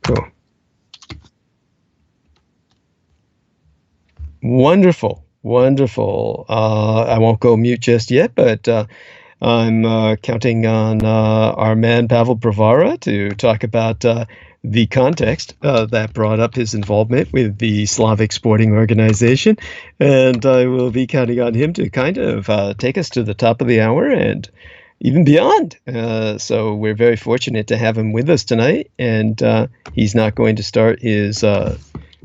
Cool. Wonderful. Wonderful. I won't go mute just yet, but I'm counting on our man Pavel Bravara to talk about the context that brought up his involvement with the Slavic Sporting Organization. And I will be counting on him to kind of take us to the top of the hour and even beyond. So we're very fortunate to have him with us tonight. And he's not going to start his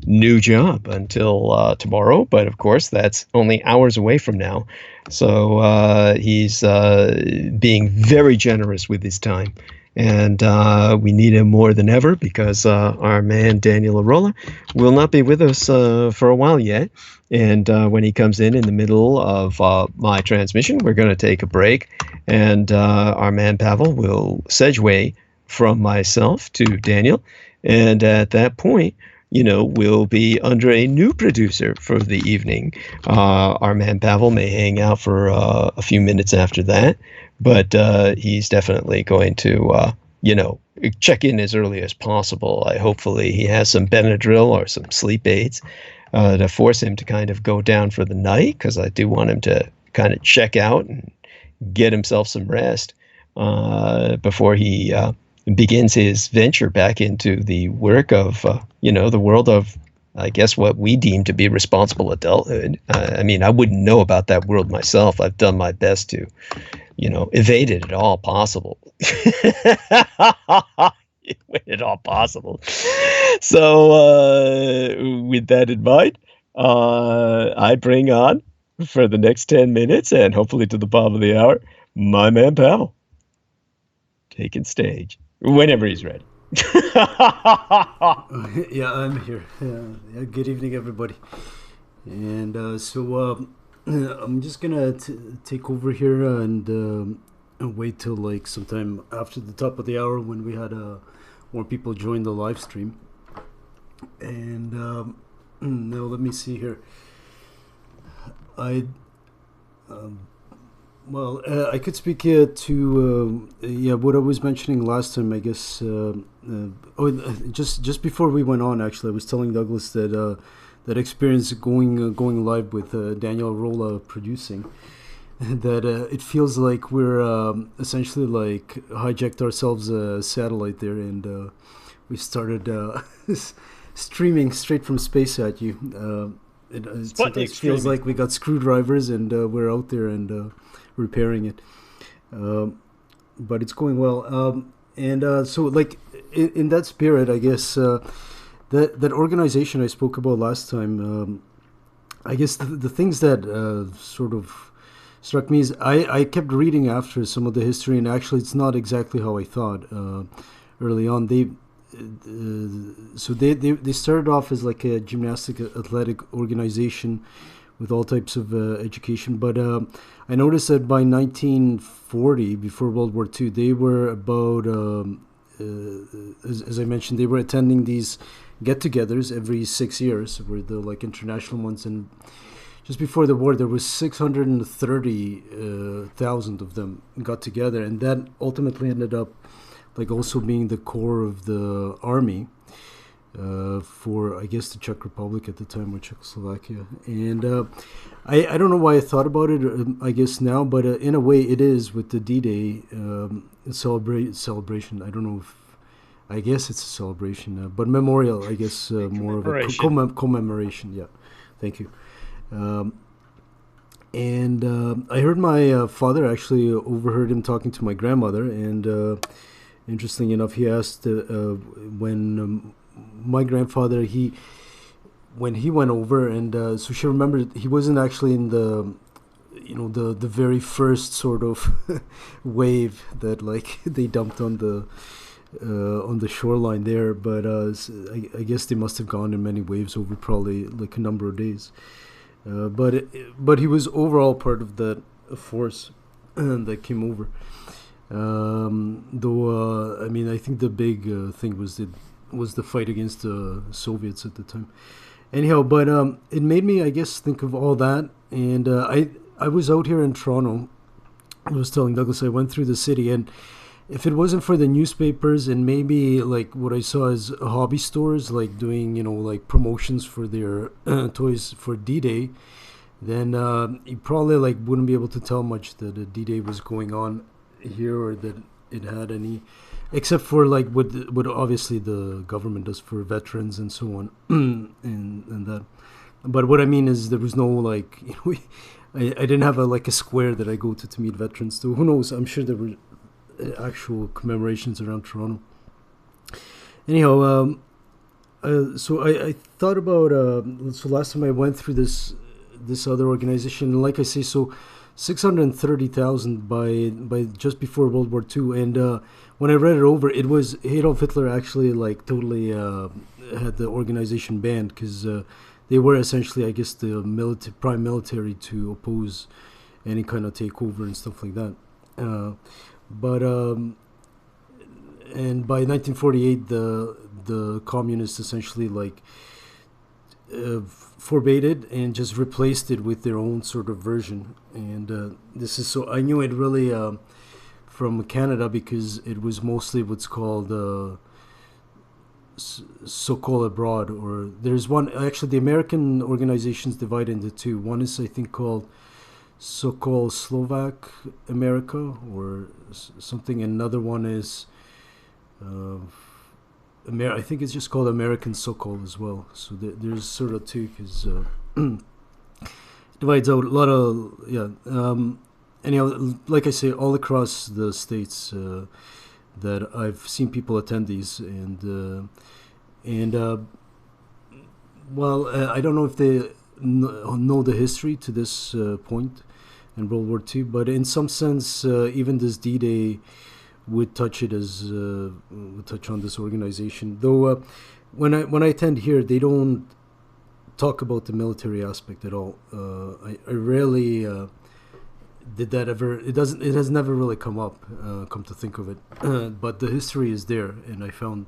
new job until tomorrow. But of course, that's only hours away from now. So he's being very generous with his time. And we need him more than ever because our man Daniel Arola will not be with us for a while yet. And when he comes in the middle of my transmission, we're going to take a break. And our man Pavel will segue from myself to Daniel. And at that point, we'll be under a new producer for the evening. Our man Pavel may hang out for a few minutes after that, but he's definitely going to, check in as early as possible. Hopefully he has some Benadryl or some sleep aids to force him to kind of go down for the night, because I do want him to kind of check out and get himself some rest before he begins his venture back into the work of, the world of, I guess, what we deem to be responsible adulthood. I mean, I wouldn't know about that world myself. I've done my best to, evade it at all possible. At all possible. So with that in mind, I bring on for the next 10 minutes and hopefully to the bottom of the hour, my man Pavel. Taking stage whenever he's ready. Yeah, I'm here. Yeah, good evening, everybody. And so I'm just gonna take over here and wait till like sometime after the top of the hour when we had more people join the live stream. And now let me see here. I could speak to what I was mentioning last time. I guess just before we went on, actually, I was telling Douglas that that experience going live with Daniel Arola producing, that it feels like we're essentially like hijacked ourselves a satellite there, and we started streaming straight from space at you. It sometimes feels like we got screwdrivers and we're out there and repairing it, but it's going well. So like in that spirit, I guess that organization I spoke about last time, I guess the things that sort of struck me is I kept reading after some of the history, and actually it's not exactly how I thought early on. They started off as like a gymnastic athletic organization with all types of education, but I noticed that by 1940, before World War II, they were about, as I mentioned, they were attending these get-togethers every 6 years, were the like international ones, and just before the war, there was 630,000 of them got together, and that ultimately ended up like also being the core of the army for, I guess, the Czech Republic at the time, or Czechoslovakia. And I don't know why I thought about it, I guess now, but in a way it is with the D-Day celebration. I don't know if, I guess it's a celebration, but memorial, I guess, more of a commemoration. Yeah, thank you. And I heard my father, actually overheard him talking to my grandmother, and interesting enough, he asked when my grandfather, when he went over, and so she remembered he wasn't actually in the very first sort of wave that like they dumped on the shoreline there, but I guess they must have gone in many waves over probably like a number of days. But he was overall part of that force that came over. Though I mean, I think the big thing was the fight against the Soviets at the time. Anyhow, but it made me, I guess, think of all that. And I was out here in Toronto. I was telling Douglas I went through the city, and if it wasn't for the newspapers and maybe like what I saw is hobby stores like doing, you know, like promotions for their toys for D-Day, then you probably like wouldn't be able to tell much that a D-Day was going on here, or that it had any, except for like what obviously the government does for veterans and so on, and that. But what I mean is there was no like, you know, I didn't have a square that I go to meet veterans. So who knows? I'm sure there were actual commemorations around Toronto. Anyhow, so I thought about so last time I went through this other organization, and like I say, so 630,000 by just before World War II, and when I read it over, it was Adolf Hitler actually like totally had the organization banned, because they were essentially, I guess, the prime military to oppose any kind of takeover and stuff like that. But and by 1948, the communists essentially like forbade it and just replaced it with their own sort of version. And this is, so I knew it really from Canada, because it was mostly what's called Sokol abroad, or there's one, actually the American organization's divided into two. One is, I think, called Sokol Slovak America or something. Another one is I think it's just called American Sokol as well. So there's sort of two, because divides out a lot of anyhow, like I say, all across the states that I've seen people attend these, and well, I don't know if they know the history to this point in World War II, but in some sense, even this D-Day would touch it as would touch on this organization. Though when I attend here, they don't talk about the military aspect at all. I rarely did that ever. It has never really come up. Come to think of it, but the history is there, and I found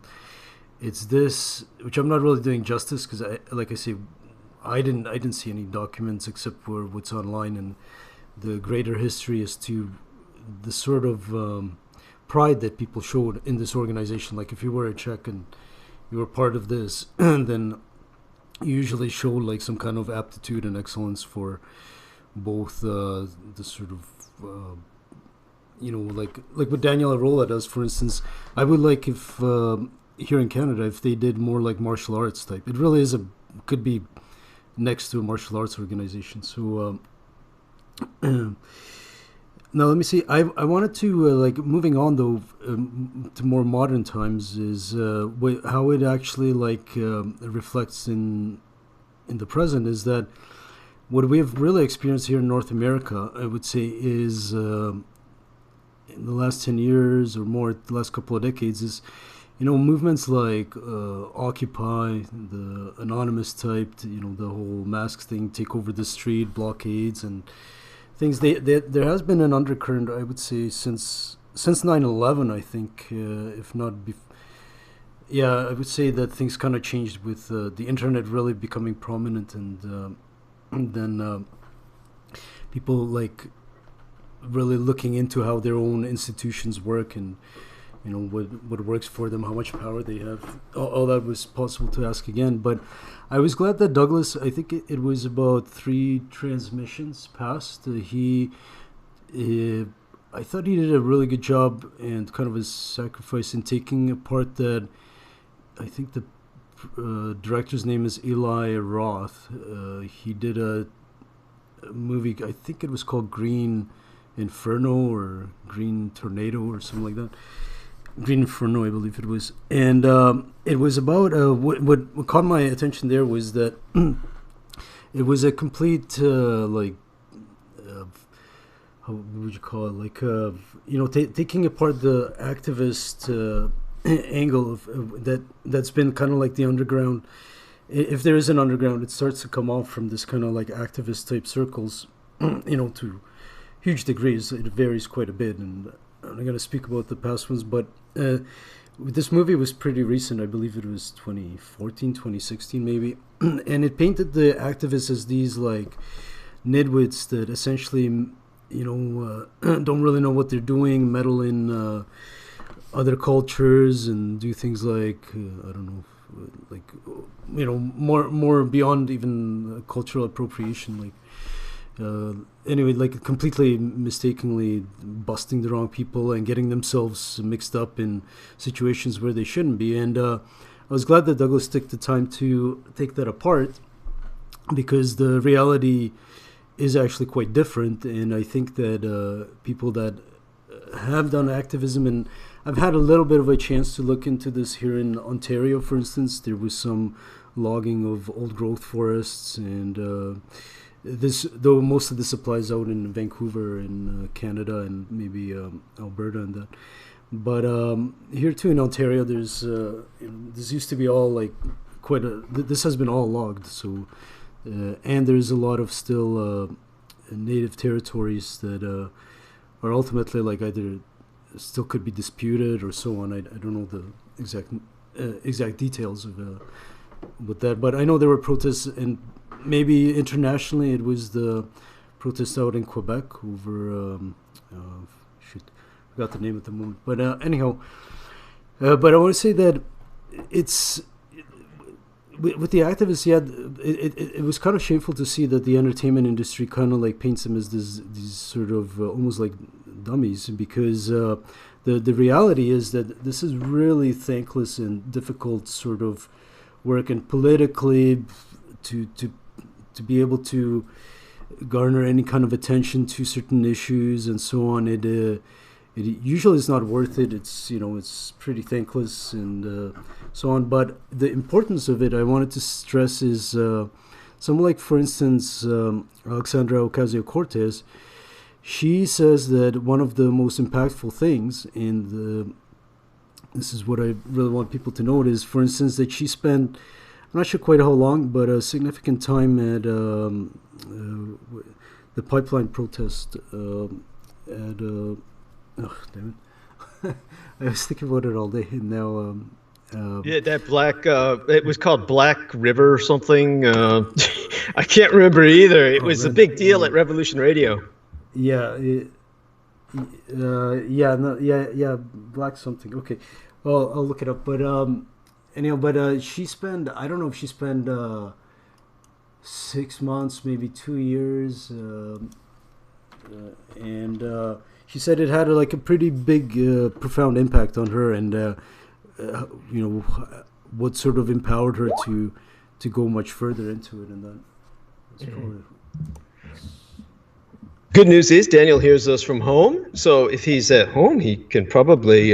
it's this, which I'm not really doing justice, because like I say, I didn't see any documents except for what's online, and the greater history as to the sort of pride that people showed in this organization. Like if you were a Czech and you were part of this, then you usually showed like some kind of aptitude and excellence for both the sort of you know, like what Daniel Arola does, for instance. I would like if here in Canada, if they did more like martial arts type. It really is could be next to a martial arts organization. So now let me see. I wanted to like, moving on though to more modern times, is how it actually like reflects in the present, is that what we have really experienced here in North America, I would say, is in the last 10 years or more, the last couple of decades, is, you know, movements like Occupy, the anonymous type, you know, the whole masks thing, take over the street, blockades and things. There has been an undercurrent, I would say, since 9/11, I think, if not yeah, I would say that things kind of changed with the internet really becoming prominent, and then people like really looking into how their own institutions work, and you know what works for them, how much power they have. All that was possible to ask again. But I was glad that Douglas, I think it was about 3 transmissions past, I thought he did a really good job, and kind of a sacrifice in taking apart that. I think the director's name is Eli Roth. He did a movie, I think it was called Green Inferno or Green Tornado or something like that. Green Inferno, I believe it was. And it was about, what caught my attention there was that it was a complete, like, how would you call it? Like, you know, taking apart the activist angle of that's been kind of like the underground. If there is an underground, it starts to come off from this kind of like activist type circles, you know, to huge degrees. It varies quite a bit, and I'm not going to speak about the past ones, but this movie was pretty recent. I believe it was 2014, 2016 maybe, and it painted the activists as these like nitwits that essentially, you know, don't really know what they're doing, meddle in other cultures and do things like I don't know, like more beyond even cultural appropriation, like anyway, like completely mistakenly busting the wrong people and getting themselves mixed up in situations where they shouldn't be. And I was glad that Douglas took the time to take that apart, because the reality is actually quite different. And I think that people that have done activism, and I've had a little bit of a chance to look into this here in Ontario, for instance. There was some logging of old growth forests, and this, though most of this applies out in Vancouver in Canada and maybe Alberta and that. But here too in Ontario, there's this used to be all like quite a. This has been all logged, so and there's a lot of still native territories that are ultimately like either still could be disputed or so on. I don't know the exact details of with that, but I know there were protests, and maybe internationally it was the protest out in Quebec over forgot the name at the moment, but anyhow, but I want to say that it's with the activists, yeah, it was kind of shameful to see that the entertainment industry kind of like paints them as these sort of almost like dummies, because the reality is that this is really thankless and difficult sort of work, and politically to be able to garner any kind of attention to certain issues and so on, it usually is not worth it. It's it's pretty thankless and so on. But the importance of it, I wanted to stress, is someone like, for instance, Alexandra Ocasio-Cortez. She says that one of the most impactful things this is what I really want people to note, is, for instance, that she spent, I'm not sure quite how long, but a significant time at the pipeline protest at oh, damn it. I was thinking about it all day, and now yeah, that black it was called Black River or something. I can't remember either. It was a big deal at Revolution Radio. Yeah, black something. Okay, well, I'll look it up. But anyhow, but she spent, I don't know if she spent 6 months, maybe 2 years, and she said it had like a pretty big, profound impact on her, and what sort of empowered her to go much further into it, and that's probably. Good news is Daniel hears us from home, so if he's at home, he can probably,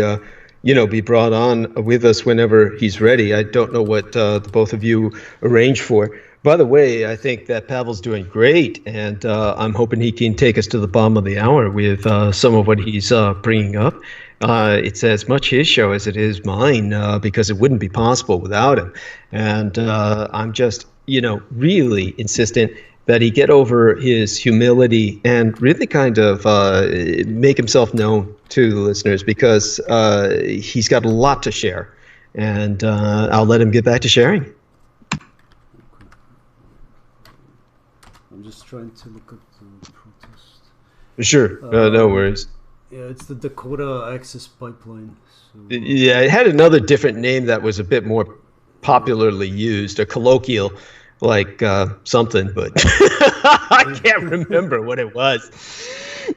be brought on with us whenever he's ready. I don't know what the both of you arrange for. By the way, I think that Pavel's doing great, and I'm hoping he can take us to the bottom of the hour with some of what he's bringing up. It's as much his show as it is mine, because it wouldn't be possible without him. And I'm just, really insistent that he get over his humility and really kind of make himself known to the listeners, because he's got a lot to share. And I'll let him get back to sharing. I'm just trying to look up the protest. Sure, no worries. Yeah, it's the Dakota Access Pipeline. So. Yeah, it had another different name that was a bit more popularly used, a colloquial, like something, but I can't remember what it was.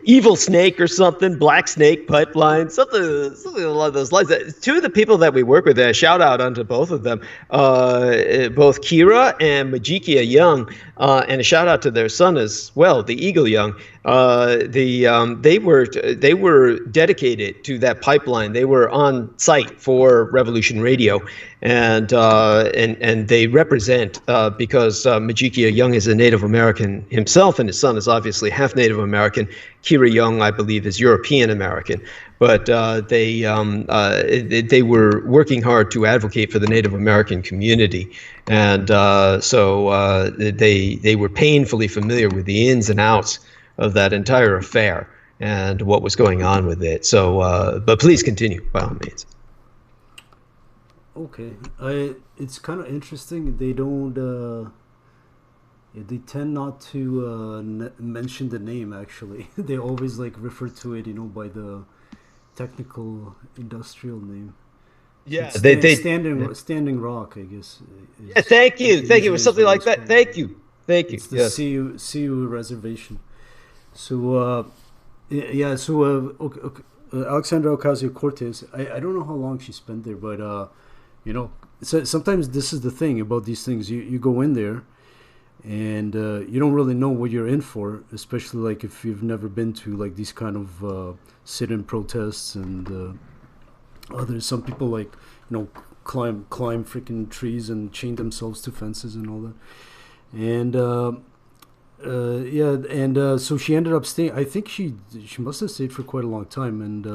Evil Snake or something, Black Snake Pipeline, something along those lines. Two of the people that we work with, shout out onto both of them, both Kira and Majikia Young, and a shout out to their son as well, the Eagle Young. They were dedicated to that pipeline. They were on site for Revolution Radio, and they represent because Majikia Young is a Native American himself, and his son is obviously half Native American. Kira Young, I believe, is European American, but they were working hard to advocate for the Native American community, and so they were painfully familiar with the ins and outs of that entire affair and what was going on with it. So, but please continue by all means. Okay, it's kind of interesting. They don't. They tend not to mention the name. Actually, they always like refer to it, by the technical industrial name. Yeah, So standing rock, I guess. Yeah, thank you. It was something like that. Thank you. It's the Yes. CU reservation. So yeah, so Alexandra Ocasio-Cortez. I don't know how long she spent there, but you know, so sometimes this is the thing about these things. You go in there, and you don't really know what you're in for, especially like if you've never been to like these kind of sit-in protests and others. Some people like climb freaking trees and chain themselves to fences and all that. And yeah, and so she ended up staying. I think she must have stayed for quite a long time, and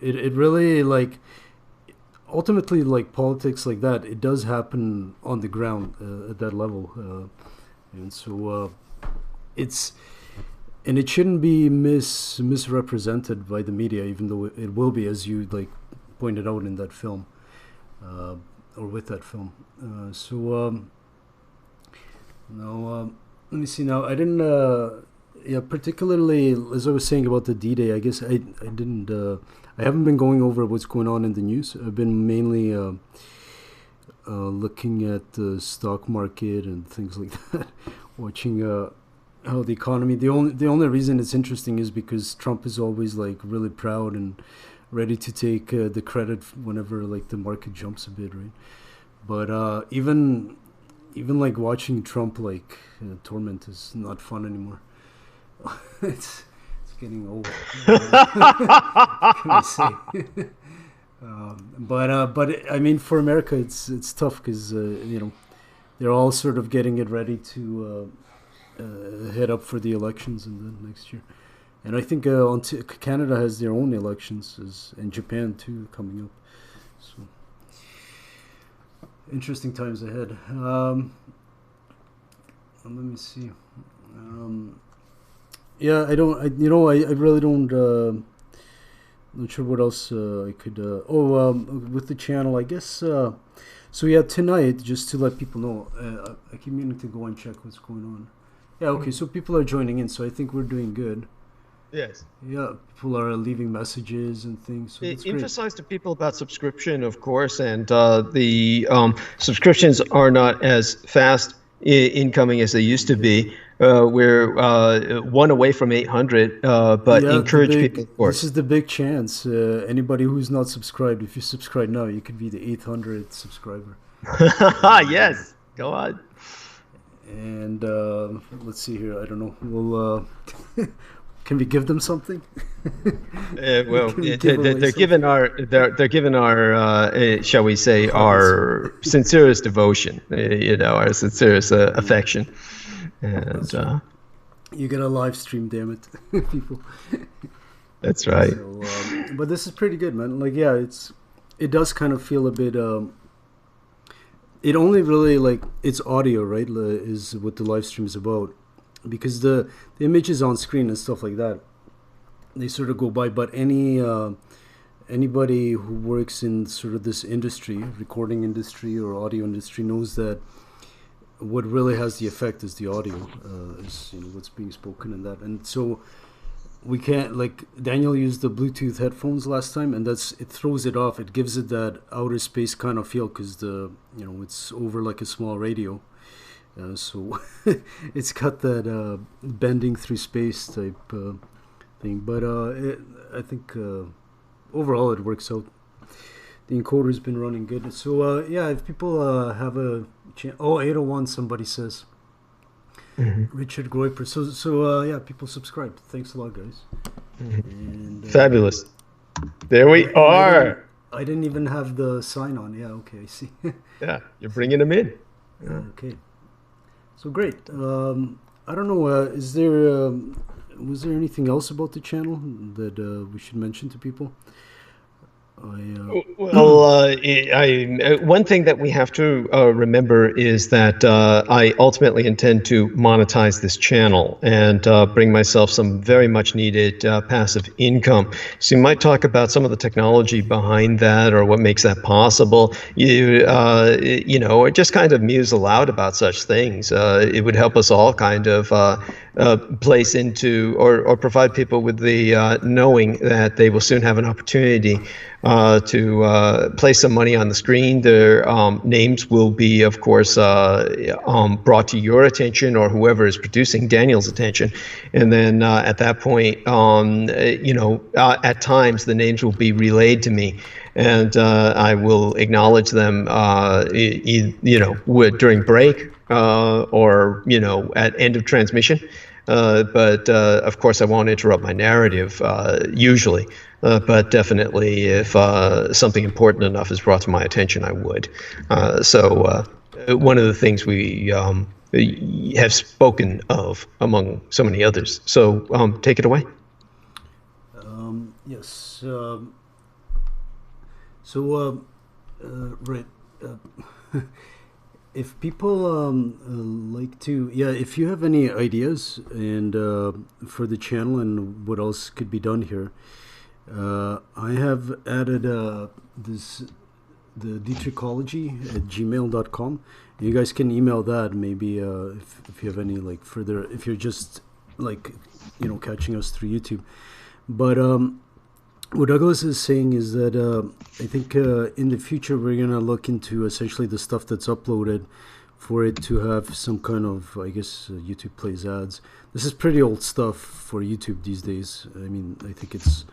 it really like ultimately like politics like that. It does happen on the ground at that level, and so it shouldn't be misrepresented by the media, even though it will be, as you like pointed out in that film, or with that film. Now, let me see. Now, I didn't. Yeah, particularly as I was saying about the D-Day, I guess I didn't. I haven't been going over what's going on in the news. I've been mainly looking at the stock market and things like that, watching how the economy. The only reason it's interesting is because Trump is always like really proud and ready to take the credit whenever like the market jumps a bit, right? But even like watching Trump like torment is not fun anymore. it's getting old. What can I say? But I mean, for America, it's tough because they're all sort of getting it ready to head up for the elections in the next year, and I think Canada has their own elections, and Japan too coming up. So interesting times ahead. Let me see. Yeah, I really don't. Not sure what else I could. With the channel, I guess. So yeah, tonight, just to let people know, I keep meaning to go and check what's going on. Yeah, okay. So people are joining in, so I think we're doing good. Yes. Yeah, people are leaving messages and things. So Emphasize to people about subscription, of course, and the subscriptions are not as fast incoming as they used to be. We're one away from 800, but yeah, encourage people, of course. This is the big chance. Anybody who's not subscribed, if you subscribe now, you could be the 800th subscriber. Yes, go on. And let's see here. I don't know. We'll can we give them something? Well, they're given our shall we say, our sincerest devotion, our sincerest affection, and right. You get a live stream, damn it, people. That's right. So, but this is pretty good, man. Like, yeah, it does kind of feel a bit. It only really like it's audio, right? Is what the live stream is about. Because the images on screen and stuff like that, they sort of go by. But anybody who works in sort of this industry, recording industry or audio industry, knows that what really has the effect is the audio, is what's being spoken and that. And so we can't, like Daniel used the Bluetooth headphones last time, and it throws it off. It gives it that outer space kind of feel because it's over like a small radio. So it's got that bending through space type thing, but I think overall it works out. The encoder's been running good. So yeah, if people have a chance, 801 somebody says. Mm-hmm. Richard Groiper. So yeah, people subscribe. Thanks a lot, guys. Mm-hmm. And, fabulous. There we are. I didn't even have the sign on. Yeah, okay, I see. Yeah, you're bringing them in. Yeah. Okay. So great. I don't know. Was there anything else about the channel that we should mention to people? Well, one thing that we have to remember is that I ultimately intend to monetize this channel and bring myself some very much needed passive income. So you might talk about some of the technology behind that or what makes that possible. Or just kind of muse aloud about such things. It would help us all kind of place into or provide people with the knowing that they will soon have an opportunity to place some money on the screen. Their names will be, of course, brought to your attention or whoever is producing Daniel's attention. And then at that point, at times the names will be relayed to me. And I will acknowledge them, during break or, at end of transmission. But of course, I won't interrupt my narrative usually. But definitely, if something important enough is brought to my attention, I would. So one of the things we have spoken of among so many others. So take it away. Yes. Right. If people like to, if you have any ideas and for the channel and what else could be done here, I have added the dietrichology at gmail.com. You guys can email that maybe if you have any further, if you're just catching us through YouTube. But what Douglas is saying is that I think in the future we're going to look into essentially the stuff that's uploaded for it to have some kind of, I guess, YouTube plays ads. This is pretty old stuff for YouTube these days. I mean, I think it's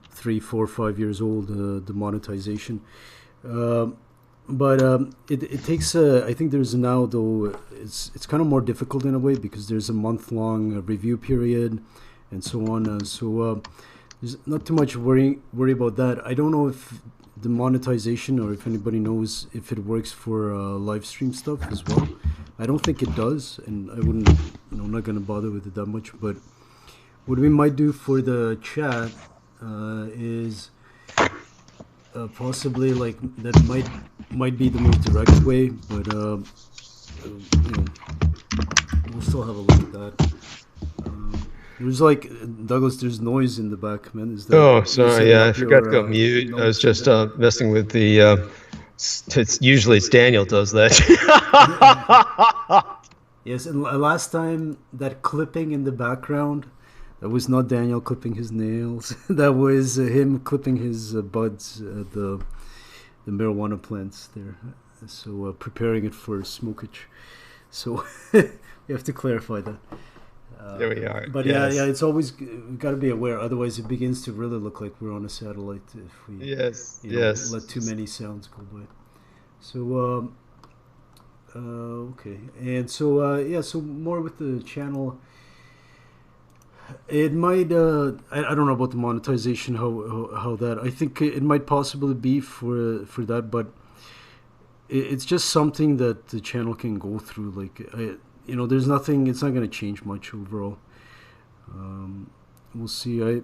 3, 4, 5 years old, the monetization. But it takes, I think there's now, though, it's kind of more difficult in a way because there's a month-long review period and so on. There's not too much worry about that. I don't know if the monetization or if anybody knows if it works for live stream stuff as well. I don't think it does, and I wouldn't, I'm not going to bother with it that much. But what we might do for the chat is possibly that might be the most direct way, but we'll still have a look at that. There's Douglas, there's noise in the back, man. Is that, oh, sorry, I forgot to go mute. I was just messing with the, usually it's Daniel does that. Yes, and last time that clipping in the background, that was not Daniel clipping his nails. That was him clipping his buds at the marijuana plants there. So preparing it for smokage. So you have to clarify that. There we are. But yes. yeah, it's always got to be aware. Otherwise, it begins to really look like we're on a satellite if we let too many sounds go by. So okay, and so so more with the channel. It might I don't know about the monetization, how that. I think it might possibly be for that, but it's just something that the channel can go through. There's nothing. It's not going to change much overall. We'll see.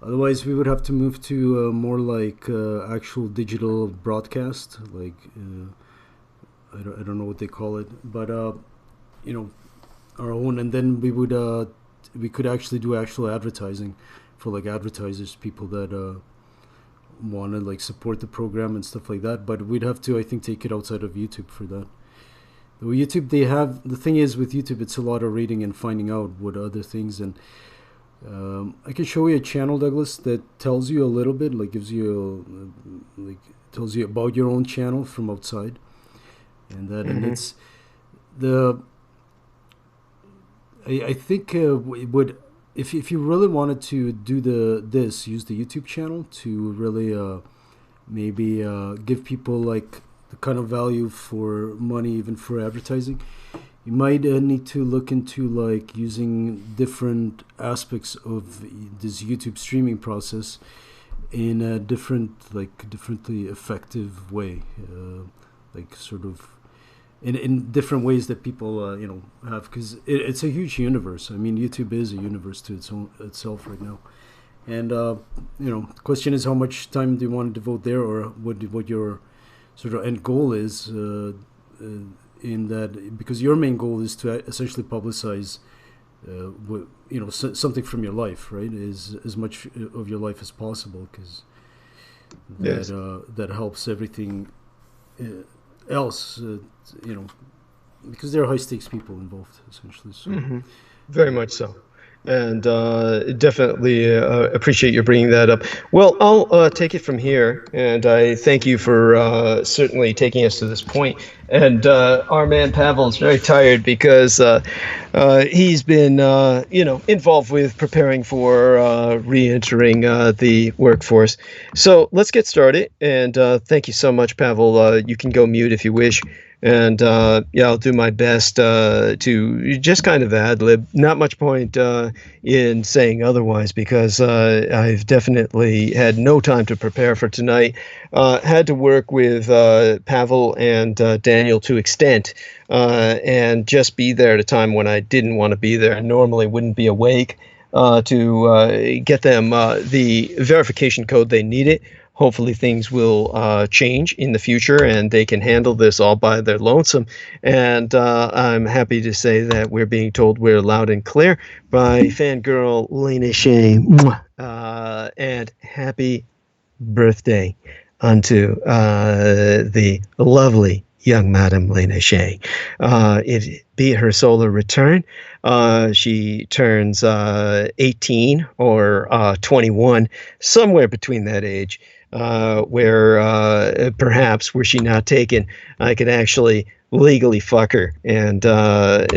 Otherwise, we would have to move to more actual digital broadcast. I don't know what they call it, but our own, and then we could actually do actual advertising for advertisers, people that want to support the program and stuff like that. But we'd have to, I think, take it outside of YouTube for that. Though YouTube, they have, the thing is with YouTube, it's a lot of reading and finding out what other things. And I can show you a channel, Douglas, that tells you a little bit, gives you tells you about your own channel from outside, and that and it's I think it would, if you really wanted to do use the YouTube channel to really maybe give people the kind of value for money, even for advertising, you might need to look into using different aspects of this YouTube streaming process in a differently effective way, sort of in different ways that people have, because it's a huge universe. I mean, YouTube is a universe to itself right now, And the question is, how much time do you want to devote there, or what your sort of end goal is? In that, because your main goal is to essentially publicize, something from your life, right? Is as much of your life as possible, because that helps everything else. Because there are high stakes people involved, essentially. So. Very much so. And definitely appreciate you bringing that up. Well, I'll take it from here, and I thank you for certainly taking us to this point. And our man Pavel's very tired because he's been, involved with preparing for re-entering the workforce. So let's get started. And thank you so much, Pavel. You can go mute if you wish. And I'll do my best to just kind of ad-lib. Not much point in saying otherwise, because I've definitely had no time to prepare for tonight. Had to work with Pavel and Daniel to extent, and just be there at a time when I didn't want to be there. I normally wouldn't be awake to get them the verification code they needed. Hopefully things will change in the future and they can handle this all by their lonesome. And I'm happy to say that we're being told we're loud and clear by fangirl Lena Shea. And happy birthday unto the lovely young Madam Lena Shea. It be her solar return. She turns 18 or 21, somewhere between that age, where perhaps, were she not taken, I could actually legally fuck her and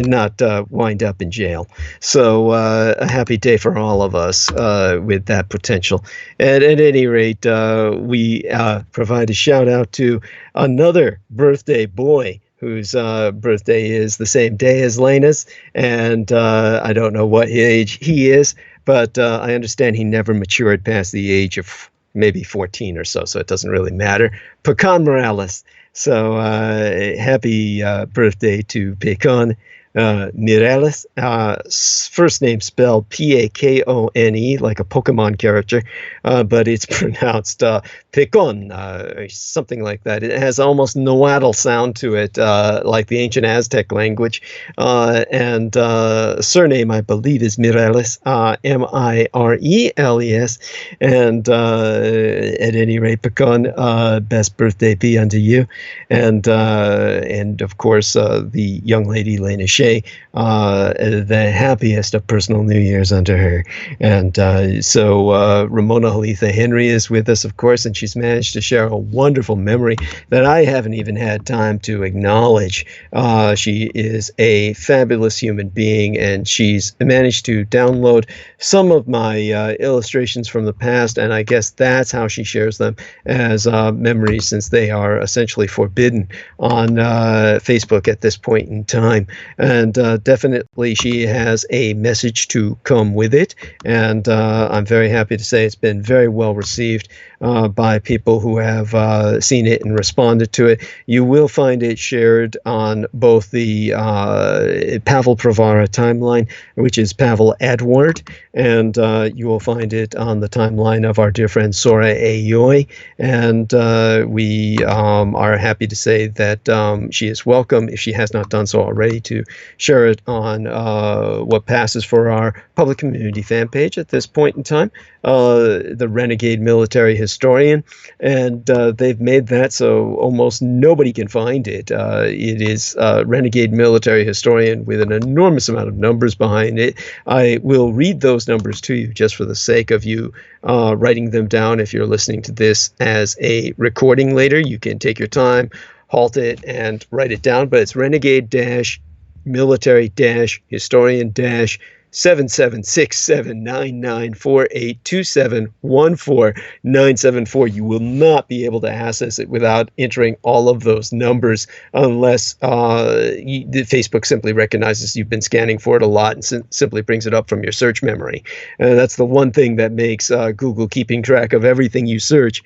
not wind up in jail. So a happy day for all of us with that potential. And at any rate, we provide a shout out to another birthday boy whose birthday is the same day as Lena's, and I don't know what age he is, but I understand he never matured past the age of maybe 14 or so it doesn't really matter. Pecan Morales. So happy birthday to Pecan Morales. First name spelled P-A-K-O-N-E, like a Pokemon character, but it's pronounced Pecan, something like that. It has almost Noaught sound to it, like the ancient Aztec language. And surname, I believe, is Mireles, M-I-R-E-L-E-S. And at any rate, Pecan, best birthday be unto you. And of course, the young lady, Lena Shea, the happiest of personal New Year's unto her. And so Ramona Halitha Henry is with us, of course, and she's managed to share a wonderful memory that I haven't even had time to acknowledge. She is a fabulous human being, and she's managed to download some of my illustrations from the past, and I guess that's how she shares them as memories, since they are essentially forbidden on Facebook at this point in time. And definitely she has a message to come with it, and I'm very happy to say it's been very well received by people who have seen it and responded to it. You will find it shared on both the Pavel Pravara timeline, which is Pavel Edward, and you will find it on the timeline of our dear friend Sora Ayoy. And we are happy to say that she is welcome, if she has not done so already, to share it on what passes for our public community fan page at this point in time, the Renegade Military Historian, and they've made that so almost nobody can find it. It is Renegade Military Historian with an enormous amount of numbers behind it. I will read those numbers to you just for the sake of you writing them down. If you're listening to this as a recording later, you can take your time, halt it, and write it down. But it's Renegade-Military-Historian- 776799482714974974. You will not be able to access it without entering all of those numbers, unless Facebook simply recognizes you've been scanning for it a lot and simply brings it up from your search memory. And that's the one thing that makes Google keeping track of everything you search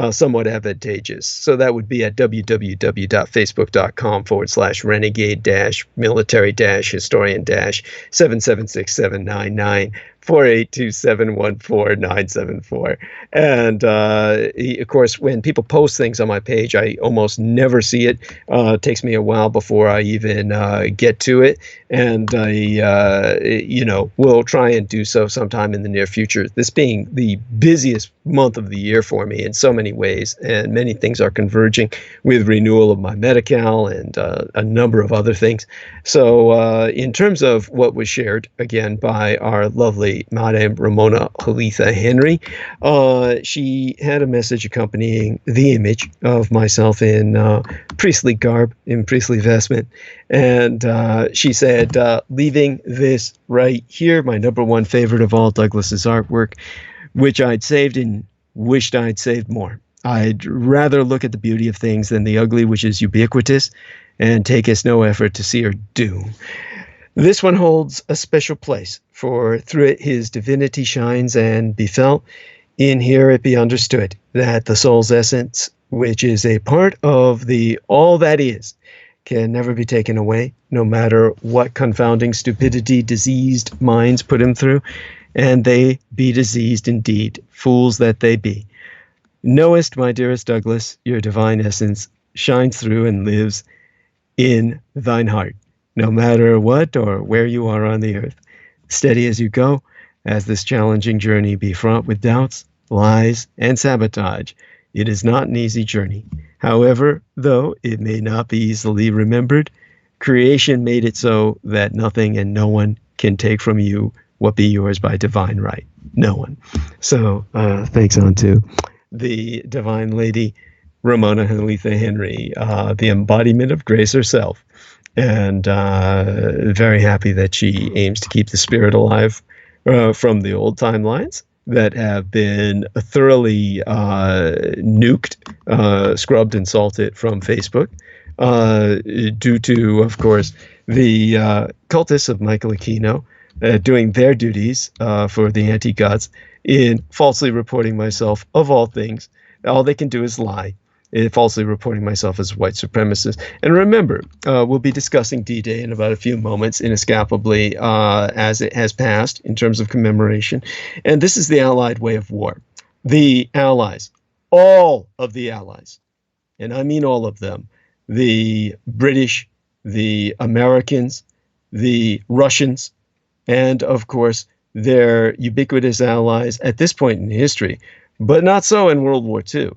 somewhat advantageous. So that would be at www.facebook.com/renegade-military-historian-776799 482-714-974. And of course, when people post things on my page, I almost never see it. It takes me a while before I even get to it. And I, will try and do so sometime in the near future. This being the busiest month of the year for me in so many ways, and many things are converging with renewal of my Medi-Cal and a number of other things. So in terms of what was shared, again, by our lovely Madame Ramona Halitha Henry, she had a message accompanying the image of myself in priestly garb, in priestly vestment. And she said, leaving this right here, my #1 favorite of all Douglas's artwork, which I'd saved and wished I'd saved more. I'd rather look at the beauty of things than the ugly, which is ubiquitous and taketh no effort to see or do. This one holds a special place, for through it his divinity shines and be felt. In here it be understood that the soul's essence, which is a part of the all that is, can never be taken away, no matter what confounding stupidity diseased minds put him through, and they be diseased indeed, fools that they be. Knowest, my dearest Douglas, your divine essence shines through and lives in thine heart, no matter what or where you are on the earth. Steady as you go, as this challenging journey be fraught with doubts, lies, and sabotage. It is not an easy journey. However, though it may not be easily remembered, creation made it so that nothing and no one can take from you what be yours by divine right. No one. So thanks on to the divine lady, Ramona Halitha Henry, the embodiment of grace herself. And very happy that she aims to keep the spirit alive from the old timelines that have been thoroughly nuked, scrubbed and salted from Facebook, due to, of course, the cultists of Michael Aquino doing their duties for the anti-gods in falsely reporting myself, of all things. All they can do is lie. Falsely reporting myself as a white supremacist. And remember, we'll be discussing D-Day in about a few moments, inescapably, as it has passed in terms of commemoration. And this is the Allied way of war. The Allies, all of the Allies, and I mean all of them, the British, the Americans, the Russians, and of course, their ubiquitous allies at this point in history, but not so in World War II.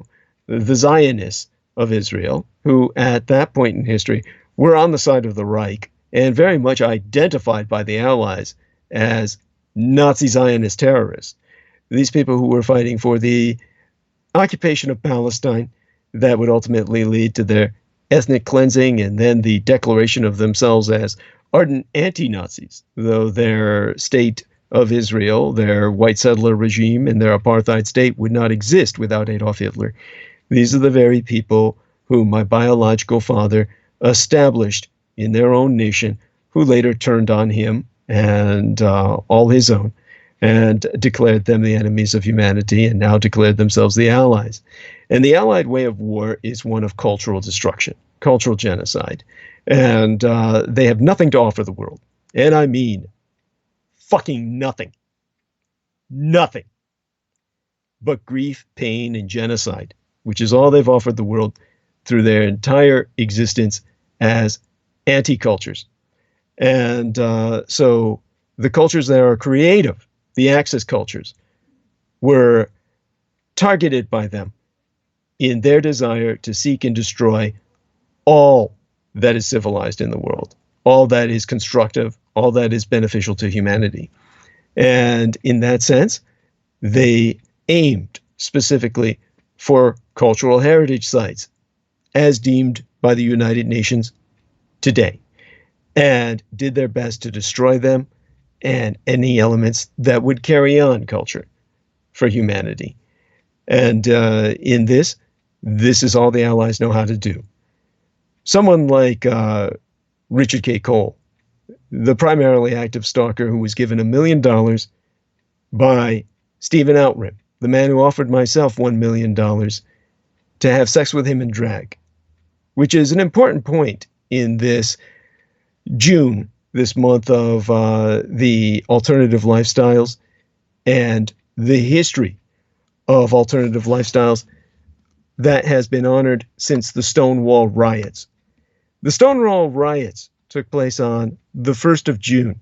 The Zionists of Israel, who at that point in history were on the side of the Reich and very much identified by the Allies as Nazi Zionist terrorists. These people who were fighting for the occupation of Palestine that would ultimately lead to their ethnic cleansing and then the declaration of themselves as ardent anti-Nazis, though their state of Israel, their white settler regime, and their apartheid state would not exist without Adolf Hitler. These are the very people whom my biological father established in their own nation, who later turned on him and all his own, and declared them the enemies of humanity, and now declared themselves the Allies. And the Allied way of war is one of cultural destruction, cultural genocide. And they have nothing to offer the world. And I mean fucking nothing. Nothing. But grief, pain, and genocide, which is all they've offered the world through their entire existence as anti-cultures. And so the cultures that are creative, the Axis cultures, were targeted by them in their desire to seek and destroy all that is civilized in the world, all that is constructive, all that is beneficial to humanity. And in that sense, they aimed specifically for cultural heritage sites as deemed by the United Nations today, and did their best to destroy them and any elements that would carry on culture for humanity. And in this is all the Allies know how to do. Someone like Richard K. Cole, the primarily active stalker who was given $1 million by Stephen Outram, the man who offered myself $1 million to have sex with him in drag, which is an important point in this June, this month of the alternative lifestyles and the history of alternative lifestyles that has been honored since the Stonewall riots. The Stonewall riots took place on the 1st of June,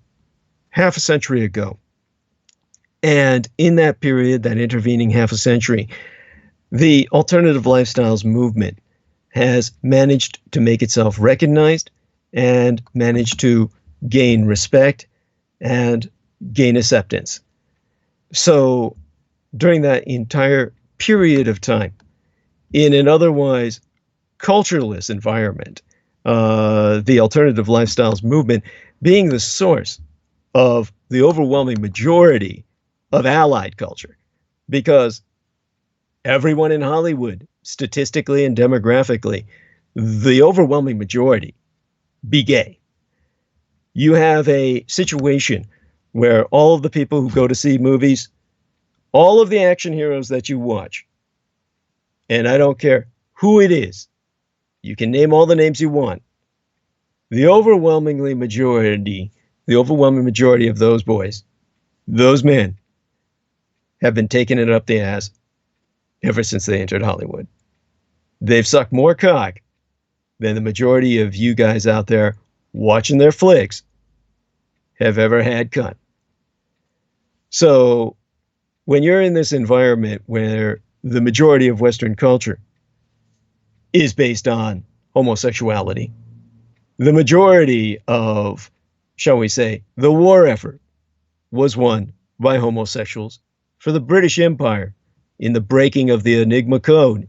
half a century ago. And in that period, that intervening half a century, the alternative lifestyles movement has managed to make itself recognized and managed to gain respect and gain acceptance. So during that entire period of time, in an otherwise cultureless environment, the alternative lifestyles movement being the source of the overwhelming majority of allied culture, because everyone in Hollywood, statistically and demographically, the overwhelming majority be gay. You have a situation where all of the people who go to see movies, all of the action heroes that you watch, and I don't care who it is, you can name all the names you want, the overwhelming majority of those boys, those men, have been taking it up the ass ever since they entered Hollywood. They've sucked more cock than the majority of you guys out there watching their flicks have ever had cunt. So when you're in this environment where the majority of Western culture is based on homosexuality, the majority of, shall we say, the war effort was won by homosexuals for the British Empire in the breaking of the Enigma Code.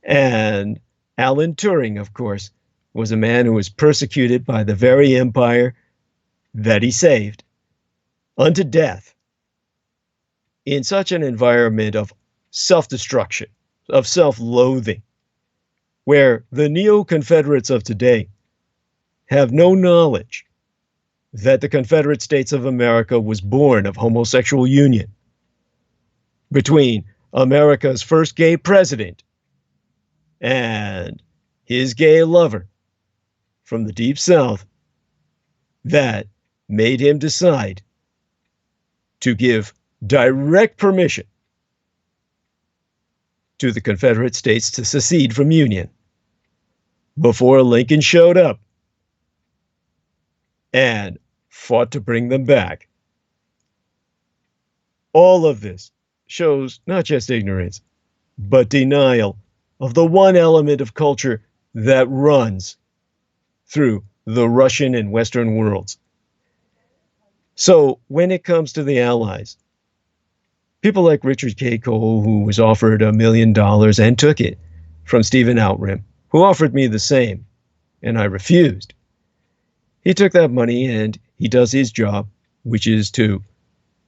And Alan Turing, of course, was a man who was persecuted by the very empire that he saved unto death in such an environment of self-destruction, of self-loathing, where the neo-Confederates of today have no knowledge that the Confederate States of America was born of homosexual union between America's first gay president and his gay lover from the Deep South that made him decide to give direct permission to the Confederate States to secede from Union before Lincoln showed up and fought to bring them back. All of this shows not just ignorance, but denial of the one element of culture that runs through the Russian and Western worlds. So when it comes to the Allies, people like Richard K. Cole, who was offered $1 million and took it from Stephen Outram, who offered me the same, and I refused. He took that money and he does his job, which is to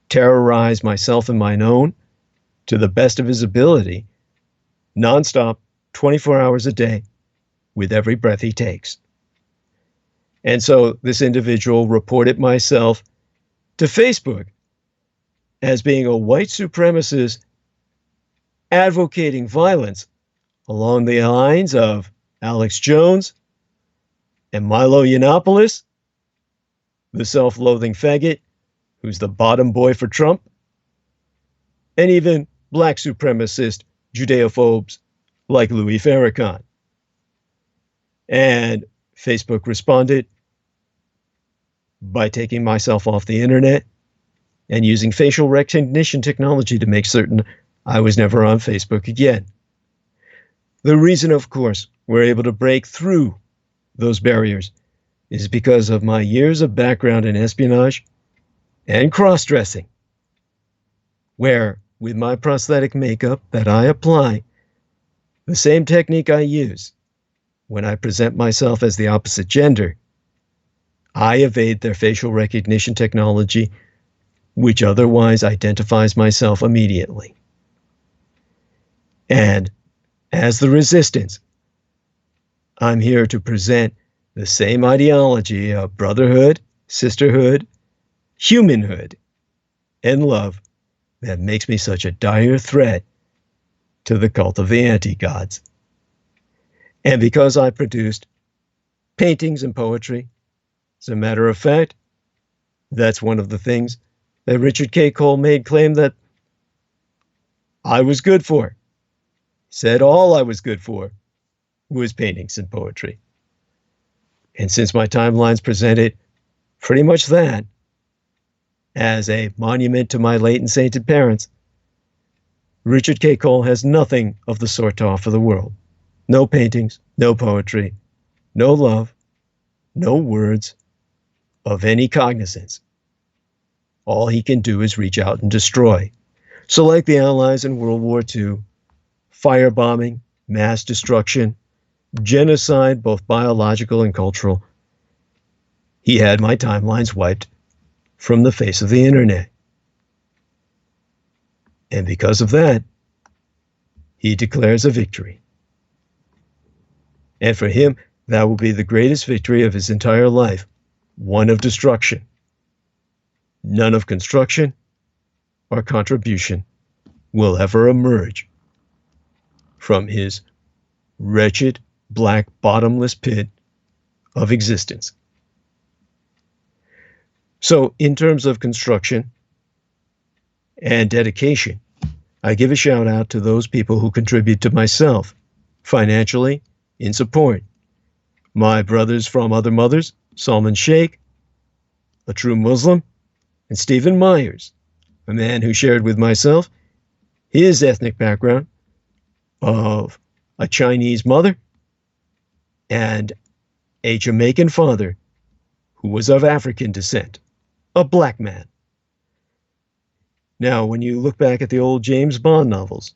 terrorize myself and mine own to the best of his ability, nonstop, 24 hours a day, with every breath he takes. And so this individual reported myself to Facebook as being a white supremacist advocating violence along the lines of Alex Jones and Milo Yiannopoulos, the self-loathing faggot who's the bottom boy for Trump, and even black supremacist Judeophobes like Louis Farrakhan. And Facebook responded by taking myself off the internet and using facial recognition technology to make certain I was never on Facebook again. The reason, of course, we're able to break through those barriers is because of my years of background in espionage and cross-dressing, where with my prosthetic makeup that I apply, the same technique I use when I present myself as the opposite gender, I evade their facial recognition technology, which otherwise identifies myself immediately. And as the resistance, I'm here to present the same ideology of brotherhood, sisterhood, humanhood, and love that makes me such a dire threat to the cult of the anti-gods. And because I produced paintings and poetry, as a matter of fact, that's one of the things that Richard K. Cole made claim that I was good for. Said all I was good for was paintings and poetry. And since my timelines presented pretty much that as a monument to my late and sainted parents, Richard K. Cole has nothing of the sort to offer the world. No paintings, no poetry, no love, no words of any cognizance. All he can do is reach out and destroy. So like the Allies in World War II, firebombing, mass destruction, genocide, both biological and cultural, he had my timelines wiped from the face of the internet. And because of that, he declares a victory. And for him, that will be the greatest victory of his entire life, one of destruction. None of construction or contribution will ever emerge from his wretched, black, bottomless pit of existence. So, in terms of construction and dedication, I give a shout out to those people who contribute to myself financially in support. My brothers from other mothers, Salman Sheikh, a true Muslim, and Stephen Myers, a man who shared with myself his ethnic background of a Chinese mother and a Jamaican father who was of African descent, a black man. Now, when you look back at the old James Bond novels,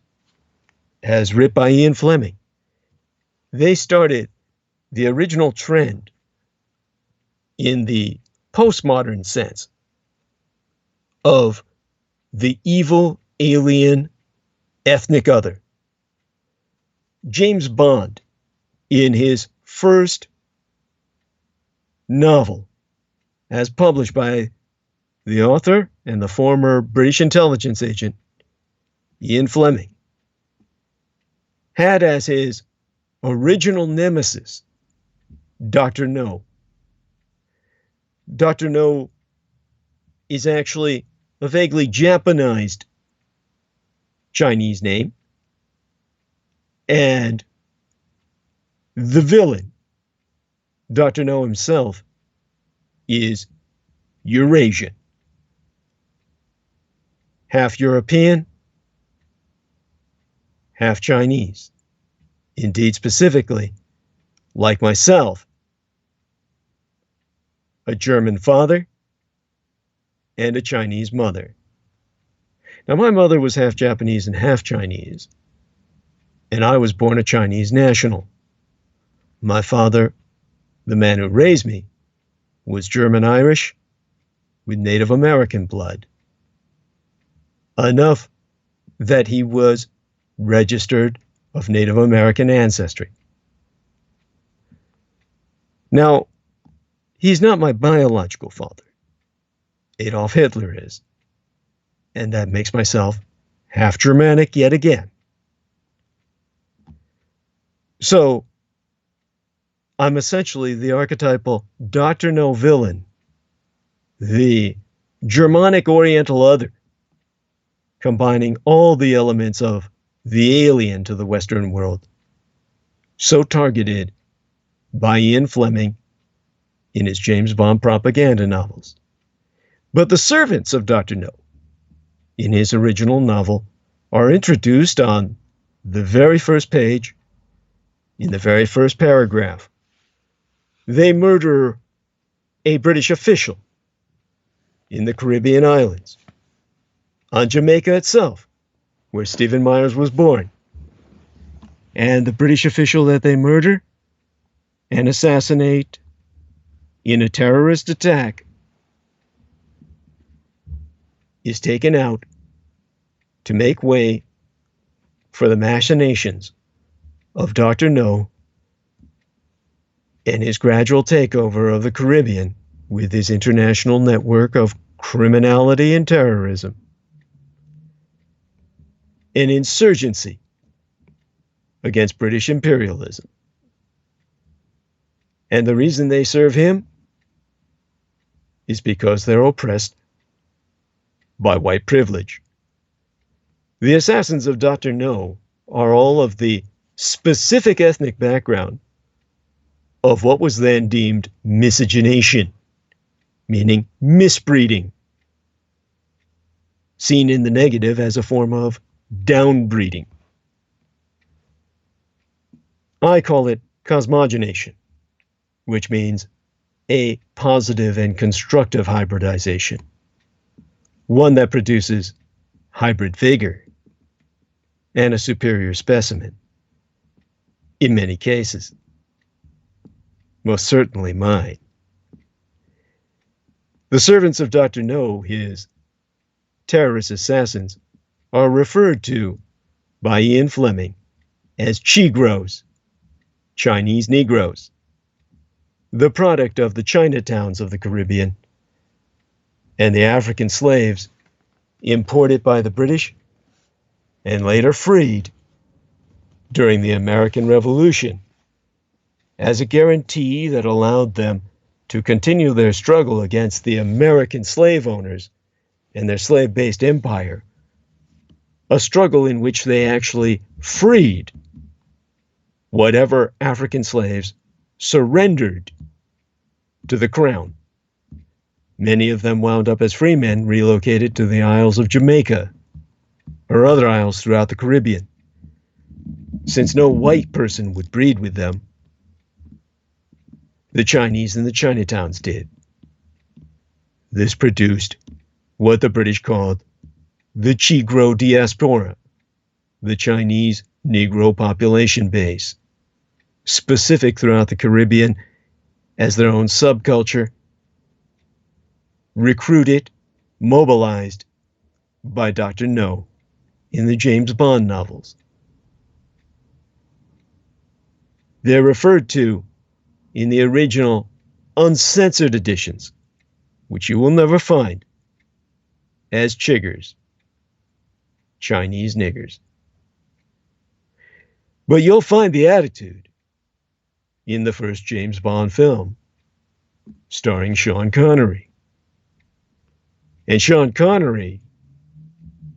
as written by Ian Fleming, they started the original trend in the postmodern sense of the evil, alien, ethnic other. James Bond, in his first novel, as published by the author and the former British intelligence agent, Ian Fleming, had as his original nemesis Dr. No. Dr. No is actually a vaguely Japanized Chinese name, and the villain, Dr. No himself, is Eurasian. Half European, half Chinese. Indeed, specifically, like myself, a German father and a Chinese mother. Now, my mother was half Japanese and half Chinese, and I was born a Chinese national. My father, the man who raised me, was German-Irish with Native American blood. Enough that he was registered of Native American ancestry. Now, he's not my biological father. Adolf Hitler is. And that makes myself half Germanic yet again. So, I'm essentially the archetypal Dr. No villain, the Germanic Oriental other, combining all the elements of the alien to the Western world, so targeted by Ian Fleming in his James Bond propaganda novels. But the servants of Dr. No, in his original novel, are introduced on the very first page, in the very first paragraph. They murder a British official in the Caribbean islands, on Jamaica itself, where Stephen Myers was born. And the British official that they murder and assassinate in a terrorist attack is taken out to make way for the machinations of Dr. No and his gradual takeover of the Caribbean with his international network of criminality and terrorism. An insurgency against British imperialism. And the reason they serve him is because they're oppressed by white privilege. The assassins of Dr. No are all of the specific ethnic background of what was then deemed miscegenation, meaning misbreeding, seen in the negative as a form of downbreeding. I call it cosmogenation, which means a positive and constructive hybridization, one that produces hybrid vigor and a superior specimen, in many cases. Most certainly mine. The servants of Dr. No, his terrorist assassins, are referred to by Ian Fleming as Chigros, Chinese Negroes, the product of the Chinatowns of the Caribbean and the African slaves imported by the British and later freed during the American Revolution as a guarantee that allowed them to continue their struggle against the American slave owners and their slave-based empire, a struggle in which they actually freed whatever African slaves surrendered to the crown. Many of them wound up as free men relocated to the Isles of Jamaica or other isles throughout the Caribbean. Since no white person would breed with them, the Chinese and the Chinatowns did. This produced what the British called the Chigro diaspora, the Chinese Negro population base, specific throughout the Caribbean as their own subculture, recruited, mobilized by Dr. No in the James Bond novels. They're referred to in the original uncensored editions, which you will never find, as chiggers, Chinese niggers. But you'll find the attitude in the first James Bond film, starring Sean Connery. And Sean Connery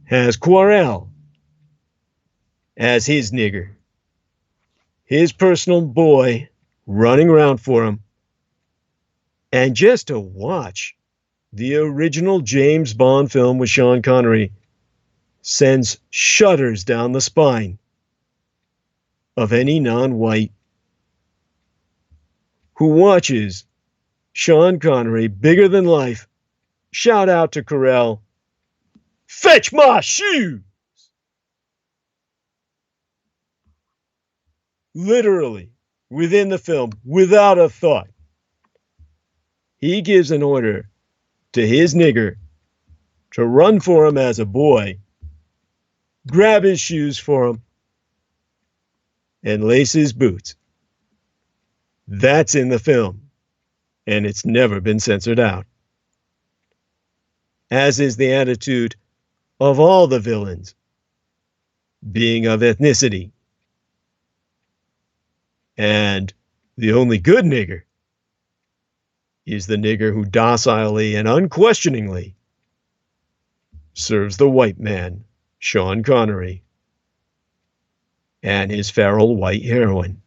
has Horæ as his nigger, his personal boy running around for him. And just to watch the original James Bond film with Sean Connery sends shudders down the spine of any non-white who watches Sean Connery, bigger than life, shout out to Horæ, "Fetch my shoes!" Literally, within the film, without a thought. He gives an order to his nigger to run for him as a boy, grab his shoes for him, and lace his boots. That's in the film, and it's never been censored out. As is the attitude of all the villains, being of ethnicity. And the only good nigger is the nigger who docilely and unquestioningly serves the white man, Sean Connery, and his feral white heroine.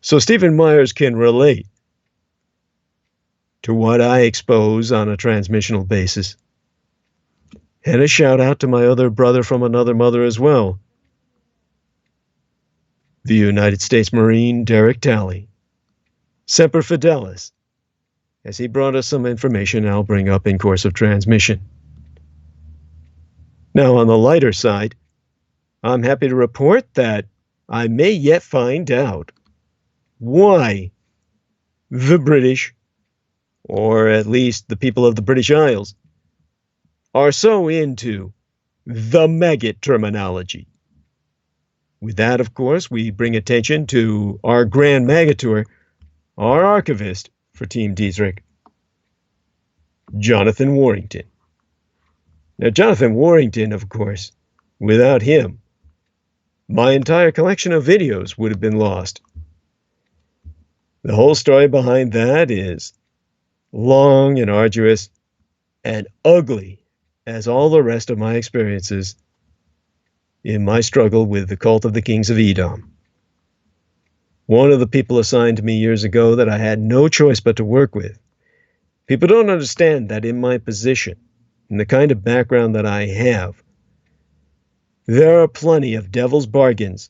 So Stephen Myers can relate to what I expose on a transmissional basis. And a shout out to my other brother from another mother as well, the United States Marine Derek Talley, Semper Fidelis, as he brought us some information I'll bring up in course of transmission. Now, on the lighter side, I'm happy to report that I may yet find out why the British, or at least the people of the British Isles, are so into the maggot terminology. With that, of course, we bring attention to our Grand Magator, our archivist for Team Dietrich, Jonathan Warrington. Now, Jonathan Warrington, of course, without him, my entire collection of videos would have been lost. The whole story behind that is long and arduous and ugly as all the rest of my experiences in my struggle with the cult of the kings of Edom. One of the people assigned to me years ago that I had no choice but to work with. People don't understand that in my position, in the kind of background that I have, there are plenty of devil's bargains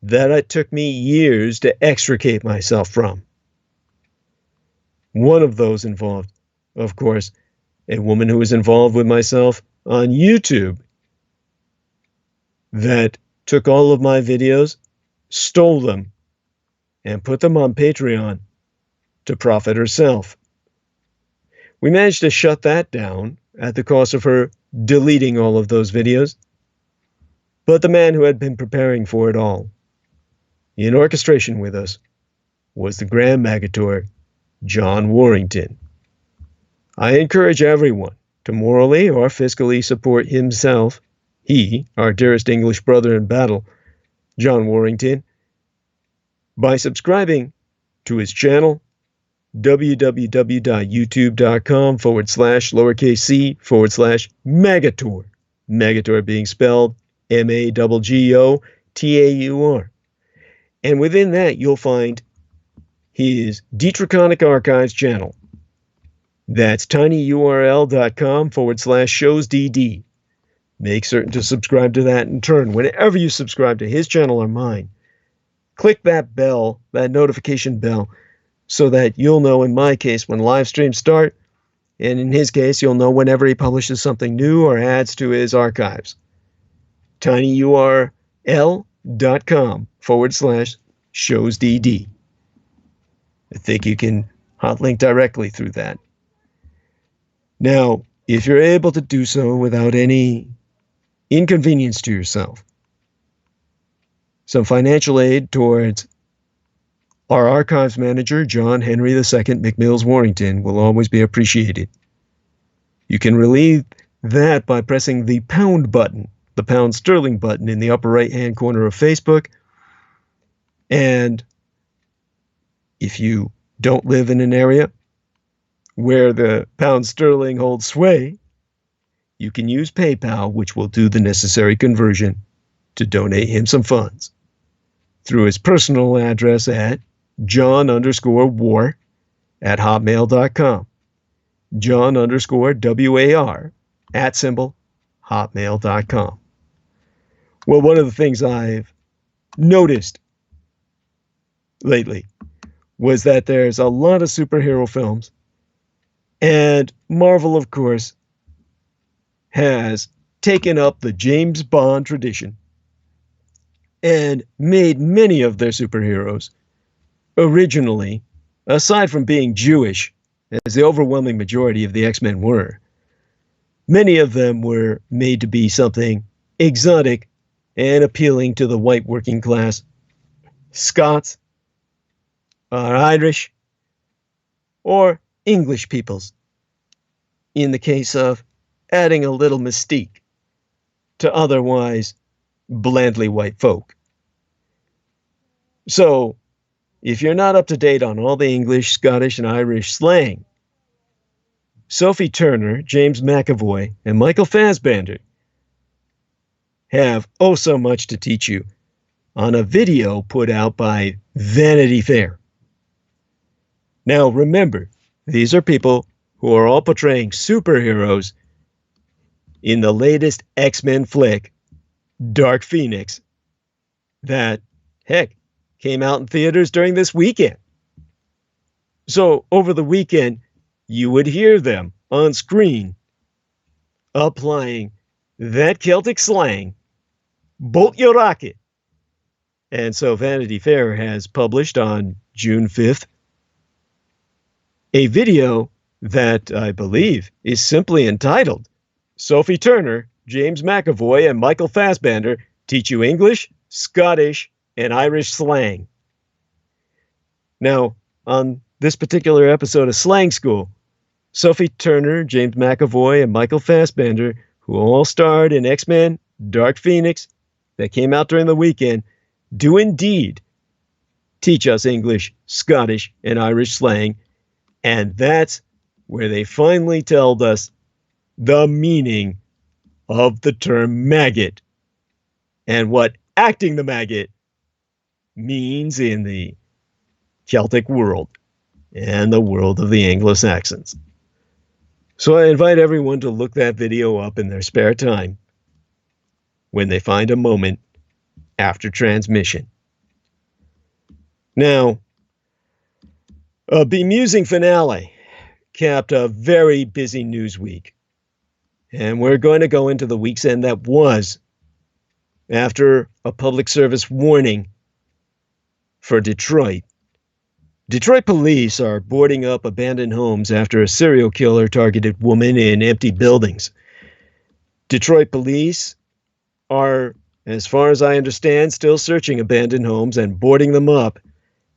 that it took me years to extricate myself from. One of those involved, of course, a woman who was involved with myself on YouTube that took all of my videos, stole them, and put them on Patreon to profit herself. We managed to shut that down at the cost of her deleting all of those videos. But the man who had been preparing for it all, in orchestration with us, was the Grand Magator, John Warrington. I encourage everyone to morally or fiscally support himself, he, our dearest English brother in battle, John Warrington, by subscribing to his channel, www.youtube.com/c/Magator. Magator being spelled Magator. And within that, you'll find his Dietrichonic Archives channel. That's tinyurl.com/shows.dd. Make certain to subscribe to that in turn. Whenever you subscribe to his channel or mine, click that bell, that notification bell, so that you'll know, in my case, when live streams start, and in his case, you'll know whenever he publishes something new or adds to his archives. tinyurl.com/shows.dd. I think you can hot link directly through that. Now, if you're able to do so without any inconvenience to yourself, some financial aid towards our archives manager, John Henry II McMills Warrington, will always be appreciated. You can relieve that by pressing the pound button, the pound sterling button in the upper right-hand corner of Facebook. And if you don't live in an area where the pound sterling holds sway, you can use PayPal, which will do the necessary conversion to donate him some funds through his personal address at John_war@hotmail.com. John_WAR@hotmail.com. Well, one of the things I've noticed lately was that there's a lot of superhero films, and Marvel, of course, has taken up the James Bond tradition and made many of their superheroes originally, aside from being Jewish, as the overwhelming majority of the X-Men were, many of them were made to be something exotic and appealing to the white working class Scots, or Irish, or English peoples, in the case of adding a little mystique to otherwise blandly white folk. So, if you're not up to date on all the English, Scottish, and Irish slang, Sophie Turner, James McAvoy, and Michael Fassbender have oh so much to teach you on a video put out by Vanity Fair. Now remember, these are people who are all portraying superheroes in the latest X-Men flick, Dark Phoenix, that, heck, came out in theaters during this weekend. So over the weekend, you would hear them on screen applying that Celtic slang, bolt your rocket. And so Vanity Fair has published on June 5th a video that I believe is simply entitled Sophie Turner, James McAvoy, and Michael Fassbender teach you English, Scottish, and Irish slang. Now, on this particular episode of Slang School, Sophie Turner, James McAvoy, and Michael Fassbender, who all starred in X-Men, Dark Phoenix, that came out during the weekend, do indeed teach us English, Scottish, and Irish slang. And that's where they finally told us the meaning of the term maggot and what acting the maggot means in the Celtic world and the world of the Anglo-Saxons. So I invite everyone to look that video up in their spare time when they find a moment after transmission. Now, a bemusing finale capped a very busy news week. And we're going to go into the week's end that was after a public service warning for Detroit. Detroit police are boarding up abandoned homes after a serial killer targeted women in empty buildings. Detroit police are, as far as I understand, still searching abandoned homes and boarding them up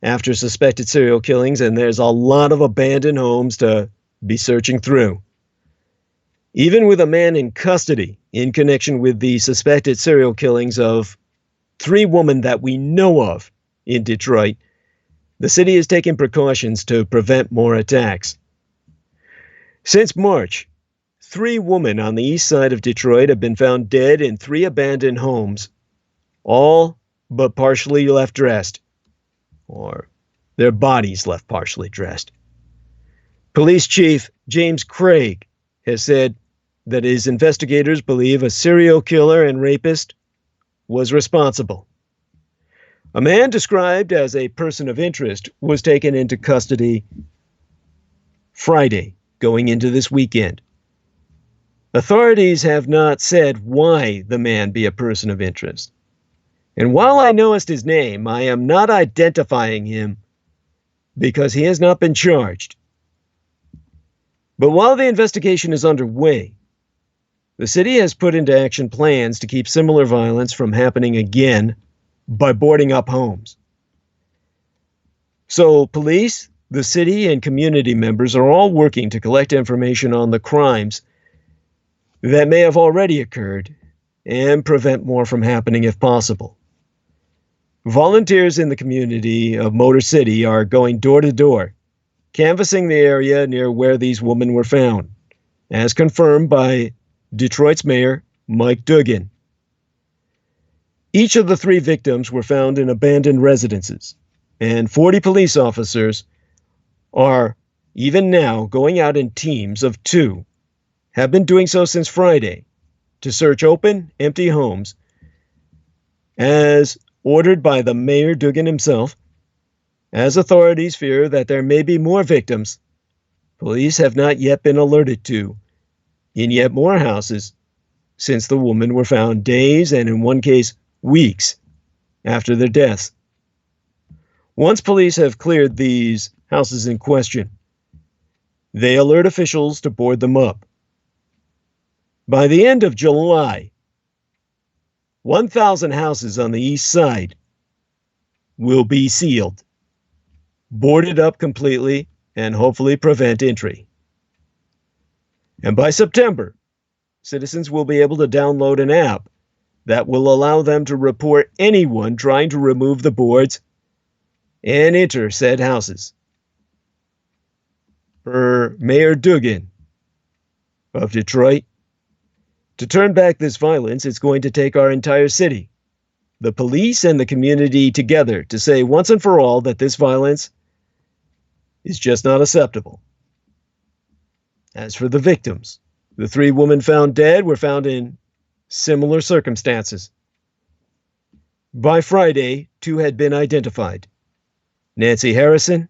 after suspected serial killings, and there's a lot of abandoned homes to be searching through. Even with a man in custody in connection with the suspected serial killings of 3 women that we know of in Detroit, the city is taking precautions to prevent more attacks. Since March, 3 women on the east side of Detroit have been found dead in 3 abandoned homes, all but partially left dressed, or their bodies left partially dressed. Police Chief James Craig has said that his investigators believe a serial killer and rapist was responsible. A man described as a person of interest was taken into custody Friday, going into this weekend. Authorities have not said why the man be a person of interest. And while I knowest his name, I am not identifying him because he has not been charged. But while the investigation is underway, the city has put into action plans to keep similar violence from happening again by boarding up homes. So police, the city, and community members are all working to collect information on the crimes that may have already occurred and prevent more from happening if possible. Volunteers in the community of Motor City are going door to door, canvassing the area near where these women were found, as confirmed by Detroit's Mayor Mike Duggan. Each of the 3 victims were found in abandoned residences, and 40 police officers are, even now, going out in teams of 2, have been doing so since Friday, to search open, empty homes, as ordered by the Mayor Duggan himself. As authorities fear that there may be more victims police have not yet been alerted to in yet more houses since the women were found days, and in one case, weeks after their deaths. Once police have cleared these houses in question, they alert officials to board them up. By the end of July, 1,000 houses on the east side will be sealed, boarded up completely, and hopefully prevent entry. And by September, citizens will be able to download an app that will allow them to report anyone trying to remove the boards and enter said houses. Per Mayor Duggan of Detroit, to turn back this violence, it's going to take our entire city, the police and the community together, to say once and for all that this violence is just not acceptable. As for the victims, the 3 women found dead were found in similar circumstances. By Friday, 2 had been identified: Nancy Harrison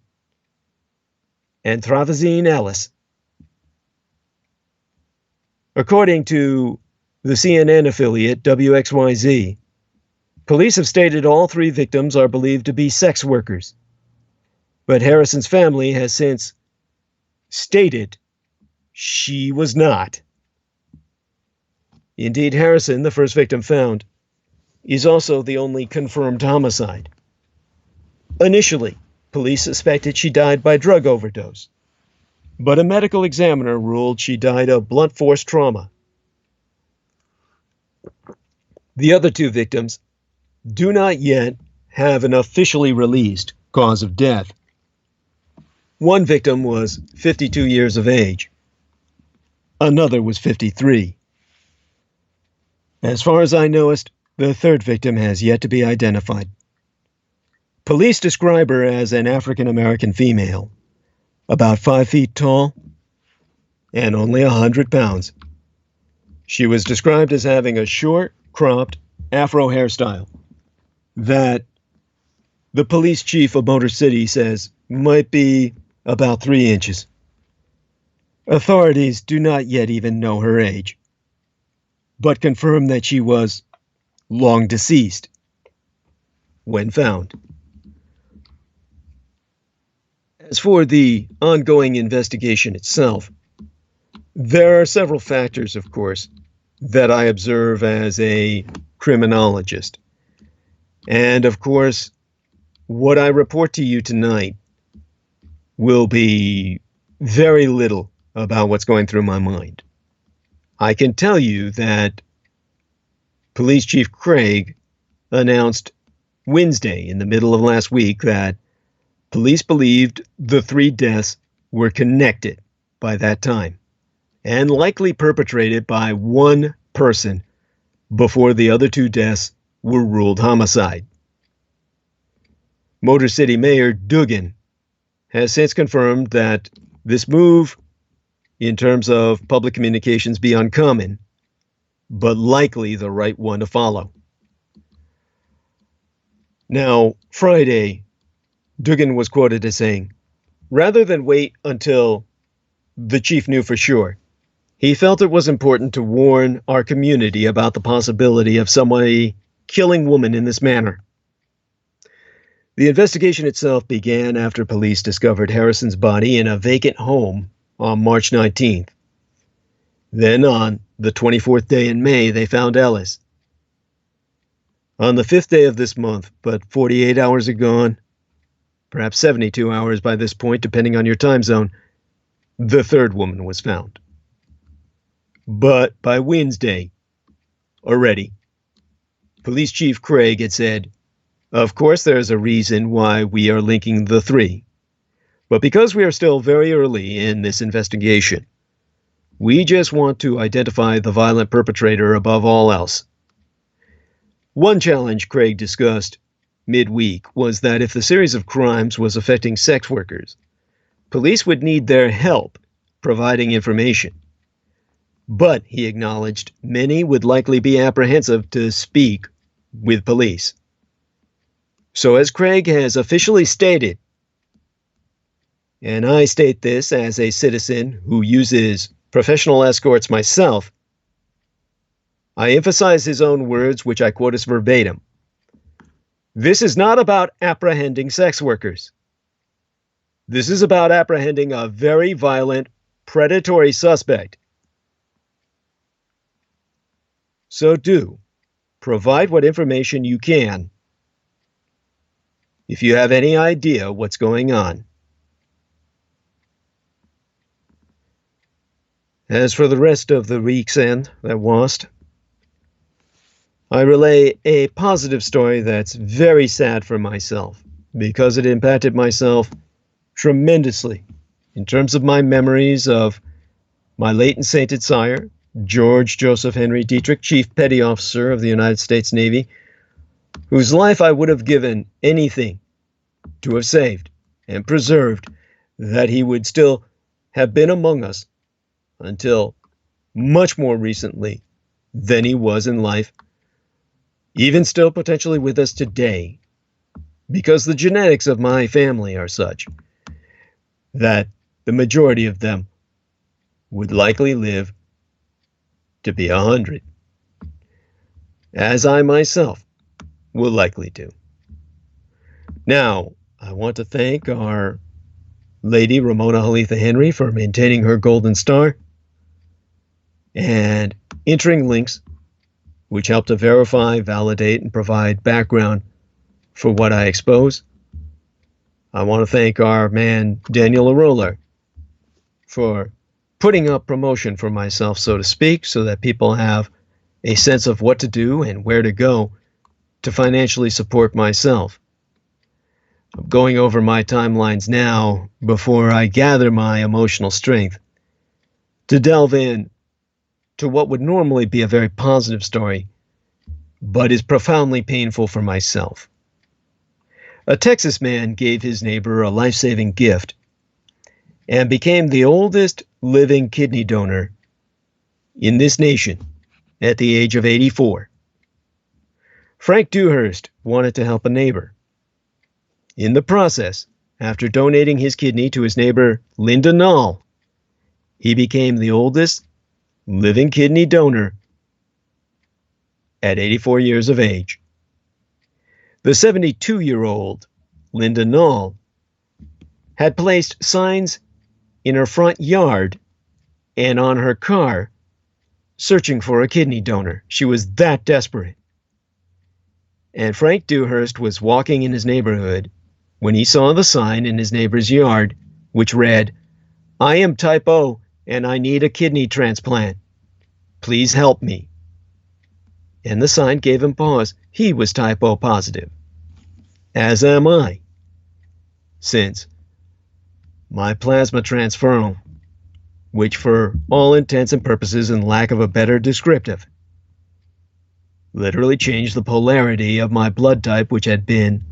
and Travazine Ellis. According to the CNN affiliate WXYZ, police have stated all 3 victims are believed to be sex workers. But Harrison's family has since stated she was not. Indeed, Harrison, the first victim found, is also the only confirmed homicide. Initially, police suspected she died by drug overdose, but a medical examiner ruled she died of blunt force trauma. The other 2 victims do not yet have an officially released cause of death. One victim was 52 years of age. Another was 53. As far as I knowest, the third victim has yet to be identified. Police describe her as an African-American female, about 5 feet tall and only 100 pounds. She was described as having a short, cropped afro hairstyle that the police chief of Motor City says might be about 3 inches. Authorities do not yet even know her age, but confirm that she was long deceased when found. As for the ongoing investigation itself, there are several factors, of course, that I observe as a criminologist. And, of course, what I report to you tonight will be very little about what's going through my mind. I can tell you that Police Chief Craig announced Wednesday, in the middle of last week, that police believed the 3 deaths were connected by that time and likely perpetrated by one person before the other 2 deaths were ruled homicide. Motor City Mayor Duggan has since confirmed that this move, in terms of public communications, be uncommon, but likely the right one to follow. Now, Friday, Duggan was quoted as saying, rather than wait until the chief knew for sure, he felt it was important to warn our community about the possibility of somebody killing women in this manner. The investigation itself began after police discovered Harrison's body in a vacant home on March 19th. Then on the 24th day in May, they found Ellis. On the 5th day of this month, but 48 hours are gone, perhaps 72 hours by this point, depending on your time zone, the third woman was found. But by Wednesday, already, Police Chief Craig had said, of course there's a reason why we are linking the 3, but because we are still very early in this investigation, we just want to identify the violent perpetrator above all else. One challenge Craig discussed midweek was that if the series of crimes was affecting sex workers, police would need their help providing information. But he acknowledged many would likely be apprehensive to speak with police. So as Craig has officially stated, and I state this as a citizen who uses professional escorts myself, I emphasize his own words, which I quote as verbatim. This is not about apprehending sex workers. This is about apprehending a very violent, predatory suspect. So do provide what information you can if you have any idea what's going on. As for the rest of the week's end that was, I relay a positive story that's very sad for myself because it impacted myself tremendously in terms of my memories of my late and sainted sire, George Joseph Henry Dietrich, Chief Petty Officer of the United States Navy, whose life I would have given anything to have saved and preserved, that he would still have been among us until much more recently than he was in life, even still potentially with us today, because the genetics of my family are such that the majority of them would likely live to be 100, as I myself will likely do. Now, I want to thank our Lady Ramona Halitha Henry for maintaining her golden star and entering links which help to verify, validate, and provide background for what I expose. I want to thank our man Daniel Arola for putting up promotion for myself, so to speak, so that people have a sense of what to do and where to go to financially support myself. I'm going over my timelines now before I gather my emotional strength to delve in to what would normally be a very positive story, but is profoundly painful for myself. A Texas man gave his neighbor a life-saving gift and became the oldest living kidney donor in this nation at the age of 84. Frank Dewhurst wanted to help a neighbor. In the process, after donating his kidney to his neighbor Linda Knoll, he became the oldest living kidney donor at 84 years of age. The 72-year-old Linda Knoll had placed signs in her front yard and on her car searching for a kidney donor. She was that desperate. And Frank Dewhurst was walking in his neighborhood when he saw the sign in his neighbor's yard which read, "I am type O and I need a kidney transplant. Please help me." And the sign gave him pause. He was type O positive, as am I, since my plasma transferal, which for all intents and purposes and lack of a better descriptive, literally changed the polarity of my blood type, which had been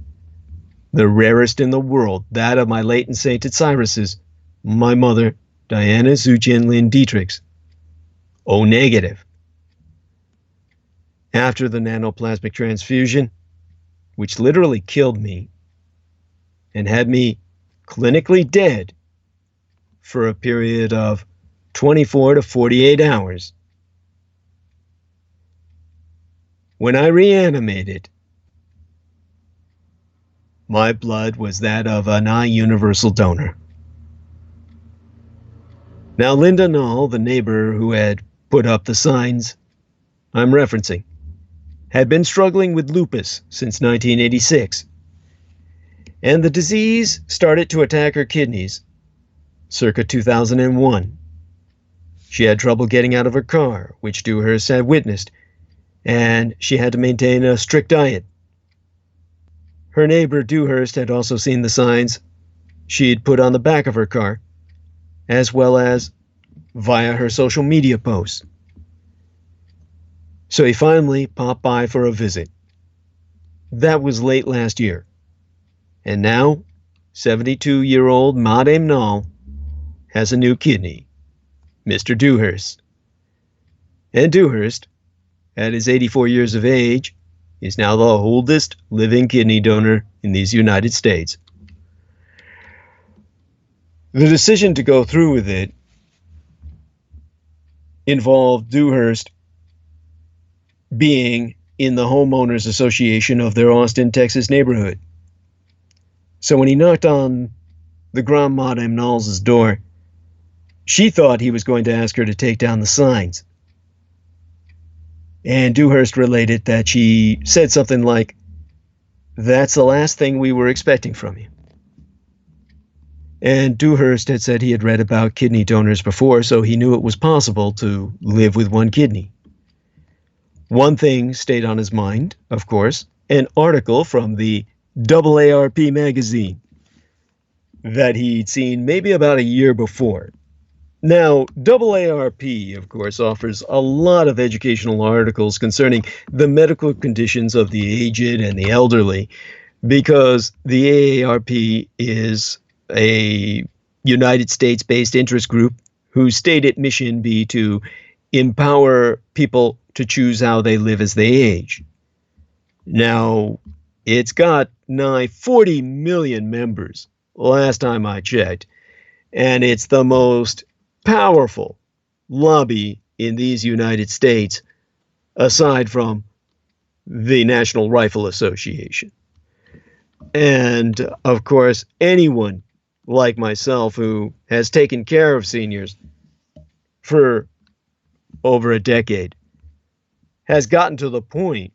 the rarest in the world, that of my late and sainted Cyrus's, my mother, Diana Zujian Lynn Dietrich's, O negative. After the nanoplasmic transfusion, which literally killed me and had me clinically dead for a period of 24 to 48 hours, when I reanimated, my blood was that of an universal donor. Now, Linda Knoll, the neighbor who had put up the signs I'm referencing, had been struggling with lupus since 1986, and the disease started to attack her kidneys circa 2001. She had trouble getting out of her car, which Dewhurst had witnessed, and she had to maintain a strict diet. Her neighbor Dewhurst had also seen the signs she had put on the back of her car, as well as via her social media posts. So he finally popped by for a visit. That was late last year. And now, 72-year-old Madame Knoll has a new kidney, Mr. Dewhurst. And Dewhurst, at his 84 years of age, is now the oldest living kidney donor in these United States. The decision to go through with it involved Dewhurst being in the homeowners association of their Austin, Texas neighborhood. So when he knocked on the Grand Madame Knoll's door, she thought he was going to ask her to take down the signs. And Dewhurst related that she said something like, "That's the last thing we were expecting from you." And Dewhurst had said he had read about kidney donors before, so he knew it was possible to live with one kidney. One thing stayed on his mind, of course, an article from the ̔ARP magazine that he'd seen maybe about a year before. Now, ̔ARP, of course, offers a lot of educational articles concerning the medical conditions of the aged and the elderly, because the AARP is a United States-based interest group whose stated mission be to empower people to choose how they live as they age. Now, it's got nigh 40 million members, last time I checked, and it's the most powerful lobby in these United States, aside from the National Rifle Association. And, of course, anyone like myself who has taken care of seniors for over a decade has gotten to the point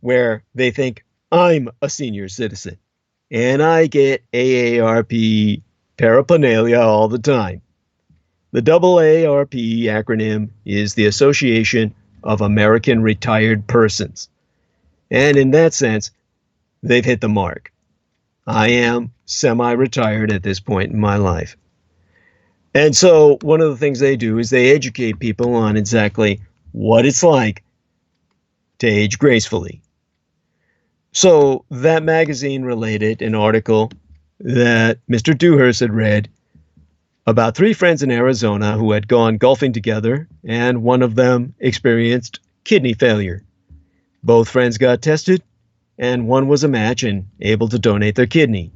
where they think I'm a senior citizen, and I get AARP paraphernalia all the time. The ̔ARP acronym is the Association of American Retired Persons, and in that sense, they've hit the mark. I am semi-retired at this point in my life. And so one of the things they do is they educate people on exactly what it's like to age gracefully. So that magazine related an article that Mr. Dewhurst had read about 3 friends in Arizona who had gone golfing together, and one of them experienced kidney failure. Both friends got tested, and one was a match and able to donate their kidney.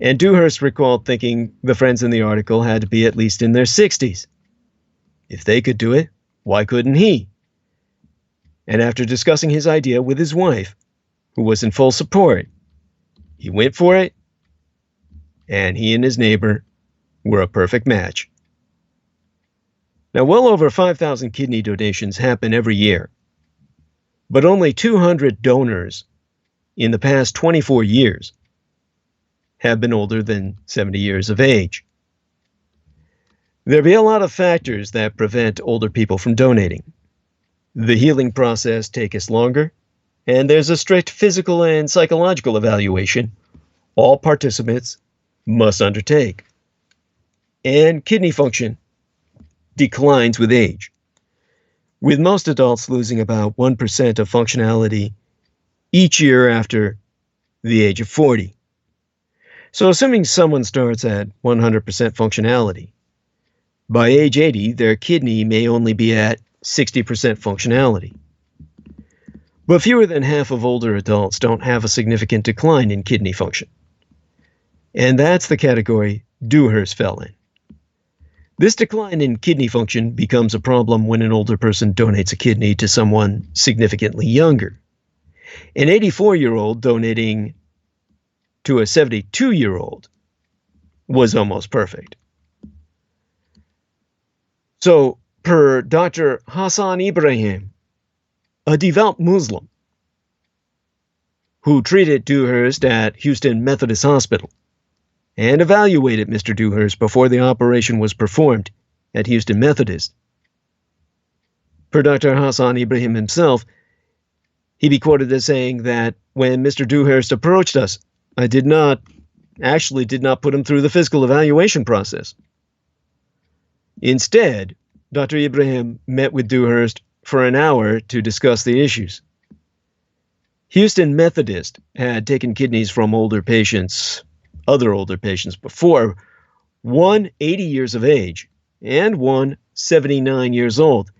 And Dewhurst recalled thinking the friends in the article had to be at least in their 60s. If they could do it, why couldn't he? And after discussing his idea with his wife, who was in full support, he went for it, and he and his neighbor were a perfect match. Now, well over 5,000 kidney donations happen every year, but only 200 donors in the past 24 years have been older than 70 years of age. There be a lot of factors that prevent older people from donating. The healing process takes longer, and there's a strict physical and psychological evaluation all participants must undertake. And kidney function declines with age, with most adults losing about 1% of functionality each year after the age of 40. So assuming someone starts at 100% functionality, by age 80, their kidney may only be at 60% functionality. But fewer than half of older adults don't have a significant decline in kidney function. And that's the category Dewhurst fell in. This decline in kidney function becomes a problem when an older person donates a kidney to someone significantly younger. An 84-year-old donating to a 72-year-old was almost perfect. So, per Dr. Hassan Ibrahim, a devout Muslim who treated Dewhurst at Houston Methodist Hospital and evaluated Mr. Dewhurst before the operation was performed at Houston Methodist. Per Dr. Hassan Ibrahim himself, he be quoted as saying that when Mr. Dewhurst approached us, I did not put him through the physical evaluation process. Instead, Dr. Ibrahim met with Dewhurst for an hour to discuss the issues. Houston Methodist had taken kidneys from other older patients before, one 80 years of age and one 79 years old,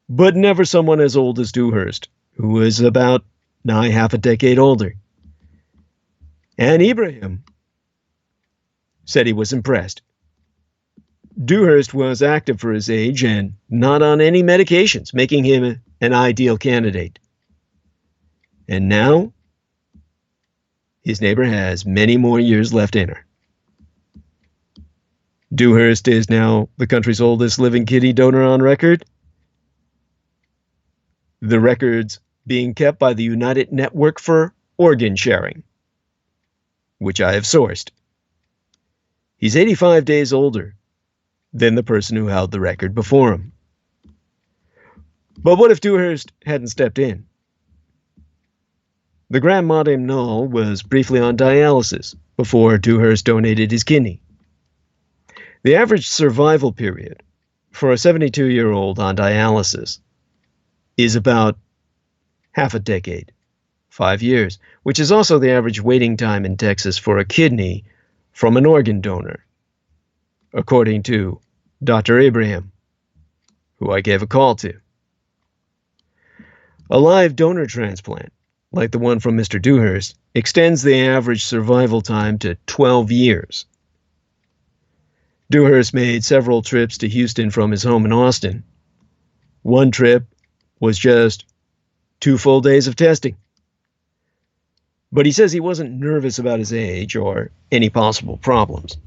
but never someone as old as Dewhurst, who was about nigh half a decade older. And Ibrahim said he was impressed. Dewhurst was active for his age and not on any medications, making him an ideal candidate. And now, his neighbor has many more years left in her. Dewhurst is now the country's oldest living kidney donor on record. The record's being kept by the United Network for Organ Sharing, which I have sourced. He's 85 days older than the person who held the record before him. But what if Dewhurst hadn't stepped in? The Grand Madame Noaught was briefly on dialysis before Dewhurst donated his kidney. The average survival period for a 72-year-old on dialysis is about half a decade, 5 years, which is also the average waiting time in Texas for a kidney from an organ donor, according to Dr. Ibrahim, who I gave a call to. A live donor transplant, like the one from Mr. Dewhurst, extends the average survival time to 12 years. Dewhurst made several trips to Houston from his home in Austin. One trip was just 2 full days of testing. But he says he wasn't nervous about his age or any possible problems.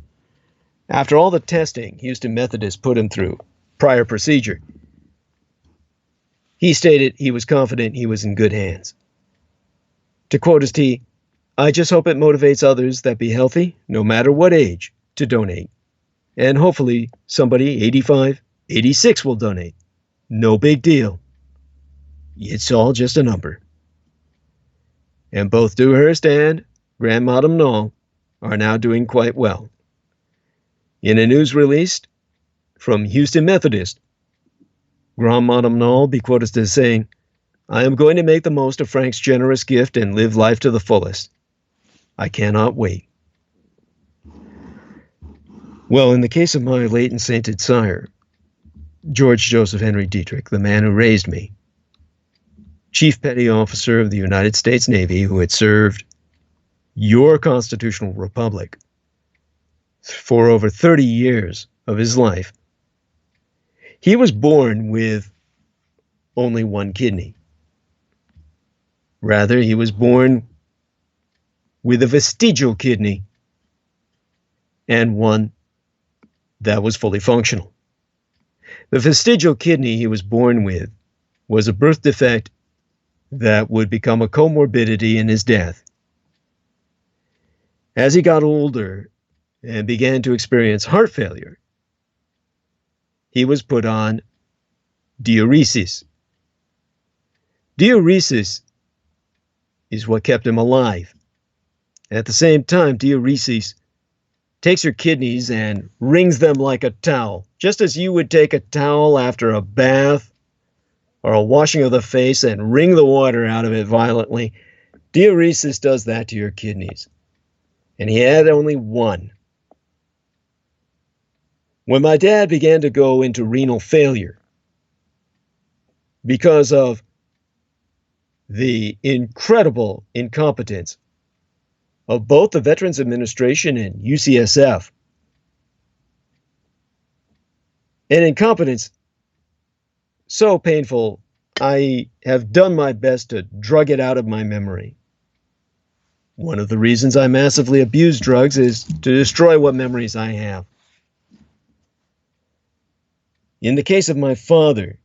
After all the testing Houston Methodist put him through, prior procedure, he stated he was confident he was in good hands. To quote his T, "I just hope it motivates others that be healthy, no matter what age, to donate. And hopefully somebody 85, 86 will donate. No big deal. It's all just a number." And both Dewhurst and Grandmadam Noaught are now doing quite well. In a news release from Houston Methodist, Grandmadam Noaught be quoted as saying, "I am going to make the most of Frank's generous gift and live life to the fullest. I cannot wait." Well, in the case of my late and sainted sire, George Joseph Henry Dietrich, the man who raised me, Chief Petty Officer of the United States Navy, who had served your constitutional republic for over 30 years of his life, he was born with only one kidney. Rather, he was born with a vestigial kidney and one that was fully functional. The vestigial kidney he was born with was a birth defect that would become a comorbidity in his death. As he got older and began to experience heart failure, he was put on diuresis. Diuresis is what kept him alive. At the same time, diuresis takes your kidneys and wrings them like a towel, just as you would take a towel after a bath or a washing of the face and wring the water out of it violently. Diuresis does that to your kidneys. And he had only one. When my dad began to go into renal failure because of the incredible incompetence of both the Veterans Administration and UCSF, an incompetence so painful, I have done my best to drug it out of my memory. One of the reasons I massively abuse drugs is to destroy what memories I have. In the case of my father,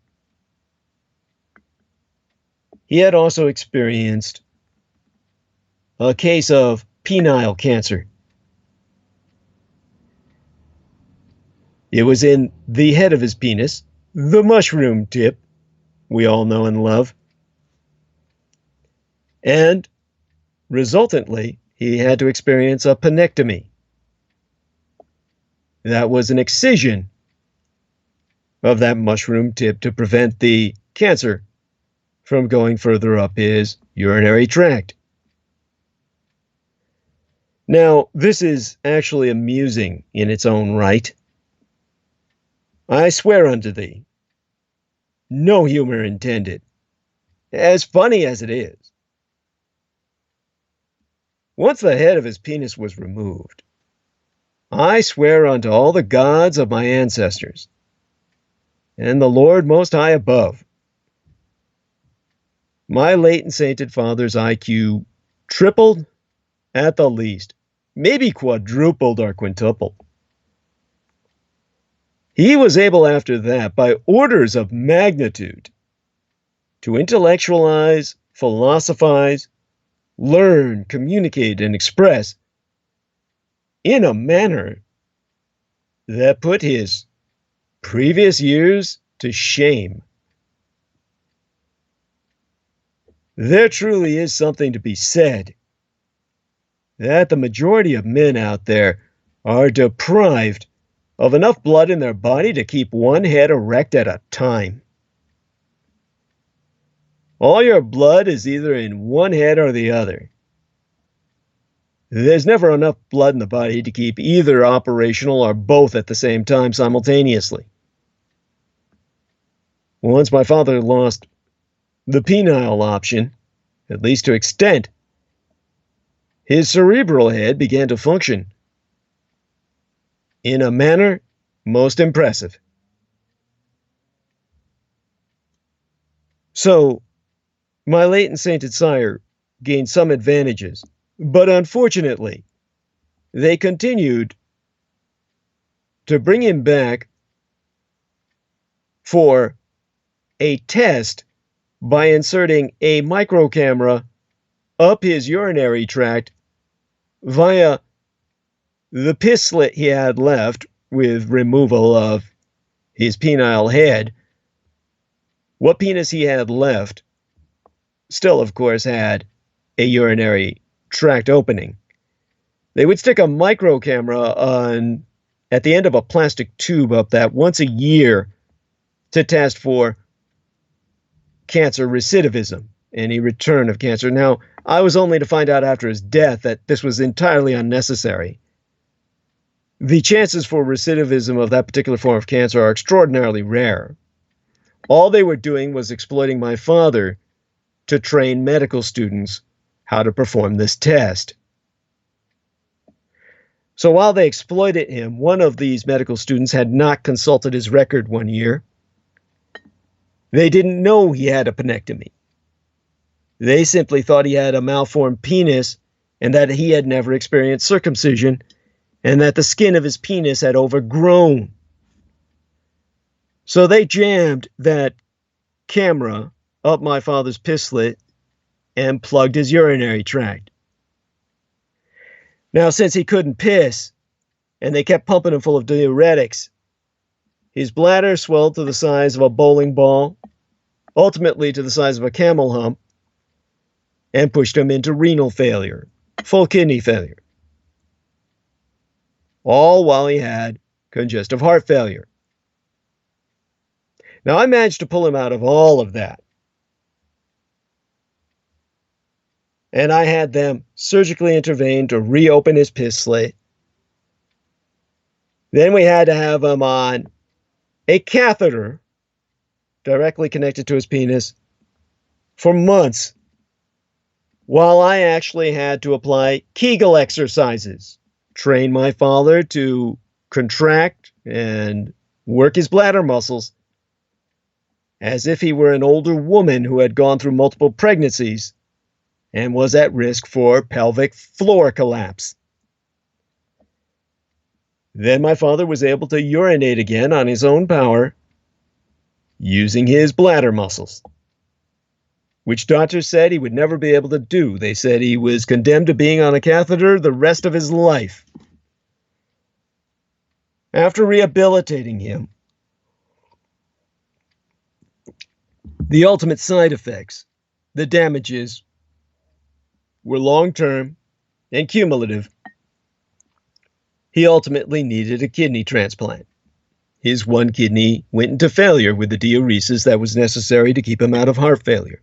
he had also experienced a case of penile cancer. It was in the head of his penis, the mushroom tip we all know and love. And resultantly, he had to experience a penectomy. That was an excision of that mushroom tip to prevent the cancer from going further up his urinary tract. Now, this is actually amusing in its own right. I swear unto thee, no humor intended, as funny as it is. Once the head of his penis was removed, I swear unto all the gods of my ancestors and the Lord Most High above, my late and sainted father's IQ tripled at the least, maybe quadrupled or quintupled. He was able after that, by orders of magnitude, to intellectualize, philosophize, learn, communicate, and express in a manner that put his previous years to shame. There truly is something to be said that the majority of men out there are deprived of enough blood in their body to keep one head erect at a time. All your blood is either in one head or the other. There's never enough blood in the body to keep either operational or both at the same time simultaneously. Once my father lost the penile option, at least to extent, his cerebral head began to function in a manner most impressive. So, my late and sainted sire gained some advantages, but unfortunately, they continued to bring him back for a test by inserting a micro camera up his urinary tract via the piss slit he had left with removal of his penile head. What penis he had left still, of course, had a urinary tract opening. They would stick a micro camera at the end of a plastic tube up that once a year to test for cancer recidivism, any return of cancer. Now, I was only to find out after his death that this was entirely unnecessary. The chances for recidivism of that particular form of cancer are extraordinarily rare. All they were doing was exploiting my father to train medical students how to perform this test. So while they exploited him, one of these medical students had not consulted his record one year. They didn't know he had a penectomy. They simply thought he had a malformed penis and that he had never experienced circumcision and that the skin of his penis had overgrown. So they jammed that camera up my father's piss slit and plugged his urinary tract. Now, since he couldn't piss, and they kept pumping him full of diuretics, his bladder swelled to the size of a bowling ball, ultimately to the size of a camel hump, and pushed him into renal failure, full kidney failure. All while he had congestive heart failure. Now, I managed to pull him out of all of that. And I had them surgically intervene to reopen his piss slit. Then we had to have him on a catheter directly connected to his penis for months, while I actually had to apply Kegel exercises, train my father to contract and work his bladder muscles as if he were an older woman who had gone through multiple pregnancies and was at risk for pelvic floor collapse. Then my father was able to urinate again on his own power using his bladder muscles, which doctors said he would never be able to do. They said he was condemned to being on a catheter the rest of his life. After rehabilitating him, the ultimate side effects, the damages, were long-term and cumulative. He ultimately needed a kidney transplant. His one kidney went into failure with the diuresis that was necessary to keep him out of heart failure.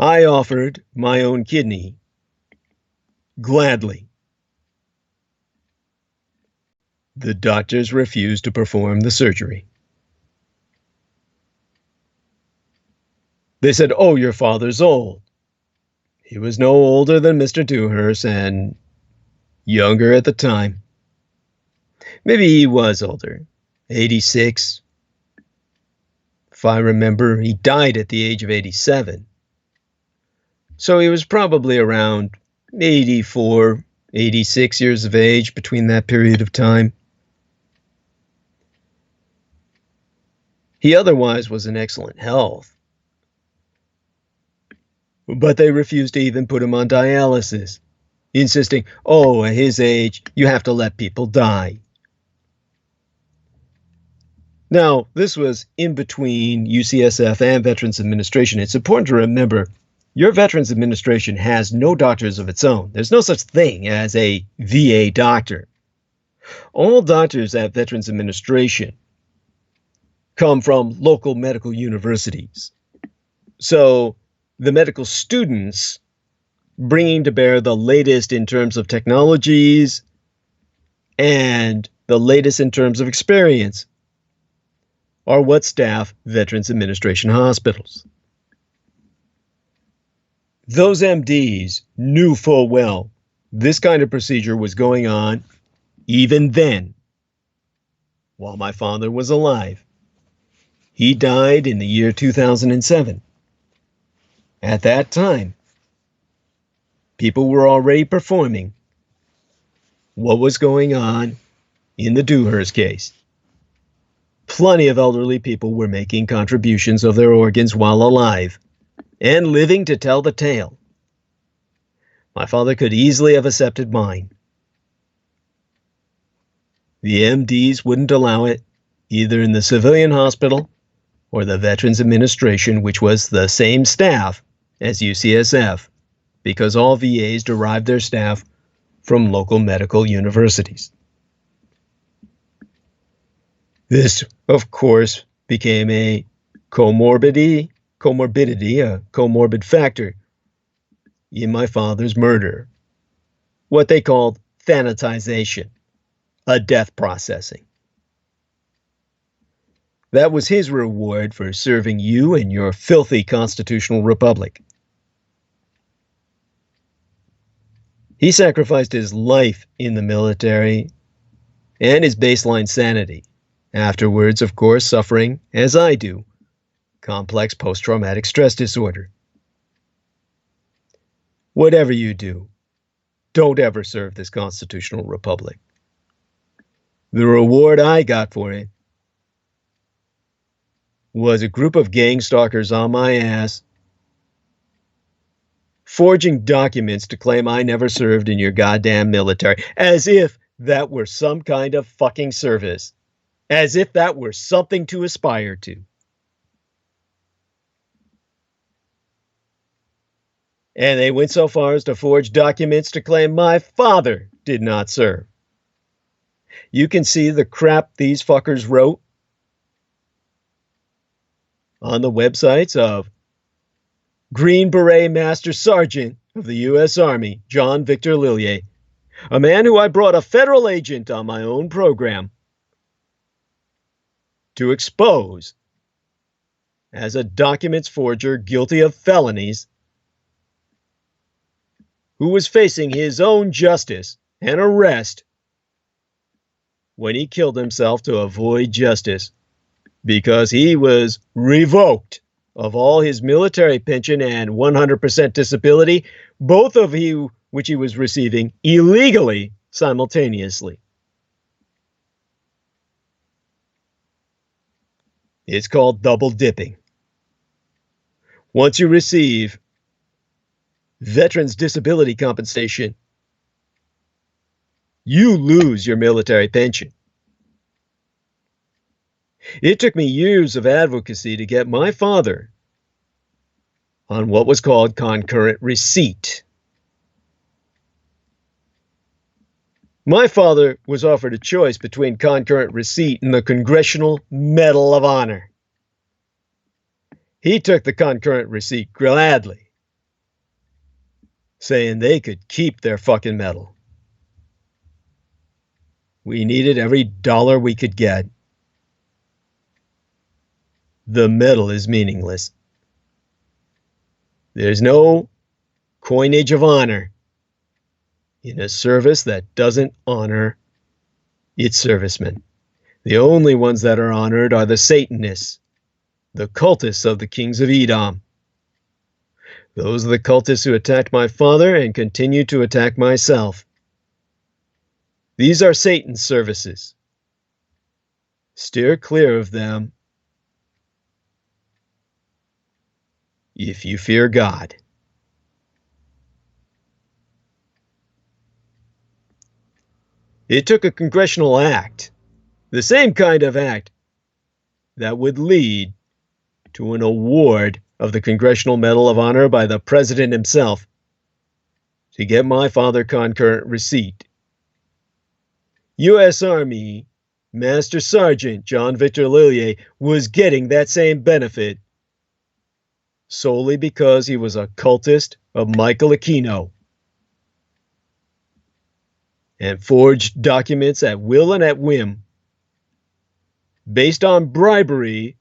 I offered my own kidney gladly. The doctors refused to perform the surgery. They said, "Oh, your father's old." He was no older than Mr. Dewhurst and younger at the time. Maybe he was older, 86. If I remember, he died at the age of 87. So he was probably around 84, 86 years of age between that period of time. He otherwise was in excellent health. But they refused to even put him on dialysis, insisting, "Oh, at his age, you have to let people die." Now, this was in between UCSF and Veterans Administration. It's important to remember, your Veterans Administration has no doctors of its own. There's no such thing as a VA doctor. All doctors at Veterans Administration come from local medical universities. So the medical students bringing to bear the latest in terms of technologies and the latest in terms of experience are what staff Veterans Administration hospitals. Those MDs knew full well this kind of procedure was going on even then, while my father was alive. He died in the year 2007. At that time, people were already performing what was going on in the Dewhurst case. Plenty of elderly people were making contributions of their organs while alive and living to tell the tale. My father could easily have accepted mine. The MDs wouldn't allow it, either in the civilian hospital or the Veterans Administration, which was the same staff as UCSF, because all VAs derive their staff from local medical universities. This, of course, became a comorbid factor in my father's murder, what they called thanatization, a death processing. That was his reward for serving you and your filthy constitutional republic. He sacrificed his life in the military and his baseline sanity, afterwards, of course, suffering, as I do, complex post-traumatic stress disorder. Whatever you do, don't ever serve this constitutional republic. The reward I got for it was a group of gang stalkers on my ass, forging documents to claim I never served in your goddamn military, as if that were some kind of fucking service, as if that were something to aspire to. And they went so far as to forge documents to claim my father did not serve. You can see the crap these fuckers wrote on the websites of Green Beret Master Sergeant of the U.S. Army, John Victor Lillier, a man who I brought a federal agent on my own program to expose as a documents forger guilty of felonies, who was facing his own justice and arrest when he killed himself to avoid justice because he was revoked of all his military pension and 100% disability, both of which he was receiving illegally simultaneously. It's called double dipping. Once you receive veterans disability compensation, you lose your military pension. It took me years of advocacy to get my father on what was called concurrent receipt. My father was offered a choice between concurrent receipt and the Congressional Medal of Honor. He took the concurrent receipt gladly, saying they could keep their fucking medal. We needed every dollar we could get. The medal is meaningless. There's no coinage of honor in a service that doesn't honor its servicemen. The only ones that are honored are the Satanists, the cultists of the kings of Edom. Those are the cultists who attacked my father and continue to attack myself. These are Satan's services. Steer clear of them if you fear God. It took a congressional act, the same kind of act that would lead to an award of the Congressional Medal of Honor by the President himself, to get my father concurrent receipt. U.S. Army Master Sergeant John Victor Lillier was getting that same benefit solely because he was a cultist of Michael Aquino and forged documents at will and at whim based on bribery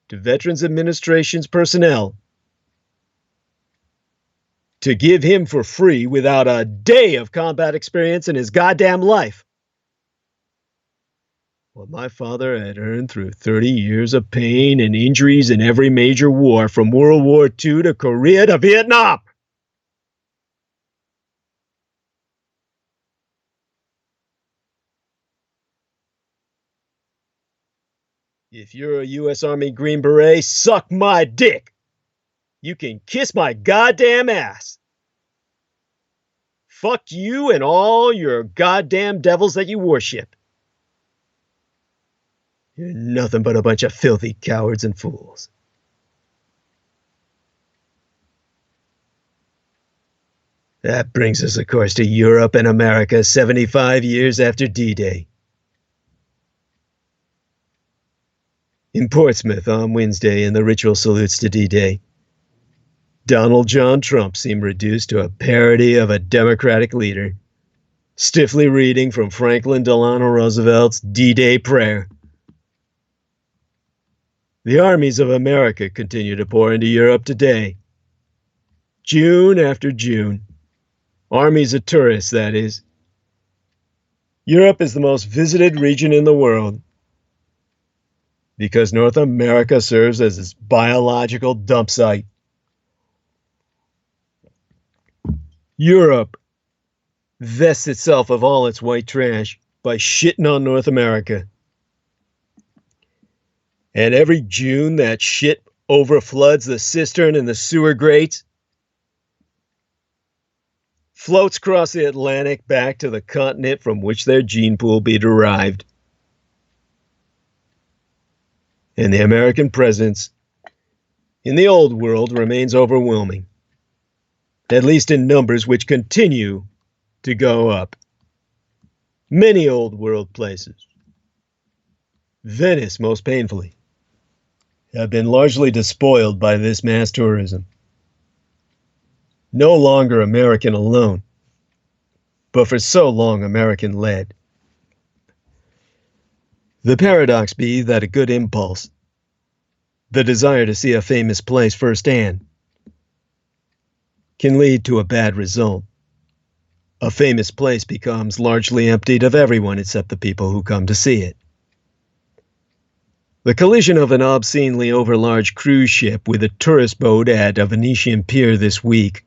to Veterans Administration's personnel to give him for free without a day of combat experience in his goddamn life what my father had earned through 30 years of pain and injuries in every major war from World War II to Korea to Vietnam. If you're a U.S. Army Green Beret, suck my dick. You can kiss my goddamn ass. Fuck you and all your goddamn devils that you worship. You're nothing but a bunch of filthy cowards and fools. That brings us, of course, to Europe and America 75 years after D-Day. In Portsmouth on Wednesday, in the ritual salutes to D-Day, Donald John Trump seemed reduced to a parody of a Democratic leader, stiffly reading from Franklin Delano Roosevelt's D-Day prayer. The armies of America continue to pour into Europe today. June after June. Armies of tourists, that is. Europe is the most visited region in the world because North America serves as its biological dump site. Europe vests itself of all its white trash by shitting on North America. And every June that shit overfloods the cistern and the sewer grates, floats across the Atlantic back to the continent from which their gene pool be derived. And the American presence in the old world remains overwhelming, at least in numbers which continue to go up. Many old world places, Venice most painfully, have been largely despoiled by this mass tourism. No longer American alone, but for so long American-led. The paradox be that a good impulse, the desire to see a famous place firsthand, can lead to a bad result. A famous place becomes largely emptied of everyone except the people who come to see it. The collision of an obscenely overlarge cruise ship with a tourist boat at a Venetian pier this week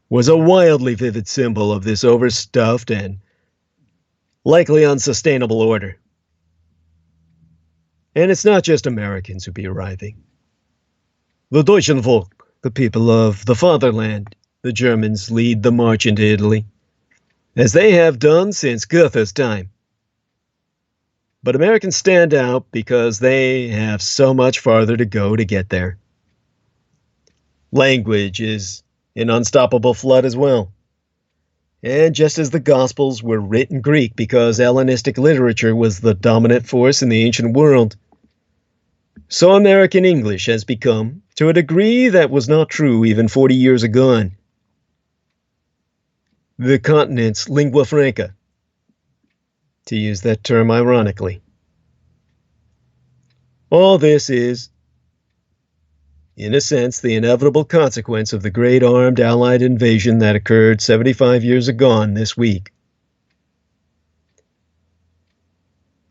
was a wildly vivid symbol of this overstuffed and likely unsustainable order. And it's not just Americans who be arriving. The Deutschen Volk, the people of the fatherland, the Germans lead the march into Italy, as they have done since Goethe's time. But Americans stand out because they have so much farther to go to get there. Language is an unstoppable flood as well. And just as the Gospels were written Greek because Hellenistic literature was the dominant force in the ancient world, so American English has become, to a degree that was not true even 40 years ago, the continent's lingua franca, to use that term ironically. All this is, in a sense, the inevitable consequence of the great armed Allied invasion that occurred 75 years ago this week.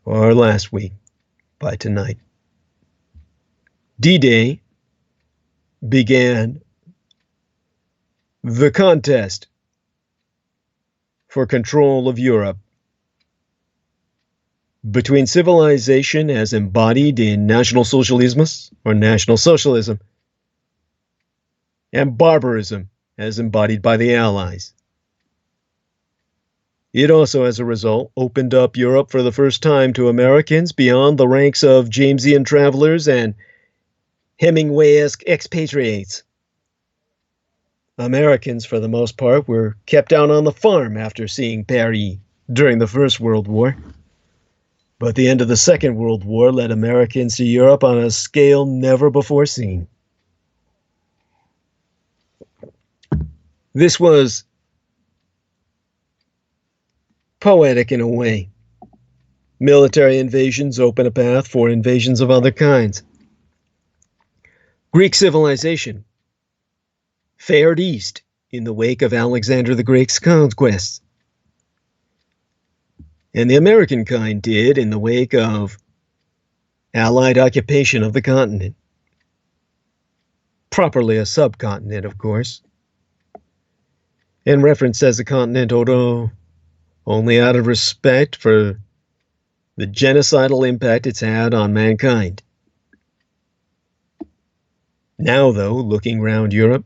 Or last week, by tonight. D-Day began the contest for control of Europe between civilization as embodied in National Socialismus or National Socialism and barbarism as embodied by the Allies. It also, as a result, opened up Europe for the first time to Americans beyond the ranks of Jamesian travelers and Hemingway-esque expatriates. Americans, for the most part, were kept down on the farm after seeing Paris during the First World War. But the end of the Second World War led Americans to Europe on a scale never before seen. This was poetic in a way. Military invasions open a path for invasions of other kinds. Greek civilization fared east in the wake of Alexander the Great's conquests. And the American kind did in the wake of Allied occupation of the continent. Properly a subcontinent, of course. And referenced as a continent, although only out of respect for the genocidal impact it's had on mankind. Now, though, looking round Europe,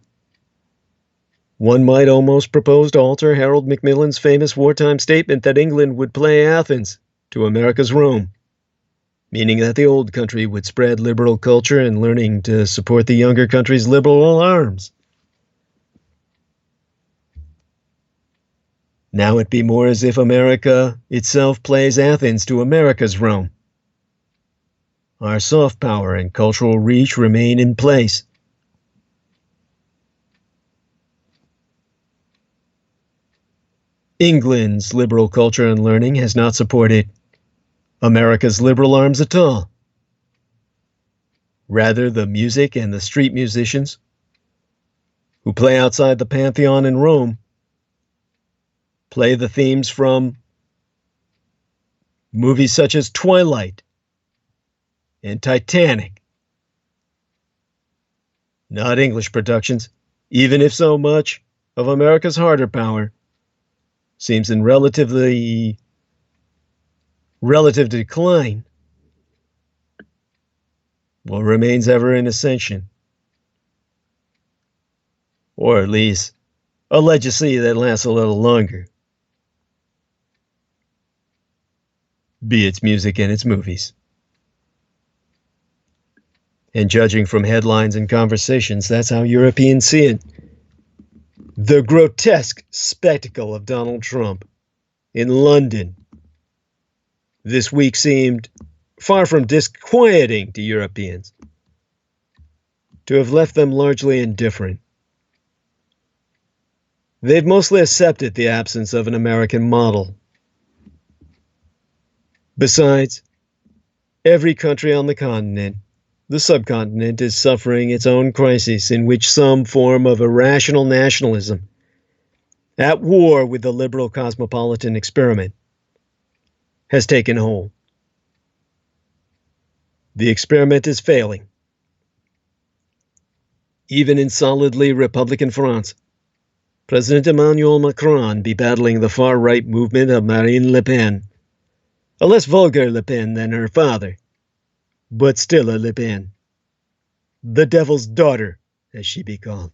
one might almost propose to alter Harold Macmillan's famous wartime statement that England would play Athens to America's Rome, meaning that the old country would spread liberal culture and learning to support the younger country's liberal arms. Now it be more as if America itself plays Athens to America's Rome. Our soft power and cultural reach remain in place. England's liberal culture and learning has not supported America's liberal arms at all. Rather, the music and the street musicians who play outside the Pantheon in Rome play the themes from movies such as Twilight and Titanic. Not English productions, even if so much of America's harder power seems in relative decline, or remains ever in ascension, or at least a legacy that lasts a little longer, be its music and its movies. And judging from headlines and conversations, that's how Europeans see it. The grotesque spectacle of Donald Trump in London this week seemed far from disquieting to Europeans, to have left them largely indifferent. They've mostly accepted the absence of an American model. Besides, every country on the continent, the subcontinent, is suffering its own crisis in which some form of irrational nationalism, at war with the liberal cosmopolitan experiment, has taken hold. The experiment is failing. Even in solidly Republican France, President Emmanuel Macron be battling the far-right movement of Marine Le Pen, a less vulgar Le Pen than her father, but still a Le Pen, the devil's daughter, as she be called.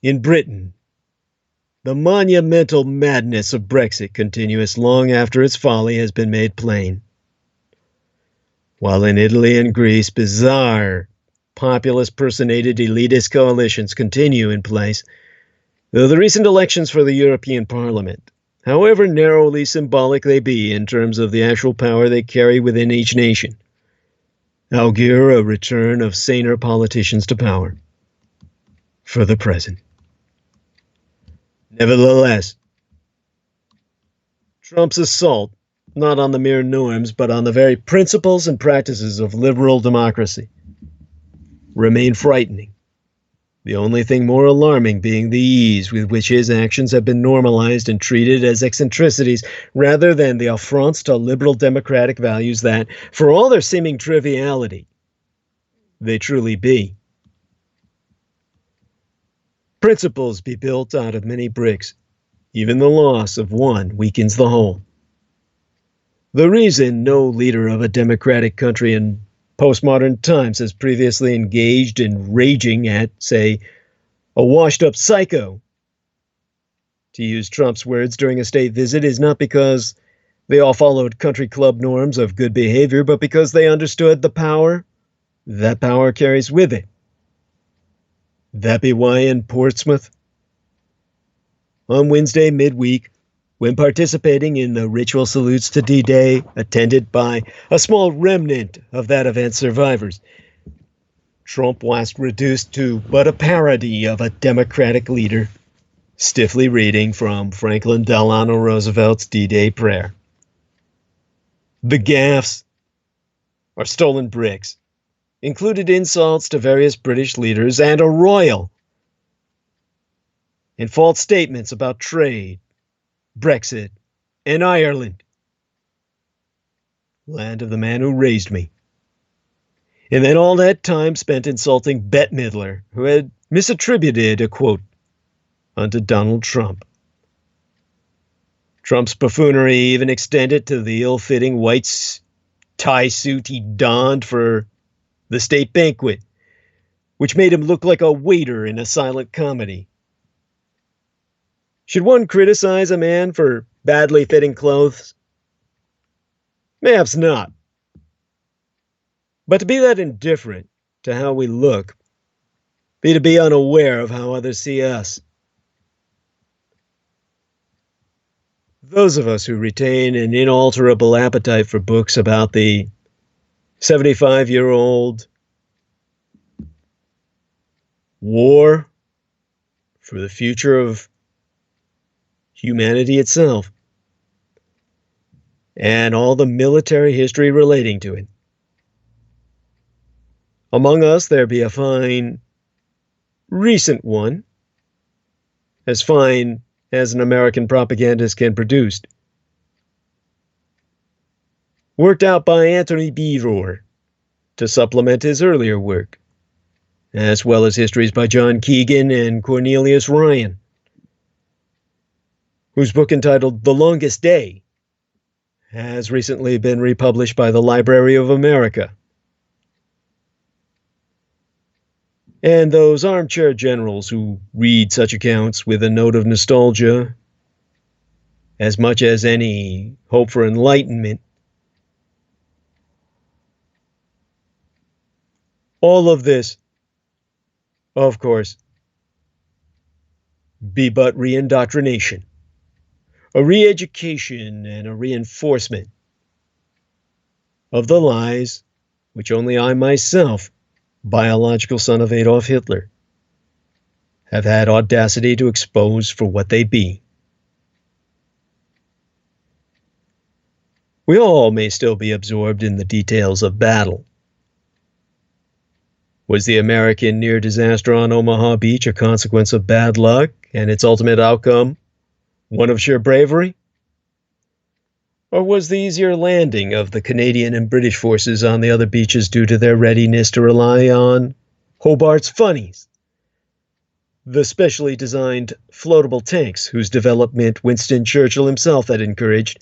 In Britain, the monumental madness of Brexit continues long after its folly has been made plain. While in Italy and Greece, bizarre, populist-personated elitist coalitions continue in place, though the recent elections for the European Parliament, however narrowly symbolic they be in terms of the actual power they carry within each nation, augure a return of saner politicians to power, for the present. Nevertheless, Trump's assault, not on the mere norms, but on the very principles and practices of liberal democracy, remain frightening. The only thing more alarming being the ease with which his actions have been normalized and treated as eccentricities rather than the affronts to liberal democratic values that, for all their seeming triviality, they truly be. Principles be built out of many bricks. Even the loss of one weakens the whole. The reason no leader of a democratic country in postmodern times has previously engaged in raging at, say, a washed-up psycho, to use Trump's words during a state visit, is not because they all followed country club norms of good behavior, but because they understood the power that power carries with it. That be why in Portsmouth, on Wednesday midweek, when participating in the ritual salutes to D-Day, attended by a small remnant of that event's survivors, Trump was reduced to but a parody of a Democratic leader, stiffly reading from Franklin Delano Roosevelt's D-Day prayer. The gaffes are stolen bricks, included insults to various British leaders, and a royal, and false statements about trade, Brexit, and Ireland, land of the man who raised me. And then all that time spent insulting Bette Midler, who had misattributed a quote unto Donald Trump. Trump's buffoonery even extended to the ill-fitting white tie suit he donned for the state banquet, which made him look like a waiter in a silent comedy. Should one criticize a man for badly fitting clothes? Perhaps not. But to be that indifferent to how we look, be to be unaware of how others see us. those of us who retain an inalterable appetite for books about the 75-year-old war for the future of humanity itself, and all the military history relating to it. Among us there be a fine recent one, as fine as an American propagandist can produce, worked out by Anthony Beevor to supplement his earlier work, as well as histories by John Keegan and Cornelius Ryan, whose book entitled The Longest Day has recently been republished by the Library of America. And those armchair generals who read such accounts with a note of nostalgia, as much as any hope for enlightenment, all of this, of course, be but re-indoctrination, a re-education and a reinforcement of the lies which only I myself, biological son of Adolf Hitler, have had audacity to expose for what they be. We all may still be absorbed in the details of battle. Was the American near disaster on Omaha Beach a consequence of bad luck and its ultimate outcome one of sheer bravery? Or was the easier landing of the Canadian and British forces on the other beaches due to their readiness to rely on Hobart's funnies, the specially designed floatable tanks whose development Winston Churchill himself had encouraged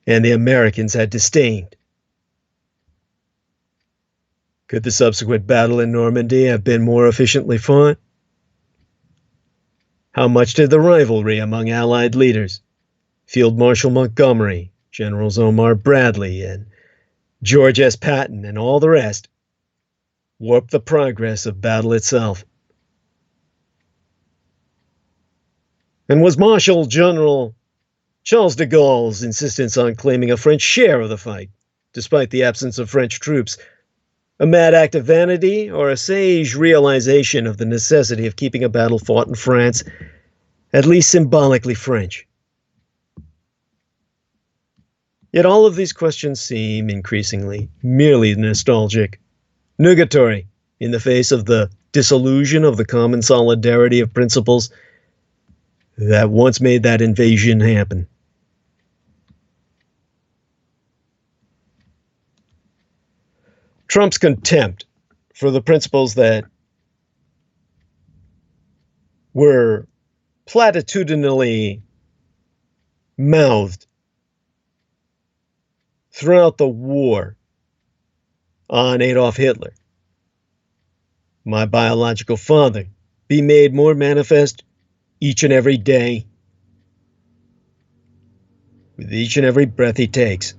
and the Americans had disdained? Could the subsequent battle in Normandy have been more efficiently fought? How much did the rivalry among Allied leaders, Field Marshal Montgomery, Generals Omar Bradley, and George S. Patton, and all the rest, warp the progress of battle itself? And was Marshal General Charles de Gaulle's insistence on claiming a French share of the fight, despite the absence of French troops, a mad act of vanity or a sage realization of the necessity of keeping a battle fought in France at least symbolically French? Yet all of these questions seem increasingly merely nostalgic, nugatory in the face of the disillusion of the common solidarity of principles that once made that invasion happen. Trump's contempt for the principles that were platitudinally mouthed throughout the war on Adolf Hitler, my biological father, be made more manifest each and every day, with each and every breath he takes.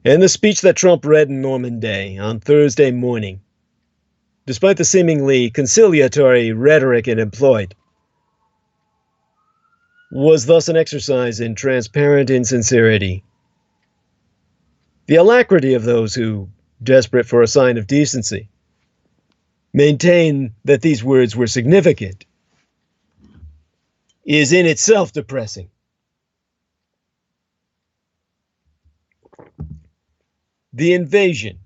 And the speech that Trump read in Normandy on Thursday morning, despite the seemingly conciliatory rhetoric it employed, was thus an exercise in transparent insincerity. The alacrity of those who, desperate for a sign of decency, maintain that these words were significant is in itself depressing. The invasion,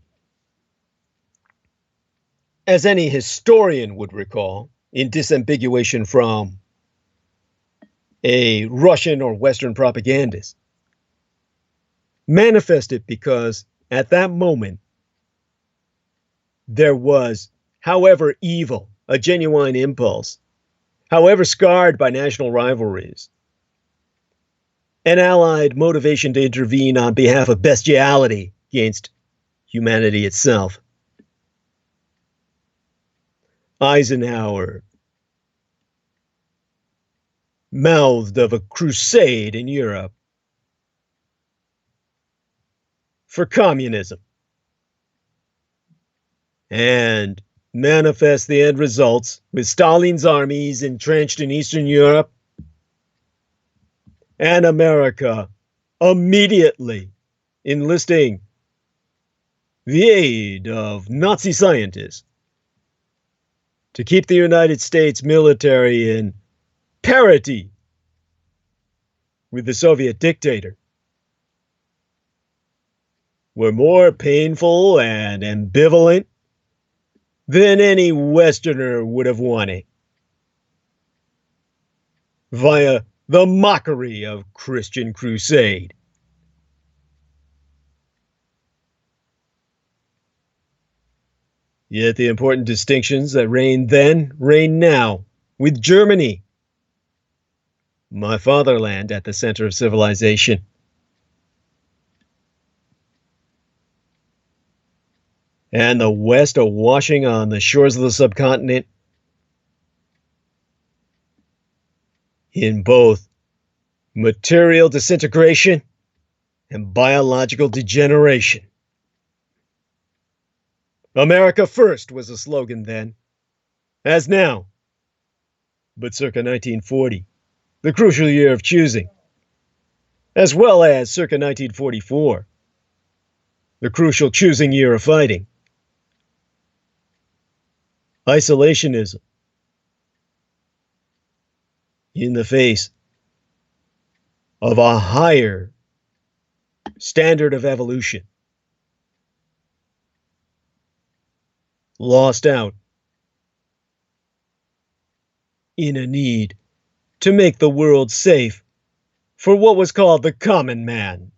as any historian would recall, in disambiguation from a Russian or Western propagandist, manifested because at that moment there was, however evil, a genuine impulse, however scarred by national rivalries, an allied motivation to intervene on behalf of bestiality against humanity itself. Eisenhower mouthed of a crusade in Europe for communism. And manifest the end results with Stalin's armies entrenched in Eastern Europe and America immediately enlisting the aid of Nazi scientists to keep the United States military in parity with the Soviet dictator, were more painful and ambivalent than any Westerner would have wanted, via the mockery of Christian crusade. Yet the important distinctions that reigned then reign now, with Germany, my fatherland, at the center of civilization. And the West awashing on the shores of the subcontinent in both material disintegration and biological degeneration. America first was a slogan then, as now, but circa 1940, the crucial year of choosing, as well as circa 1944, the crucial choosing year of fighting. Isolationism in the face of a higher standard of evolution, lost out in a need to make the world safe for what was called the common man,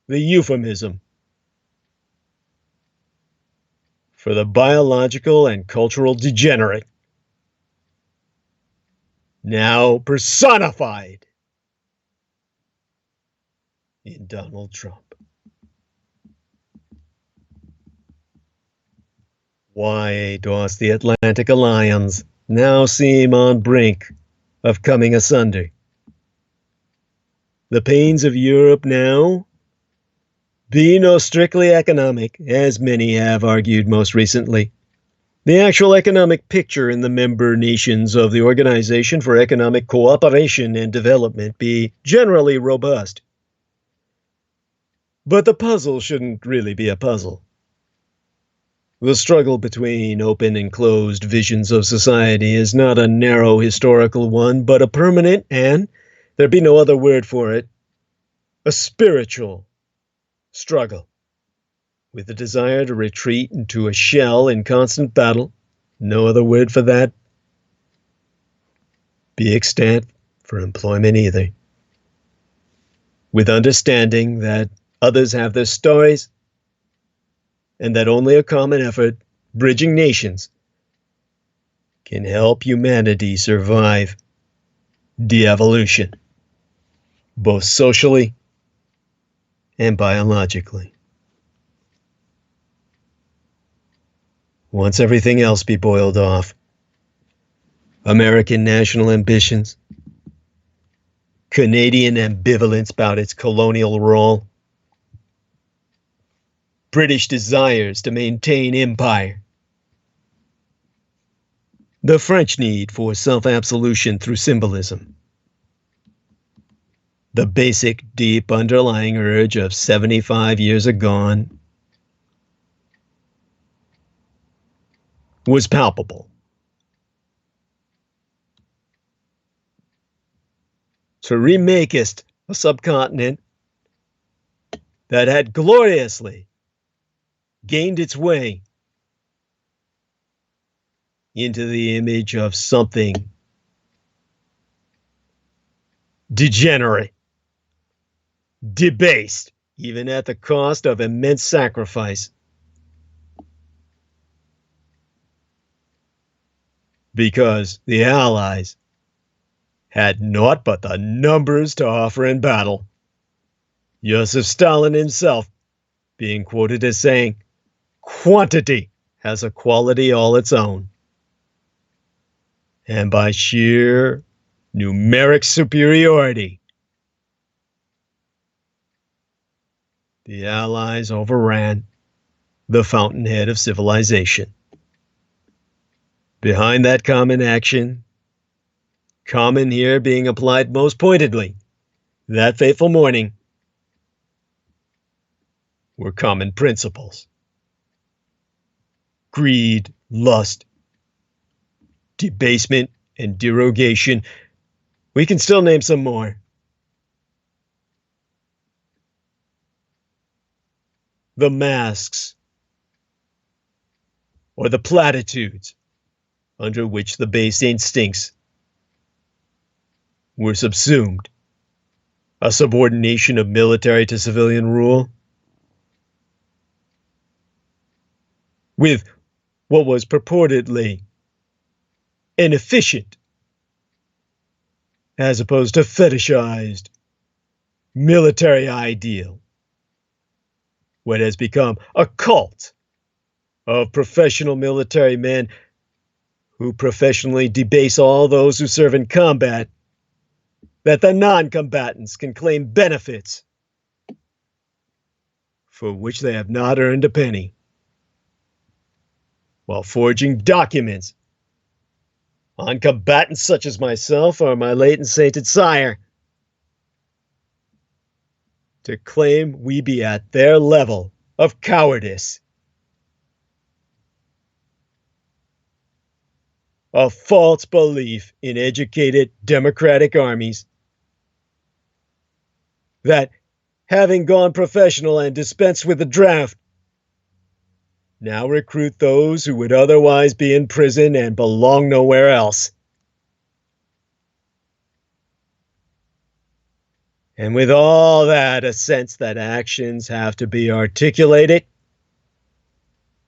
the euphemism for the biological and cultural degenerate, now personified in Donald Trump. Why does the Atlantic Alliance now seem on brink of coming asunder? The pains of Europe now be no strictly economic, as many have argued most recently. The actual economic picture in the member nations of the Organization for Economic Cooperation and Development be generally robust. But the puzzle shouldn't really be a puzzle. The struggle between open and closed visions of society is not a narrow historical one, but a permanent and, there be no other word for it, a spiritual struggle, with the desire to retreat into a shell in constant battle, no other word for that, be extant for employment either, with understanding that others have their stories, and that only a common effort, bridging nations, can help humanity survive de-evolution, both socially and biologically. Once everything else be boiled off, American national ambitions, Canadian ambivalence about its colonial role, British desires to maintain empire, the French need for self-absolution through symbolism, the basic, deep, underlying urge of 75 years agone was palpable. To remakest a subcontinent that had gloriously gained its way into the image of something degenerate, debased, even at the cost of immense sacrifice. Because the Allies had naught but the numbers to offer in battle. Joseph Stalin himself being quoted as saying, "Quantity has a quality all its own." And by sheer numeric superiority, the Allies overran the fountainhead of civilization. Behind that common action, common here being applied most pointedly, that fateful morning, were common principles. Greed, lust, debasement, and derogation. We can still name some more. The masks, or the platitudes, under which the base instincts were subsumed. A subordination of military to civilian rule, with what was purportedly an efficient, as opposed to fetishized, military ideal. What has become a cult of professional military men who professionally debase all those who serve in combat, that the non-combatants can claim benefits for which they have not earned a penny, while forging documents on combatants such as myself or my late and sainted sire, to claim we be at their level of cowardice. A false belief in educated democratic armies that, having gone professional and dispensed with the draft, now recruit those who would otherwise be in prison and belong nowhere else. And with all that, a sense that actions have to be articulated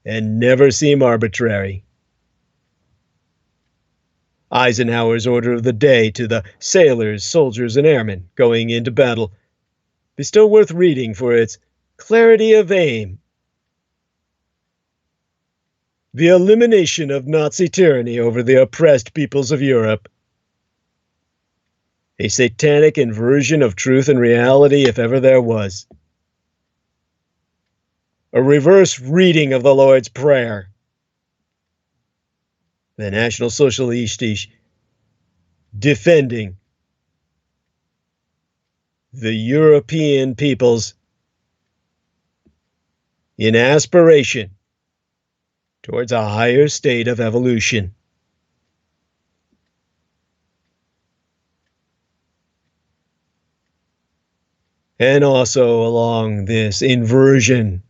and never seem arbitrary. Eisenhower's order of the day to the sailors, soldiers, and airmen going into battle be still worth reading for its clarity of aim. The elimination of Nazi tyranny over the oppressed peoples of Europe. A satanic inversion of truth and reality, if ever there was. A reverse reading of the Lord's Prayer. The National Socialists defending the European peoples in aspiration towards a higher state of evolution. And also along this inversion,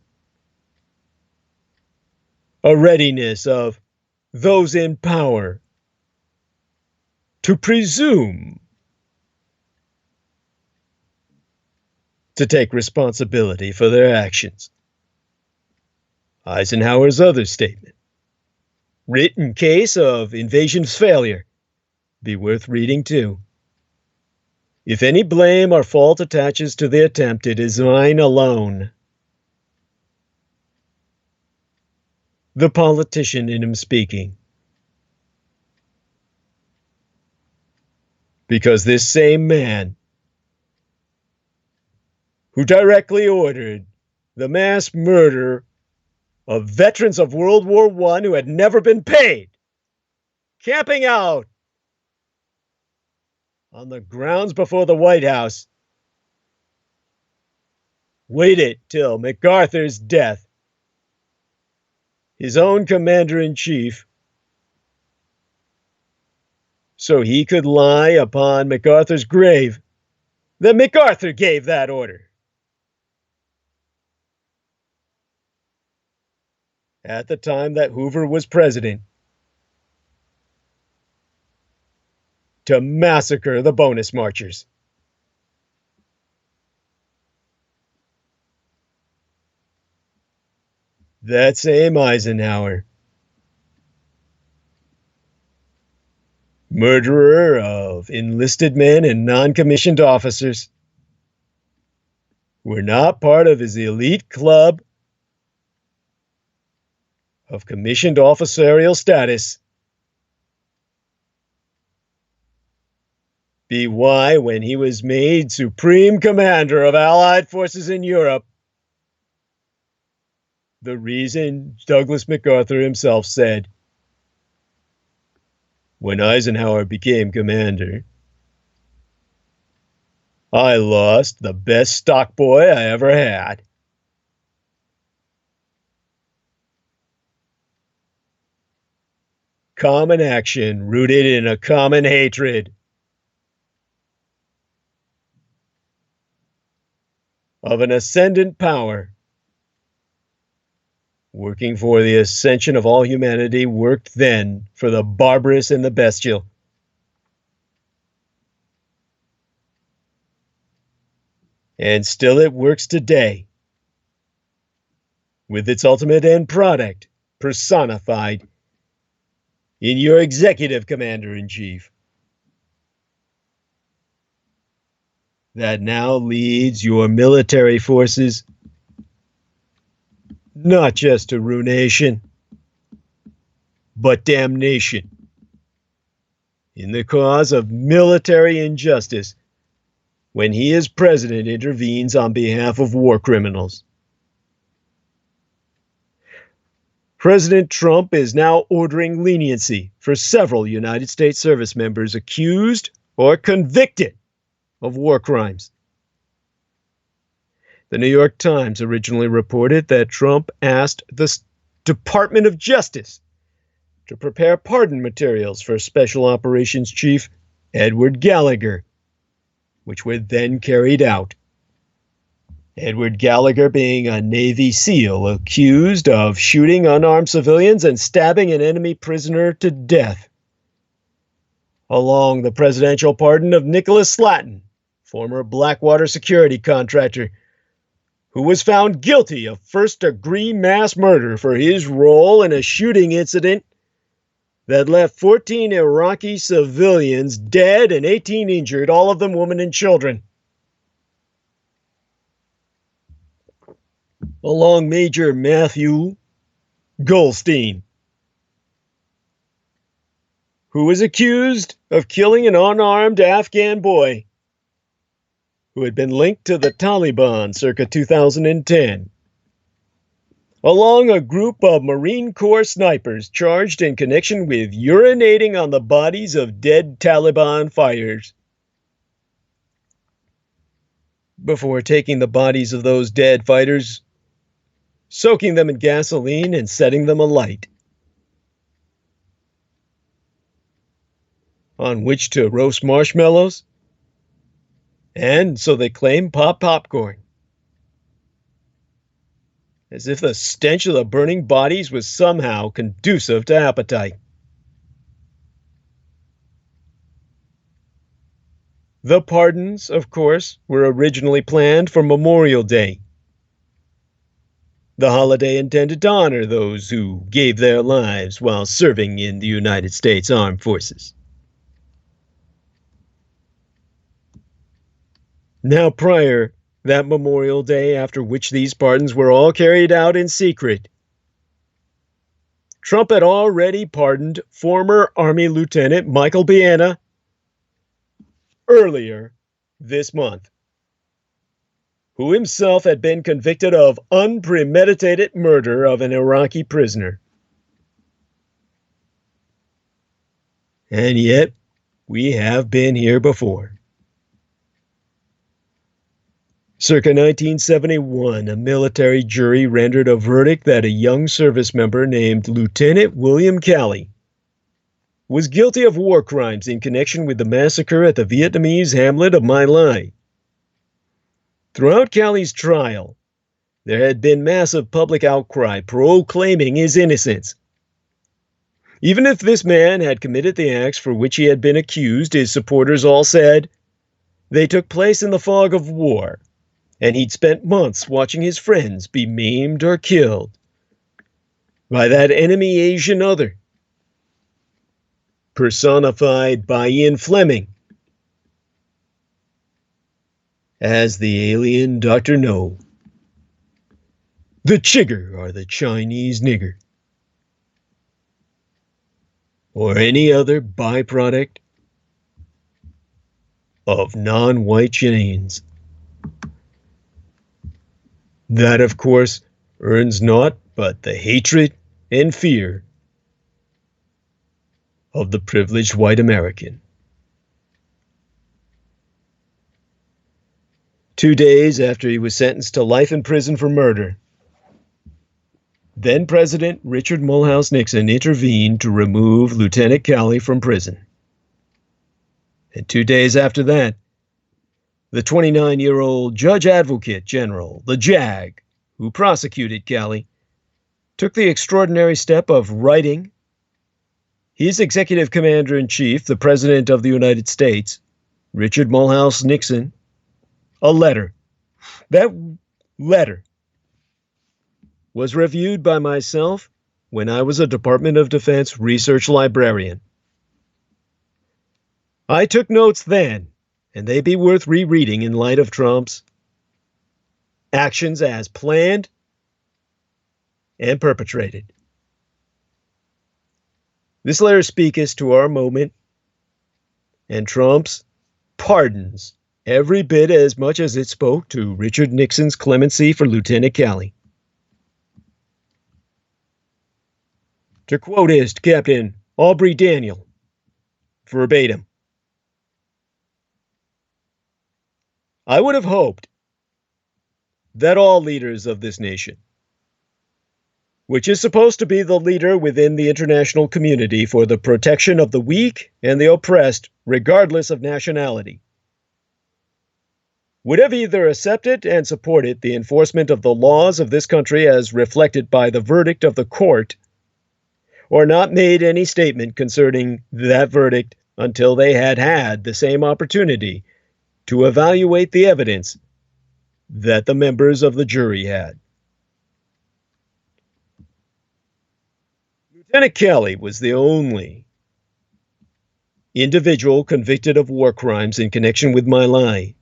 a readiness of those in power to presume to take responsibility for their actions. Eisenhower's other statement, written case of invasion's failure, be worth reading too. If any blame or fault attaches to the attempt, it is mine alone. The politician in him speaking. Because this same man, who directly ordered the mass murder of veterans of World War I who had never been paid, camping out on the grounds before the White House, waited till MacArthur's death, his own commander-in-chief, so he could lie upon MacArthur's grave, that MacArthur gave that order. At the time that Hoover was president, to massacre the bonus marchers. That same Eisenhower, murderer of enlisted men and non-commissioned officers, were not part of his elite club of commissioned officerial status, be why, when he was made Supreme Commander of Allied forces in Europe, the reason Douglas MacArthur himself said, when Eisenhower became commander, I lost the best stock boy I ever had. Common action rooted in a common hatred of an ascendant power working for the ascension of all humanity worked then for the barbarous and the bestial. And still it works today, with its ultimate end product personified in your executive commander-in-chief that now leads your military forces not just to ruination, but damnation in the cause of military injustice when he as president intervenes on behalf of war criminals. President Trump is now ordering leniency for several United States service members accused or convicted of war crimes. The New York Times originally reported that Trump asked the Department of Justice to prepare pardon materials for Special Operations Chief Edward Gallagher, which were then carried out. Edward Gallagher being a Navy SEAL accused of shooting unarmed civilians and stabbing an enemy prisoner to death. Along the presidential pardon of Nicholas Slatton, former Blackwater security contractor, who was found guilty of first-degree mass murder for his role in a shooting incident that left 14 Iraqi civilians dead and 18 injured, all of them women and children. Along Major Matthew Goldstein, who was accused of killing an unarmed Afghan boy who had been linked to the Taliban circa 2010, along a group of Marine Corps snipers charged in connection with urinating on the bodies of dead Taliban fighters before taking the bodies of those dead fighters, soaking them in gasoline and setting them alight, on which to roast marshmallows and, so they claim, pop popcorn, as if the stench of the burning bodies was somehow conducive to appetite. The pardons, of course, were originally planned for Memorial Day, the holiday intended to honor those who gave their lives while serving in the United States Armed Forces. Now, prior that Memorial Day, after which these pardons were all carried out in secret, Trump had already pardoned former Army Lieutenant Michael Biana earlier this month, who himself had been convicted of unpremeditated murder of an Iraqi prisoner. And yet, we have been here before. Circa 1971, a military jury rendered a verdict that a young service member named Lieutenant William Calley was guilty of war crimes in connection with the massacre at the Vietnamese hamlet of My Lai. Throughout Calley's trial, there had been massive public outcry proclaiming his innocence. Even if this man had committed the acts for which he had been accused, his supporters all said they took place in the fog of war, and he'd spent months watching his friends be maimed or killed by that enemy Asian other, personified by Ian Fleming as the alien Dr. No, the chigger or the Chinese nigger, or any other byproduct of non-white shenanigans. That, of course, earns naught but the hatred and fear of the privileged white American. 2 days after he was sentenced to life in prison for murder, then President Richard Mulhouse Nixon intervened to remove Lieutenant Calley from prison. And 2 days after that, the 29-year-old Judge Advocate General, the JAG, who prosecuted Calley, took the extraordinary step of writing his executive commander-in-chief, the President of the United States, Richard Mulhouse Nixon, a letter. That letter was reviewed by myself when I was a Department of Defense research librarian. I took notes then, and they'd be worth rereading in light of Trump's actions as planned and perpetrated. This letter speaketh to our moment, and Trump's pardons every bit as much as it spoke to Richard Nixon's clemency for Lieutenant Calley. To quote his Captain Aubrey Daniel, verbatim, I would have hoped that all leaders of this nation, which is supposed to be the leader within the international community for the protection of the weak and the oppressed, regardless of nationality, would have either accepted and supported the enforcement of the laws of this country as reflected by the verdict of the court, or not made any statement concerning that verdict until they had had the same opportunity to evaluate the evidence that the members of the jury had. Lieutenant Calley was the only individual convicted of war crimes in connection with My Lai,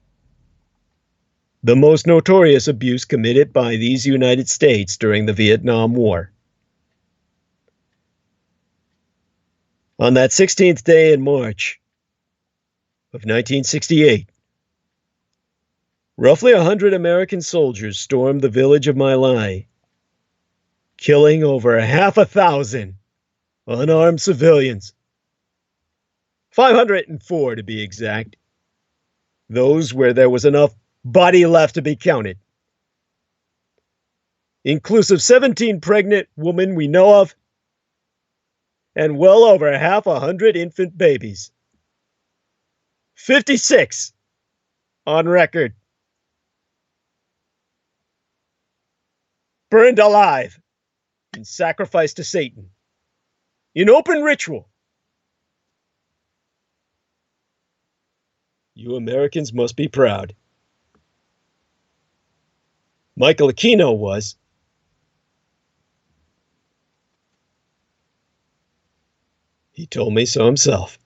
the most notorious abuse committed by these United States during the Vietnam War. On that 16th day in March of 1968, roughly 100 American soldiers stormed the village of My Lai, killing over 1,000 unarmed civilians. 504 to be exact. Those where there was enough body left to be counted. Inclusive 17 pregnant women we know of, and well over 100 infant babies. 56 on record. Burned alive and sacrificed to Satan in open ritual. You Americans must be proud. Michael Aquino was. He told me so himself.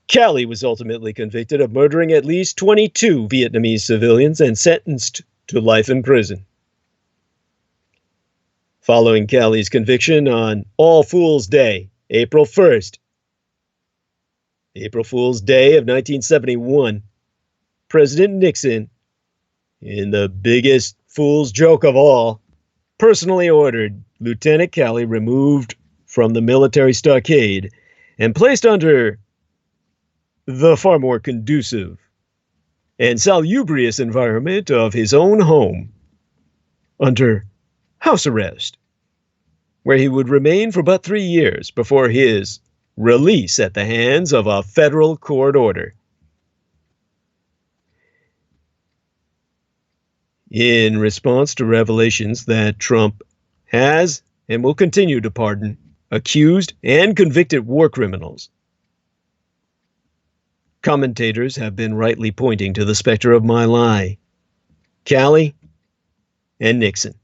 Calley was ultimately convicted of murdering at least 22 Vietnamese civilians and sentenced to life in prison. Following Calley's conviction on All Fool's Day, April 1st, April Fool's Day of 1971, President Nixon, in the biggest fool's joke of all, personally ordered Lieutenant Calley removed from the military stockade and placed under the far more conducive and salubrious environment of his own home, under house arrest, where he would remain for about 3 years before his release at the hands of a federal court order. In response to revelations that Trump has and will continue to pardon accused and convicted war criminals, commentators have been rightly pointing to the specter of My Lai, Calley, and Nixon.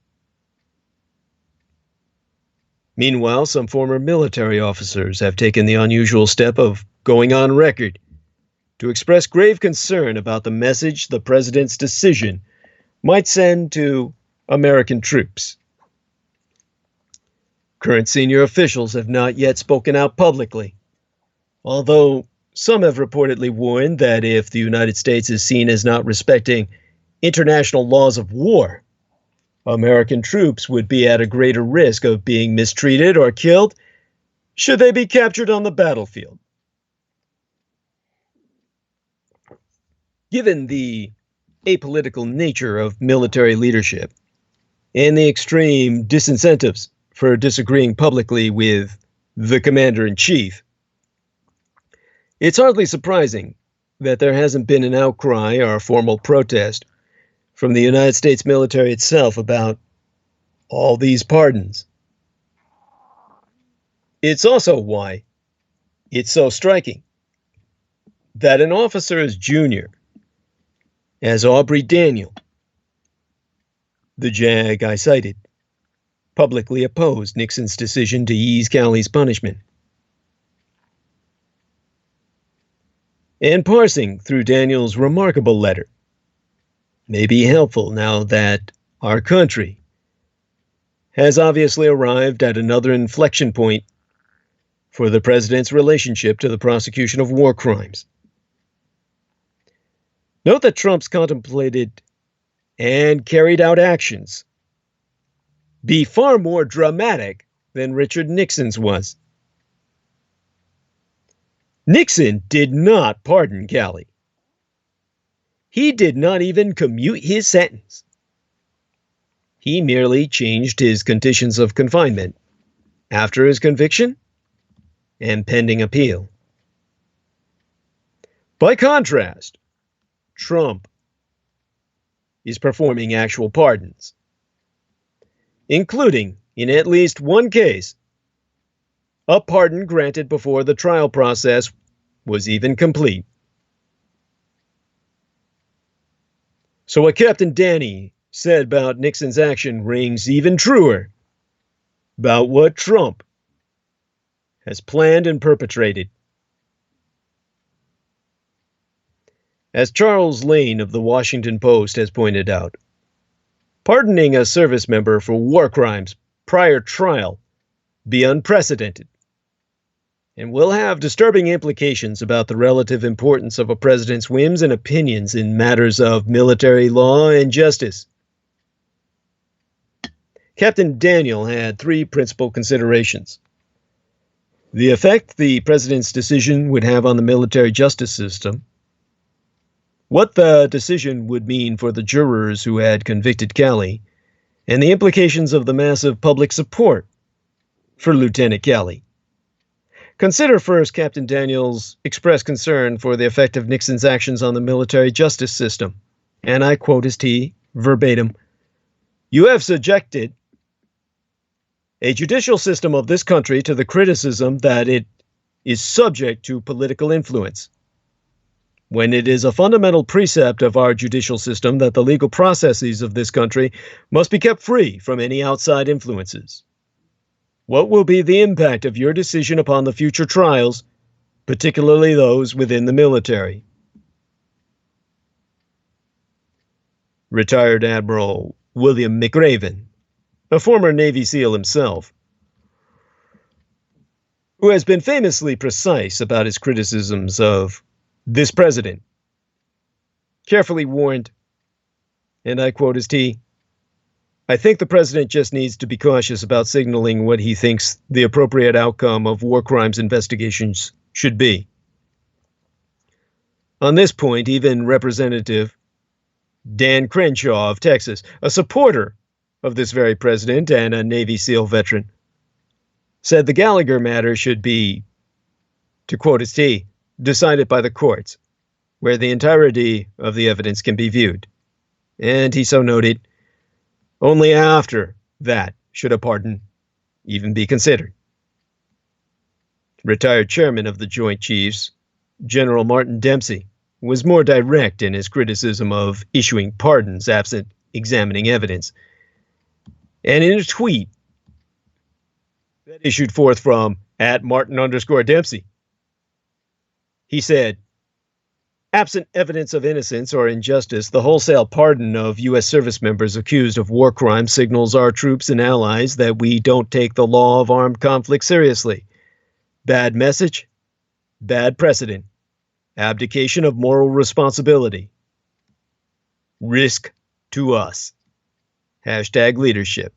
Meanwhile, some former military officers have taken the unusual step of going on record to express grave concern about the message the president's decision might send to American troops. Current senior officials have not yet spoken out publicly, although some have reportedly warned that if the United States is seen as not respecting international laws of war, American troops would be at a greater risk of being mistreated or killed should they be captured on the battlefield. Given the apolitical nature of military leadership and the extreme disincentives for disagreeing publicly with the commander-in-chief, it's hardly surprising that there hasn't been an outcry or a formal protest from the United States military itself about all these pardons. It's also why it's so striking that an officer as junior as Aubrey Daniel, the JAG I cited, publicly opposed Nixon's decision to ease Calley's punishment. And parsing through Daniel's remarkable letter may be helpful now that our country has obviously arrived at another inflection point for the president's relationship to the prosecution of war crimes. Note that Trump's contemplated and carried out actions be far more dramatic than Richard Nixon's was. Nixon did not pardon Calley. He did not even commute his sentence. He merely changed his conditions of confinement after his conviction and pending appeal. By contrast, Trump is performing actual pardons, including, in at least one case, a pardon granted before the trial process was even complete. So what Captain Danny said about Nixon's action rings even truer about what Trump has planned and perpetrated. As Charles Lane of the Washington Post has pointed out, pardoning a service member for war crimes prior trial be unprecedented and will have disturbing implications about the relative importance of a president's whims and opinions in matters of military law and justice. Captain Daniel had three principal considerations: the effect the president's decision would have on the military justice system, what the decision would mean for the jurors who had convicted Calley, and the implications of the massive public support for Lieutenant Calley. Consider first Captain Daniel's expressed concern for the effect of Nixon's actions on the military justice system. And I quote his T verbatim, "You have subjected a judicial system of this country to the criticism that it is subject to political influence, when it is a fundamental precept of our judicial system that the legal processes of this country must be kept free from any outside influences. What will be the impact of your decision upon the future trials, particularly those within the military?" Retired Admiral William McRaven, a former Navy SEAL himself, who has been famously precise about his criticisms of this president, carefully warned, and I quote his T, "I think the president just needs to be cautious about signaling what he thinks the appropriate outcome of war crimes investigations should be." On this point, even Representative Dan Crenshaw of Texas, a supporter of this very president and a Navy SEAL veteran, said the Gallagher matter should be, to quote his T, "decided by the courts, where the entirety of the evidence can be viewed." And he so noted, only after that should a pardon even be considered. Retired Chairman of the Joint Chiefs, General Martin Dempsey, was more direct in his criticism of issuing pardons absent examining evidence. And in a tweet that issued forth from @Martin_Dempsey, he said, "Absent evidence of innocence or injustice, the wholesale pardon of U.S. service members accused of war crimes signals our troops and allies that we don't take the law of armed conflict seriously. Bad message, bad precedent, abdication of moral responsibility." Risk to us. #leadership.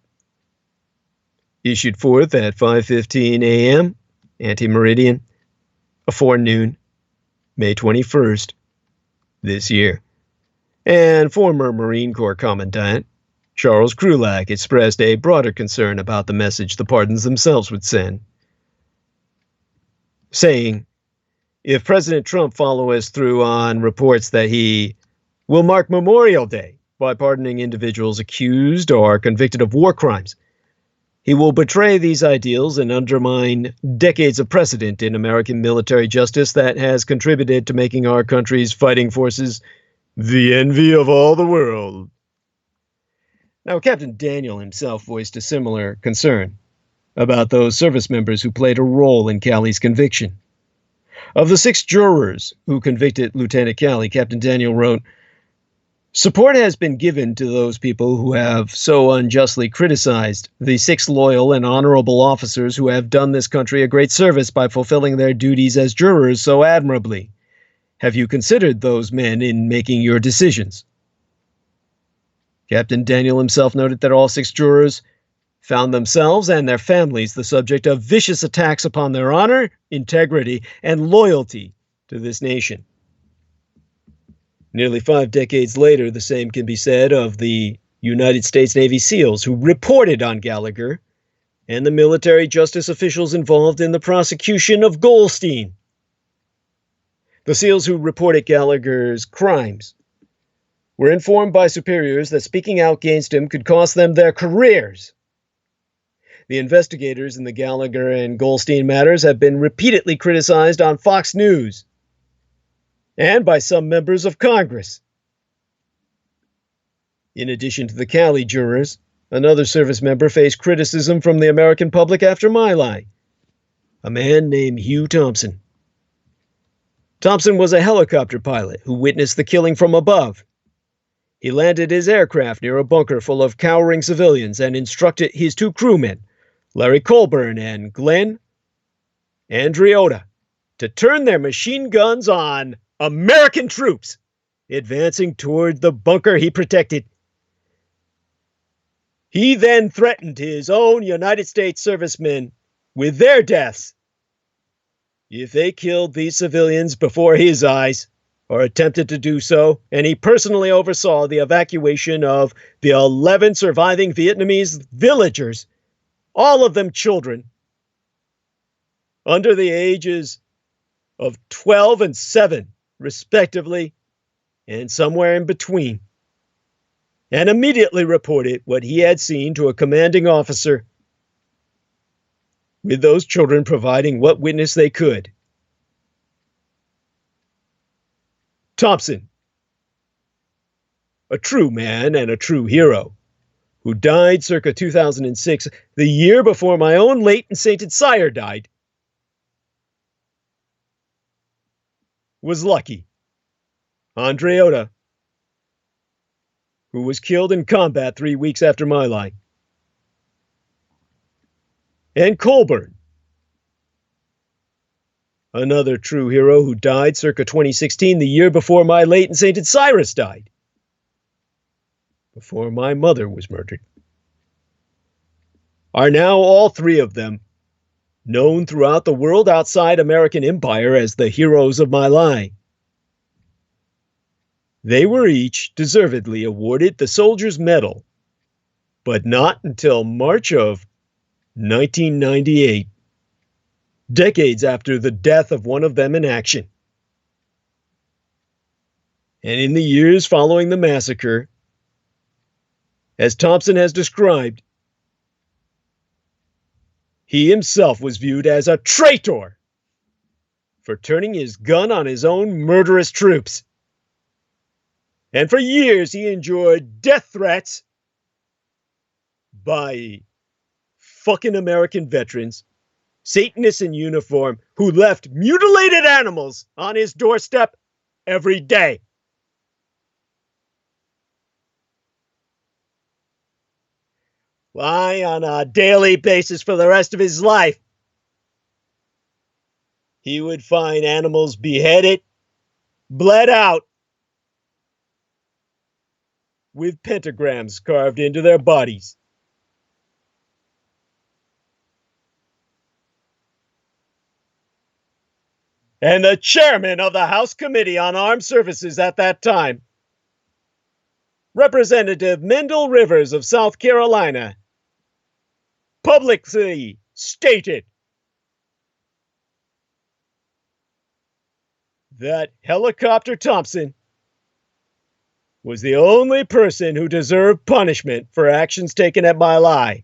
Issued forth at 5:15 a.m. Anti-Meridian, forenoon, May 21st, this year. And former Marine Corps Commandant Charles Krulak expressed a broader concern about the message the pardons themselves would send, saying, if President Trump follows through on reports that he will mark Memorial Day by pardoning individuals accused or convicted of war crimes, he will betray these ideals and undermine decades of precedent in American military justice that has contributed to making our country's fighting forces the envy of all the world. Now, Captain Daniel himself voiced a similar concern about those service members who played a role in Callie's conviction. Of the 6 jurors who convicted Lieutenant Callie, Captain Daniel wrote, support has been given to those people who have so unjustly criticized the 6 loyal and honorable officers who have done this country a great service by fulfilling their duties as jurors so admirably. Have you considered those men in making your decisions? Captain Daniel himself noted that all 6 jurors found themselves and their families the subject of vicious attacks upon their honor, integrity, and loyalty to this nation. Nearly 5 decades later, the same can be said of the United States Navy SEALs who reported on Gallagher and the military justice officials involved in the prosecution of Goldstein. The SEALs who reported Gallagher's crimes were informed by superiors that speaking out against him could cost them their careers. The investigators in the Gallagher and Goldstein matters have been repeatedly criticized on Fox News and by some members of Congress. In addition to the Callie jurors, another service member faced criticism from the American public after My Lai, a man named Hugh Thompson. Thompson was a helicopter pilot who witnessed the killing from above. He landed his aircraft near a bunker full of cowering civilians and instructed his 2 crewmen, Larry Colburn and Glenn Andreotta, to turn their machine guns on American troops advancing toward the bunker he protected. He then threatened his own United States servicemen with their deaths if they killed these civilians before his eyes or attempted to do so, and he personally oversaw the evacuation of the 11 surviving Vietnamese villagers, all of them children, under the ages of 12 and 7, respectively, and somewhere in between, and immediately reported what he had seen to a commanding officer, with those children providing what witness they could. Thompson, a true man and a true hero, who died circa 2006, the year before my own late and sainted sire died, was lucky. Andreotta, who was killed in combat 3 weeks after My Lai, and Colburn, another true hero who died circa 2016, the year before my late and sainted Cyrus died, before my mother was murdered, are now all 3 of them known throughout the world outside American Empire as the heroes of My Lai. They were each deservedly awarded the Soldier's Medal, but not until March of 1998, decades after the death of one of them in action. And in the years following the massacre, as Thompson has described, he himself was viewed as a traitor for turning his gun on his own murderous troops. And for years he endured death threats by fucking American veterans, Satanists in uniform, who left mutilated animals on his doorstep every day. Why, on a daily basis for the rest of his life, he would find animals beheaded, bled out, with pentagrams carved into their bodies. And the chairman of the House Committee on Armed Services at that time, Representative Mendel Rivers of South Carolina, publicly stated that Helicopter Thompson was the only person who deserved punishment for actions taken at My Lai,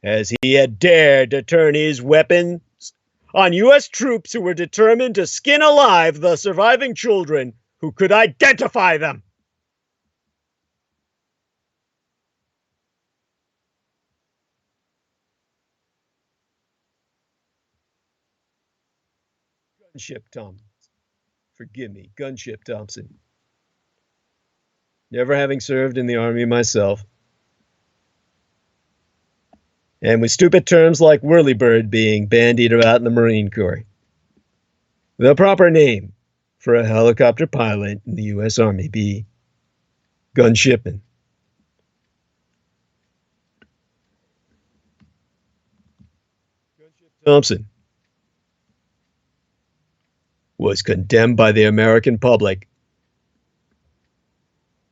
as he had dared to turn his weapons on U.S. troops who were determined to skin alive the surviving children who could identify them. Gunship Thompson. Forgive me, Gunship Thompson. Never having served in the Army myself, and with stupid terms like whirlybird being bandied about in the Marine Corps. The proper name for a helicopter pilot in the U.S. Army be gunshipman. Gunship Thompson was condemned by the American public,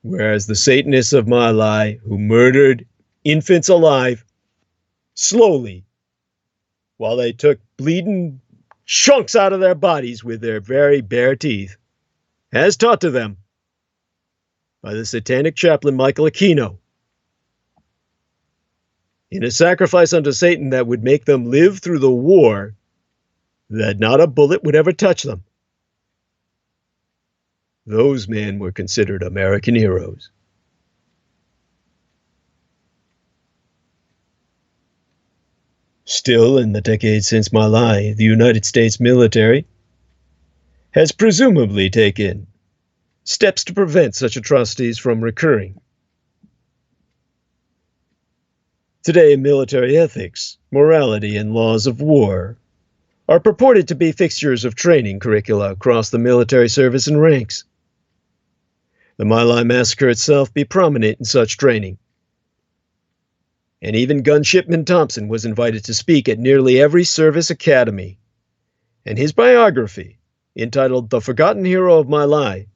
whereas the Satanists of My Lai, who murdered infants alive, slowly, while they took bleeding chunks out of their bodies with their very bare teeth, as taught to them by the satanic chaplain Michael Aquino, in a sacrifice unto Satan that would make them live through the war that not a bullet would ever touch them. Those men were considered American heroes. Still, in the decades since My Lai, the United States military has presumably taken steps to prevent such atrocities from recurring. Today, military ethics, morality, and laws of war are purported to be fixtures of training curricula across the military service and ranks. The My Lai massacre itself be prominent in such training. And even Gunshipman Thompson was invited to speak at nearly every service academy. And his biography, entitled The Forgotten Hero of My Lai,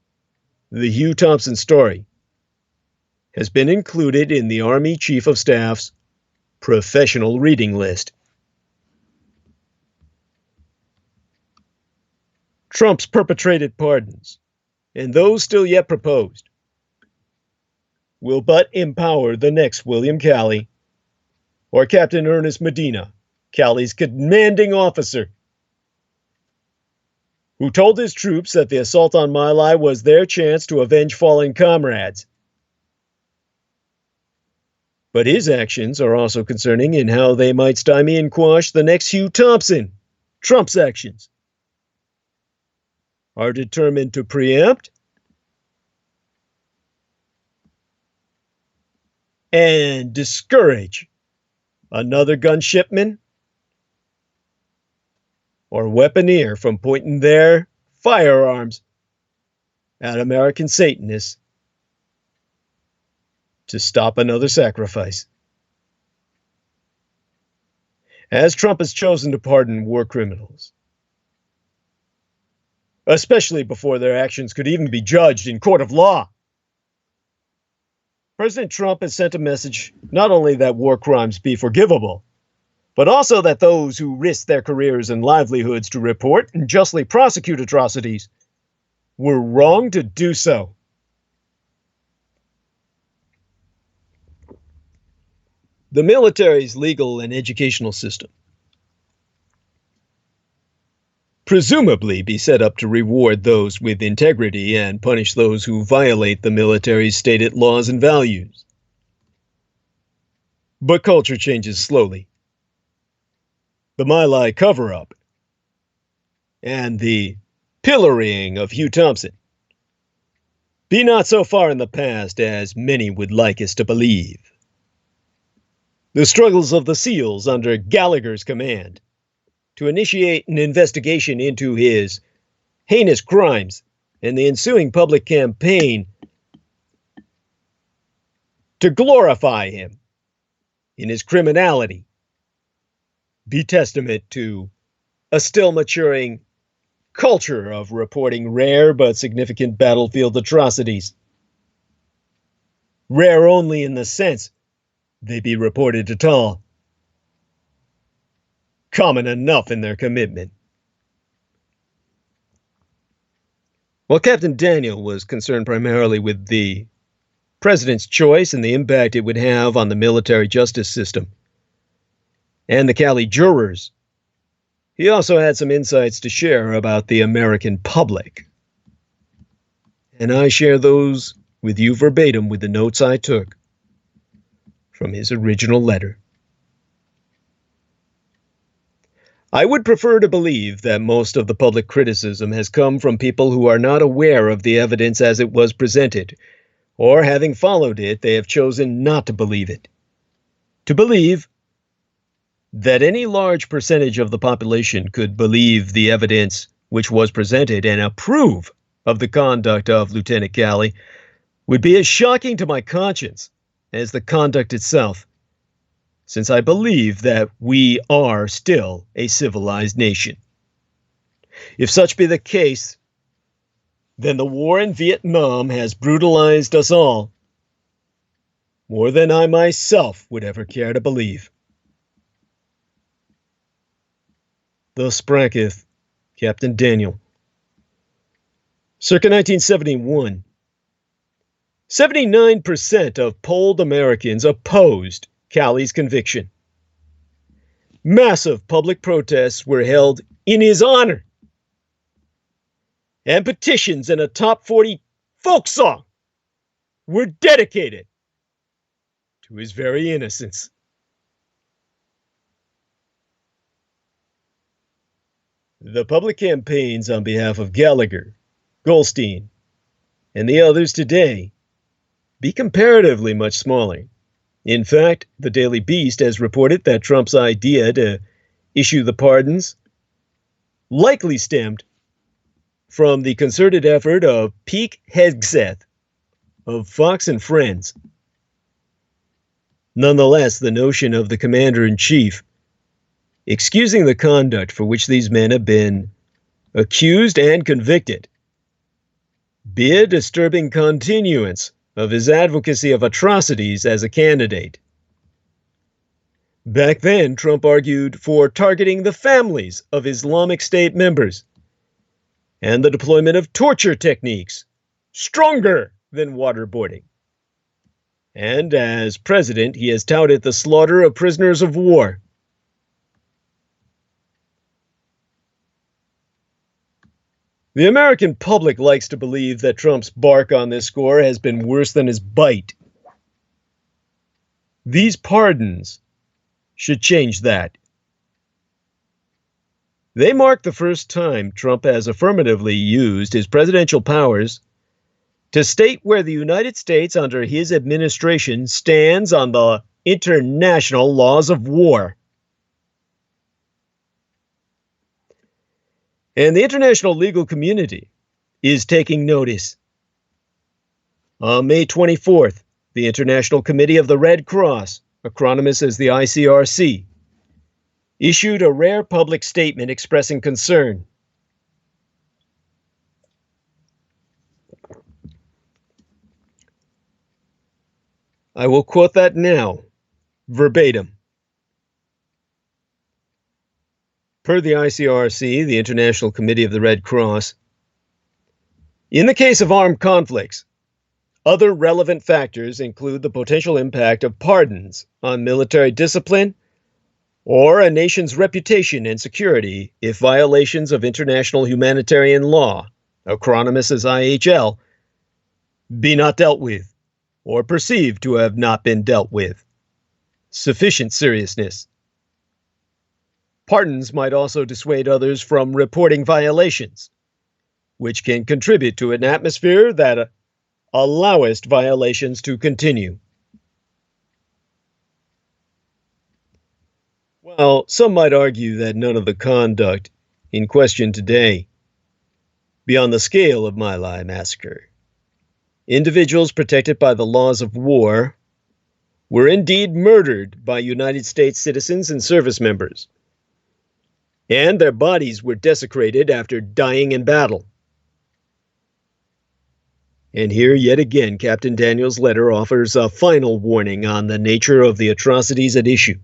The Hugh Thompson Story, has been included in the Army Chief of Staff's professional reading list. Trump's perpetrated pardons, and those still yet proposed, will but empower the next William Calley, or Captain Ernest Medina, Calley's commanding officer, who told his troops that the assault on My Lai was their chance to avenge fallen comrades. But his actions are also concerning in how they might stymie and quash the next Hugh Thompson. Trump's actions are determined to preempt and discourage another gunshipman or weaponeer from pointing their firearms at American Satanists to stop another sacrifice. As Trump has chosen to pardon war criminals, especially before their actions could even be judged in court of law, President Trump has sent a message not only that war crimes be forgivable, but also that those who risk their careers and livelihoods to report and justly prosecute atrocities were wrong to do so. The military's legal and educational system presumably be set up to reward those with integrity and punish those who violate the military's stated laws and values. But culture changes slowly. The My Lai cover-up and the pillorying of Hugh Thompson be not so far in the past as many would like us to believe. The struggles of the SEALs under Gallagher's command to initiate an investigation into his heinous crimes and the ensuing public campaign to glorify him in his criminality be testament to a still maturing culture of reporting rare but significant battlefield atrocities. Rare only in the sense they be reported at all. Common enough in their commitment. While Captain Daniel was concerned primarily with the president's choice and the impact it would have on the military justice system and the Cali jurors, he also had some insights to share about the American public. And I share those with you verbatim with the notes I took from his original letter. I would prefer to believe that most of the public criticism has come from people who are not aware of the evidence as it was presented, or having followed it, they have chosen not to believe it. To believe that any large percentage of the population could believe the evidence which was presented and approve of the conduct of Lieutenant Calley would be as shocking to my conscience as the conduct itself, since I believe that we are still a civilized nation. If such be the case, then the war in Vietnam has brutalized us all more than I myself would ever care to believe. Thus spracketh Captain Daniel. Circa 1971, 79% of polled Americans opposed Calley's conviction. Massive public protests were held in his honor, and petitions and a top 40 folk song were dedicated to his very innocence. The public campaigns on behalf of Gallagher, Goldstein, and the others today be comparatively much smaller. In fact, the Daily Beast has reported that Trump's idea to issue the pardons likely stemmed from the concerted effort of Pete Hegseth of Fox and Friends. Nonetheless, the notion of the commander-in-chief excusing the conduct for which these men have been accused and convicted be a disturbing continuance of his advocacy of atrocities as a candidate. Back then, Trump argued for targeting the families of Islamic State members and the deployment of torture techniques stronger than waterboarding. And as president, he has touted the slaughter of prisoners of war. The American public likes to believe that Trump's bark on this score has been worse than his bite. These pardons should change that. They mark the first time Trump has affirmatively used his presidential powers to state where the United States under his administration stands on the international laws of war. And the international legal community is taking notice. On May 24th, the International Committee of the Red Cross, acronymous as the ICRC, issued a rare public statement expressing concern. I will quote that now, verbatim. Per the ICRC, the International Committee of the Red Cross, in the case of armed conflicts, other relevant factors include the potential impact of pardons on military discipline or a nation's reputation and security if violations of international humanitarian law, acronymous as IHL, be not dealt with or perceived to have not been dealt with. Sufficient seriousness. Pardons might also dissuade others from reporting violations, which can contribute to an atmosphere that alloweth violations to continue. While some might argue that none of the conduct in question today be on the scale of My Lai massacre, individuals protected by the laws of war were indeed murdered by United States citizens and service members, and their bodies were desecrated after dying in battle. And here, yet again, Captain Daniel's letter offers a final warning on the nature of the atrocities at issue.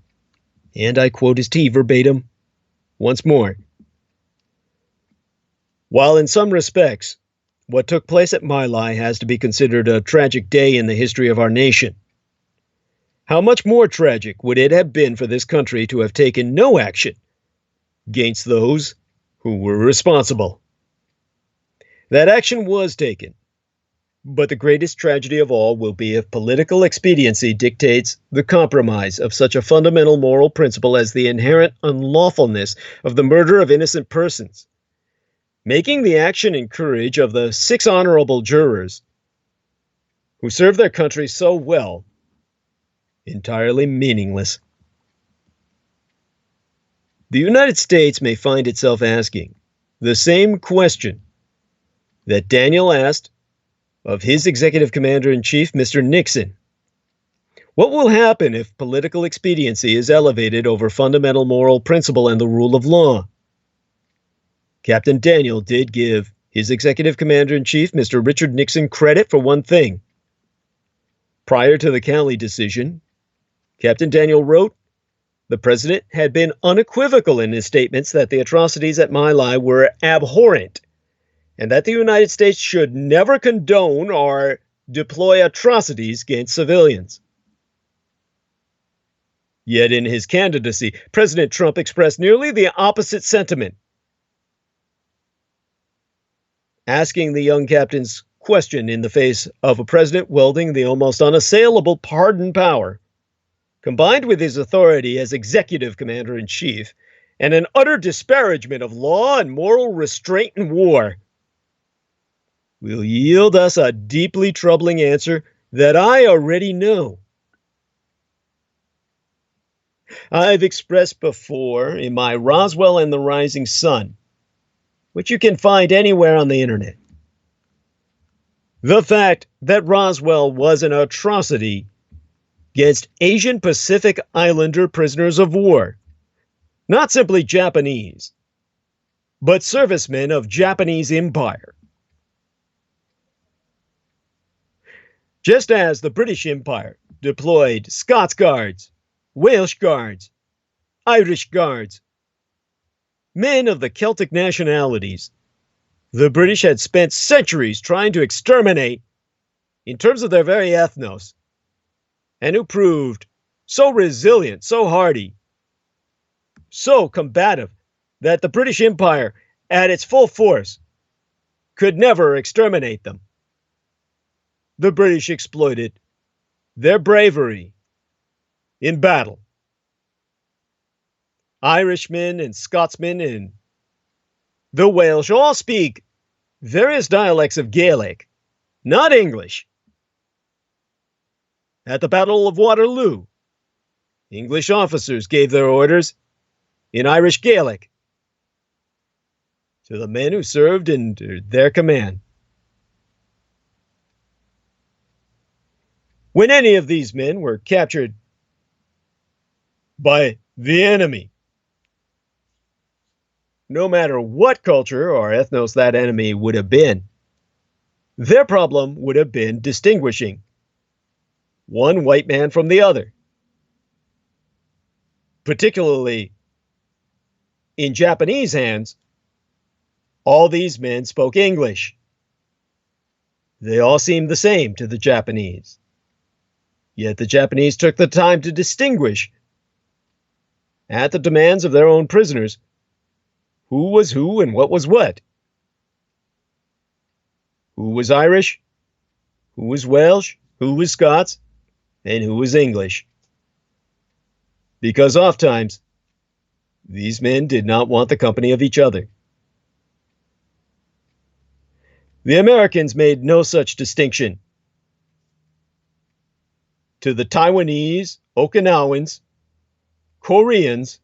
And I quote his tea verbatim once more. While in some respects, what took place at My Lai has to be considered a tragic day in the history of our nation, how much more tragic would it have been for this country to have taken no action against those who were responsible? That action was taken, but the greatest tragedy of all will be if political expediency dictates the compromise of such a fundamental moral principle as the inherent unlawfulness of the murder of innocent persons, making the action and courage of the 6 honorable jurors who served their country so well entirely meaningless. The United States may find itself asking the same question that Daniel asked of his executive commander-in-chief, Mr. Nixon. What will happen if political expediency is elevated over fundamental moral principle and the rule of law? Captain Daniel did give his executive commander-in-chief, Mr. Richard Nixon, credit for one thing. Prior to the Cali decision, Captain Daniel wrote, the president had been unequivocal in his statements that the atrocities at My Lai were abhorrent, and that the United States should never condone or deploy atrocities against civilians. Yet in his candidacy, President Trump expressed nearly the opposite sentiment, asking the young captain's question in the face of a president wielding the almost unassailable pardon power, combined with his authority as executive commander-in-chief, and an utter disparagement of law and moral restraint in war, will yield us a deeply troubling answer that I already know. I've expressed before in my Roswell and the Rising Sun, which you can find anywhere on the internet, the fact that Roswell was an atrocity against Asian Pacific Islander prisoners of war, not simply Japanese, but servicemen of Japanese Empire. Just as the British Empire deployed Scots Guards, Welsh Guards, Irish Guards, men of the Celtic nationalities, the British had spent centuries trying to exterminate in terms of their very ethnos, and who proved so resilient, so hardy, so combative, that the British Empire, at its full force, could never exterminate them. The British exploited their bravery in battle. Irishmen and Scotsmen and the Welsh all speak various dialects of Gaelic, not English. At the Battle of Waterloo, English officers gave their orders in Irish Gaelic to the men who served under their command. When any of these men were captured by the enemy, no matter what culture or ethnos that enemy would have been, their problem would have been distinguishing one white man from the other. Particularly in Japanese hands, all these men spoke English. They all seemed the same to the Japanese. Yet the Japanese took the time to distinguish, at the demands of their own prisoners, who was who and what was what. Who was Irish, who was Welsh, who was Scots, and who was English. Because oftentimes, these men did not want the company of each other. The Americans made no such distinction. To the Taiwanese, Okinawans, Koreans,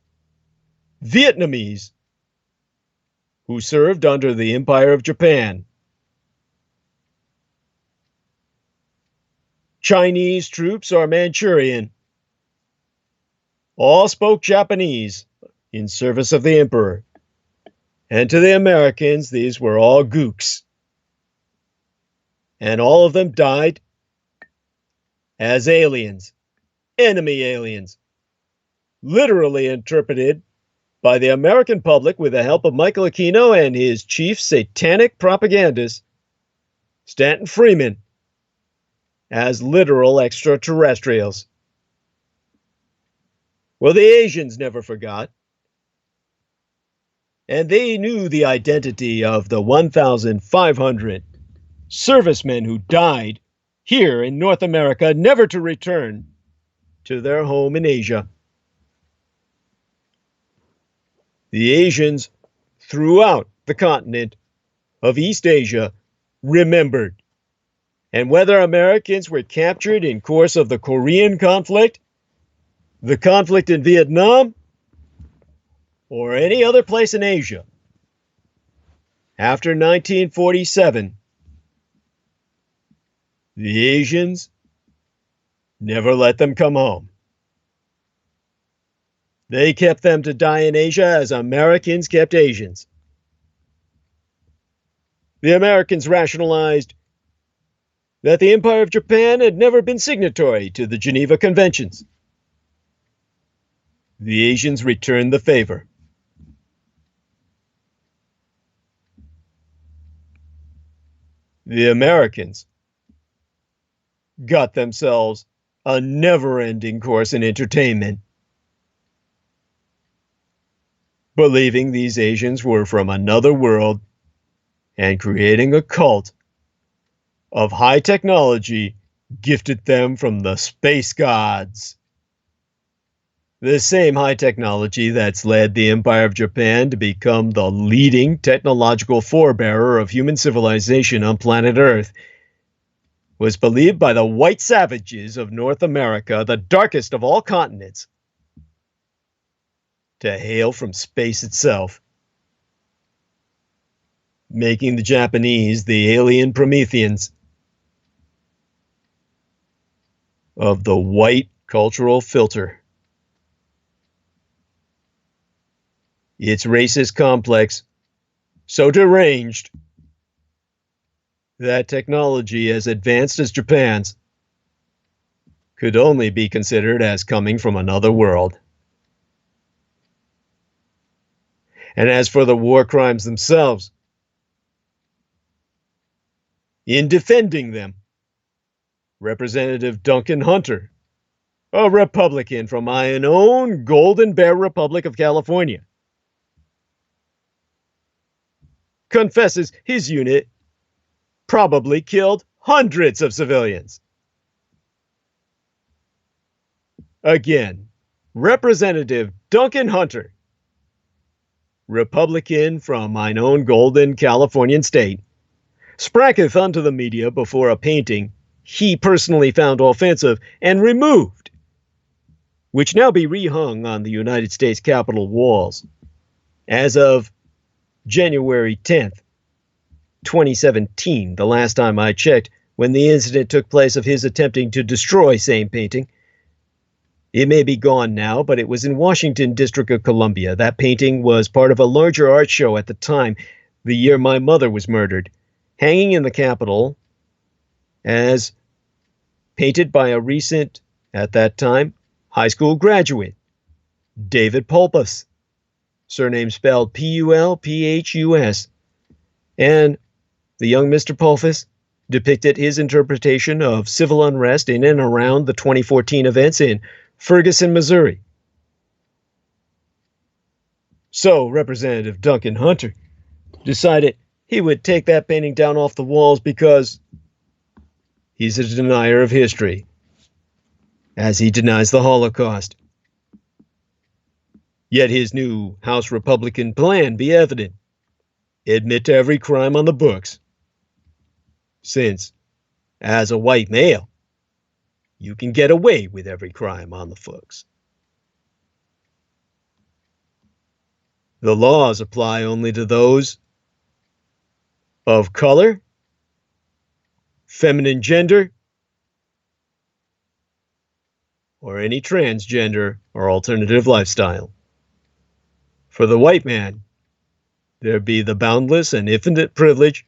Vietnamese, who served under the Empire of Japan. Chinese troops are Manchurian. All spoke Japanese in service of the emperor. And to the Americans, these were all gooks. And all of them died as aliens, enemy aliens, literally interpreted by the American public with the help of Michael Aquino and his chief satanic propagandist, Stanton Freeman, as literal extraterrestrials. Well, the Asians never forgot. And they knew the identity of the 1,500 servicemen who died here in North America, never to return to their home in Asia. The Asians throughout the continent of East Asia remembered. And whether Americans were captured in course of the Korean conflict, the conflict in Vietnam, or any other place in Asia, after 1947, the Asians never let them come home. They kept them to die in Asia as Americans kept Asians. The Americans rationalized that the Empire of Japan had never been signatory to the Geneva Conventions. The Asians returned the favor. The Americans got themselves a never-ending course in entertainment, believing these Asians were from another world and creating a cult of high technology gifted them from the space gods. The same high technology that's led the Empire of Japan to become the leading technological forebearer of human civilization on planet Earth was believed by the white savages of North America, the darkest of all continents, to hail from space itself, making the Japanese the alien Prometheans of the white cultural filter. Its racist complex, so deranged that technology as advanced as Japan's could only be considered as coming from another world. And as for the war crimes themselves, in defending them, Representative Duncan Hunter, a Republican from my own Golden Bear Republic of California, confesses his unit probably killed hundreds of civilians. Again, Representative Duncan Hunter, Republican from mine own golden Californian state, spracketh unto the media before a painting he personally found offensive and removed, which now be rehung on the United States Capitol walls as of January 10th, 2017, the last time I checked, when the incident took place of his attempting to destroy same painting. It may be gone now, but it was in Washington, District of Columbia. That painting was part of a larger art show at the time, the year my mother was murdered, hanging in the Capitol as painted by a recent, at that time, high school graduate, David Pulpus, surname spelled P-U-L-P-H-U-S. And the young Mr. Pulpus depicted his interpretation of civil unrest in and around the 2014 events in Ferguson, Missouri. So Representative Duncan Hunter decided he would take that painting down off the walls because he's a denier of history, as he denies the Holocaust. Yet his new House Republican plan be evident. Admit to every crime on the books. Since, as a white male, you can get away with every crime on the books. The laws apply only to those of color, feminine gender, or any transgender or alternative lifestyle. For the white man, there be the boundless and infinite privilege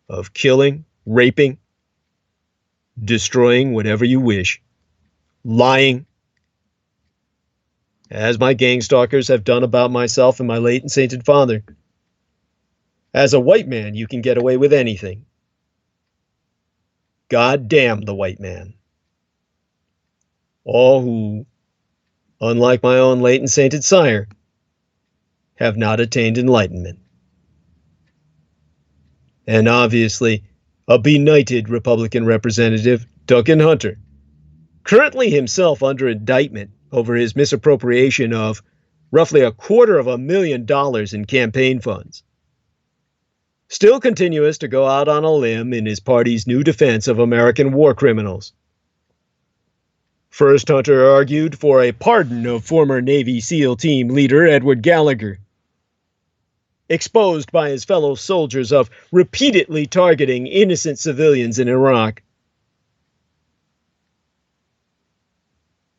of killing, raping, destroying whatever you wish, lying, as my gang stalkers have done about myself and my late and sainted father. As a white man, you can get away with anything. God damn the white man. All who, unlike my own late and sainted sire, have not attained enlightenment. And obviously, a benighted Republican representative, Duncan Hunter, currently himself under indictment over his misappropriation of roughly $250,000 in campaign funds, still continues to go out on a limb in his party's new defense of American war criminals. First, Hunter argued for a pardon of former Navy SEAL team leader Edward Gallagher, exposed by his fellow soldiers of repeatedly targeting innocent civilians in Iraq.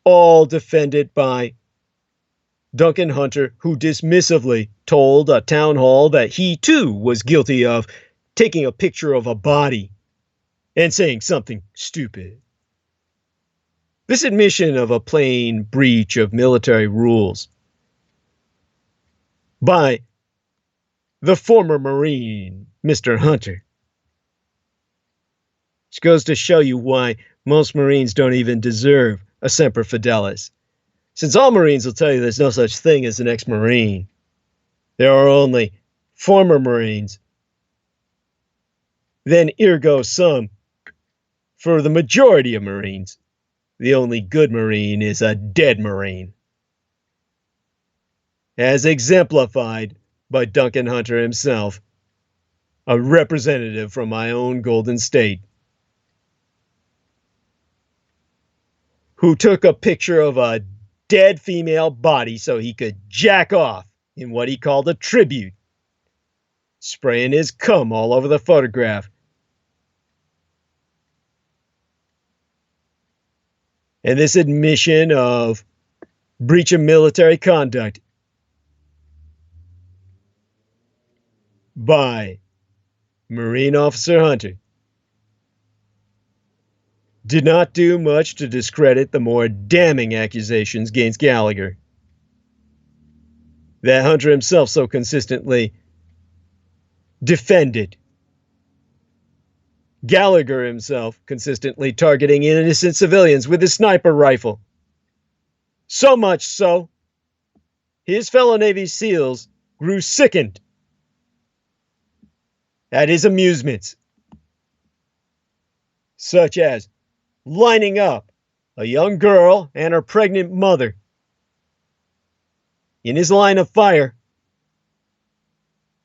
All defended by Duncan Hunter, who dismissively told a town hall that he too was guilty of taking a picture of a body and saying something stupid. This admission of a plain breach of military rules by the former Marine, Mr. Hunter, which goes to show you why most Marines don't even deserve a Semper Fidelis, since all Marines will tell you there's no such thing as an ex-Marine. There are only former Marines. Then ergo sum, for the majority of Marines, the only good Marine is a dead Marine, as exemplified by Duncan Hunter himself, a representative from my own Golden State, who took a picture of a dead female body so he could jack off in what he called a tribute, spraying his cum all over the photograph. And this admission of breach of military conduct by Marine Officer Hunter did not do much to discredit the more damning accusations against Gallagher that Hunter himself so consistently defended. Gallagher himself consistently targeting innocent civilians with his sniper rifle. So much so, his fellow Navy SEALs grew sickened at his amusements, such as lining up a young girl and her pregnant mother in his line of fire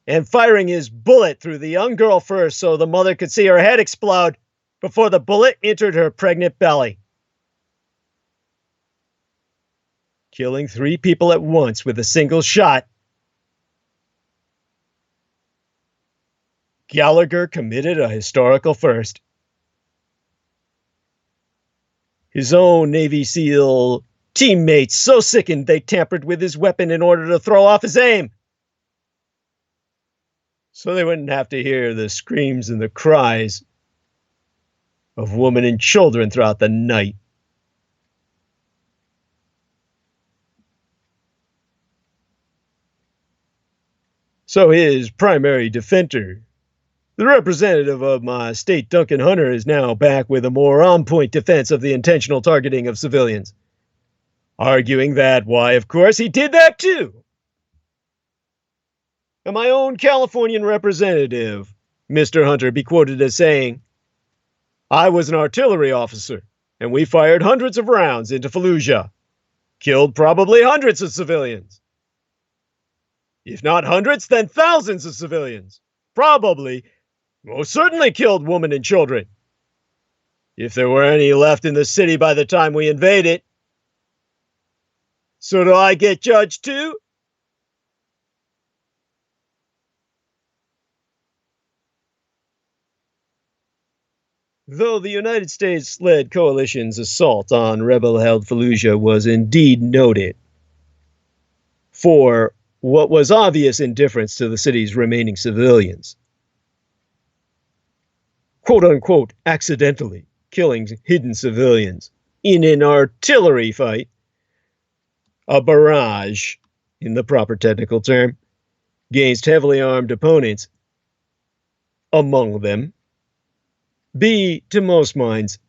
and firing his bullet through the young girl first so the mother could see her head explode before the bullet entered her pregnant belly, killing 3 people at once with a single shot. Gallagher committed a historical first. His own Navy SEAL teammates so sickened they tampered with his weapon in order to throw off his aim, so they wouldn't have to hear the screams and the cries of women and children throughout the night. So his primary defender, the representative of my state, Duncan Hunter, is now back with a more on-point defense of the intentional targeting of civilians, arguing that, why, of course, he did that too. And my own Californian representative, Mr. Hunter, be quoted as saying, "I was an artillery officer, and we fired hundreds of rounds into Fallujah, killed probably hundreds of civilians. If not hundreds, then thousands of civilians. Probably, most certainly killed women and children, if there were any left in the city by the time we invaded. So do I get judged too?" Though the United States-led coalition's assault on rebel-held Fallujah was indeed noted for what was obvious indifference to the city's remaining civilians, quote-unquote accidentally killing hidden civilians in an artillery fight, a barrage, in the proper technical term, against heavily armed opponents, among them, be, to most minds,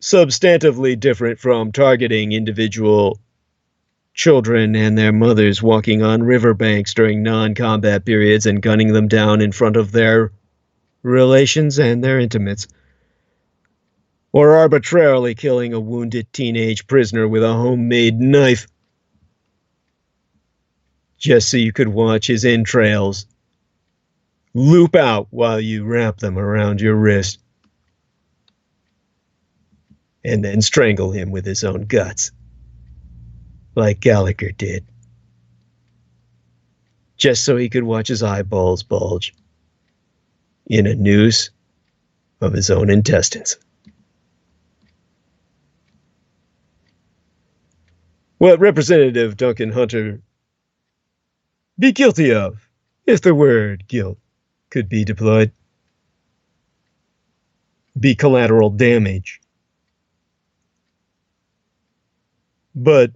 substantively different from targeting individual children and their mothers walking on riverbanks during non-combat periods and gunning them down in front of their relations and their intimates, or arbitrarily killing a wounded teenage prisoner with a homemade knife just so you could watch his entrails loop out while you wrap them around your wrist and then strangle him with his own guts, like Gallagher did, just so he could watch his eyeballs bulge in a noose of his own intestines. What Representative Duncan Hunter be guilty of, if the word guilt could be deployed, be collateral damage. But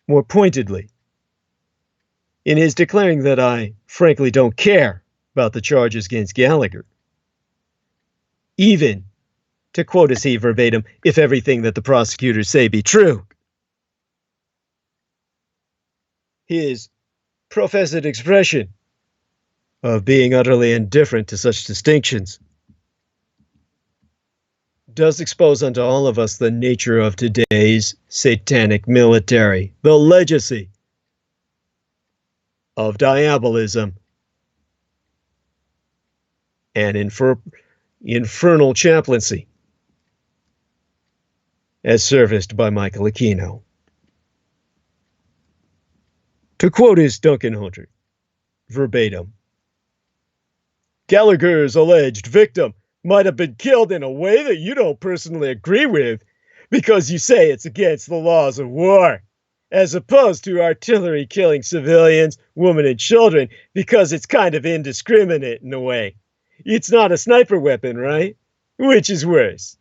more pointedly, in his declaring that I frankly don't care about the charges against Gallagher, even, to quote as he verbatim, if everything that the prosecutors say be true, his professed expression of being utterly indifferent to such distinctions does expose unto all of us the nature of today's satanic military, the legacy of diabolism and infernal chaplaincy as serviced by Michael Aquino. To quote his Duncan Hunter, verbatim, Gallagher's alleged victim might have been killed in a way that you don't personally agree with because you say it's against the laws of war, as opposed to artillery killing civilians, women, and children because it's kind of indiscriminate in a way. It's not a sniper weapon, right? Which is worse?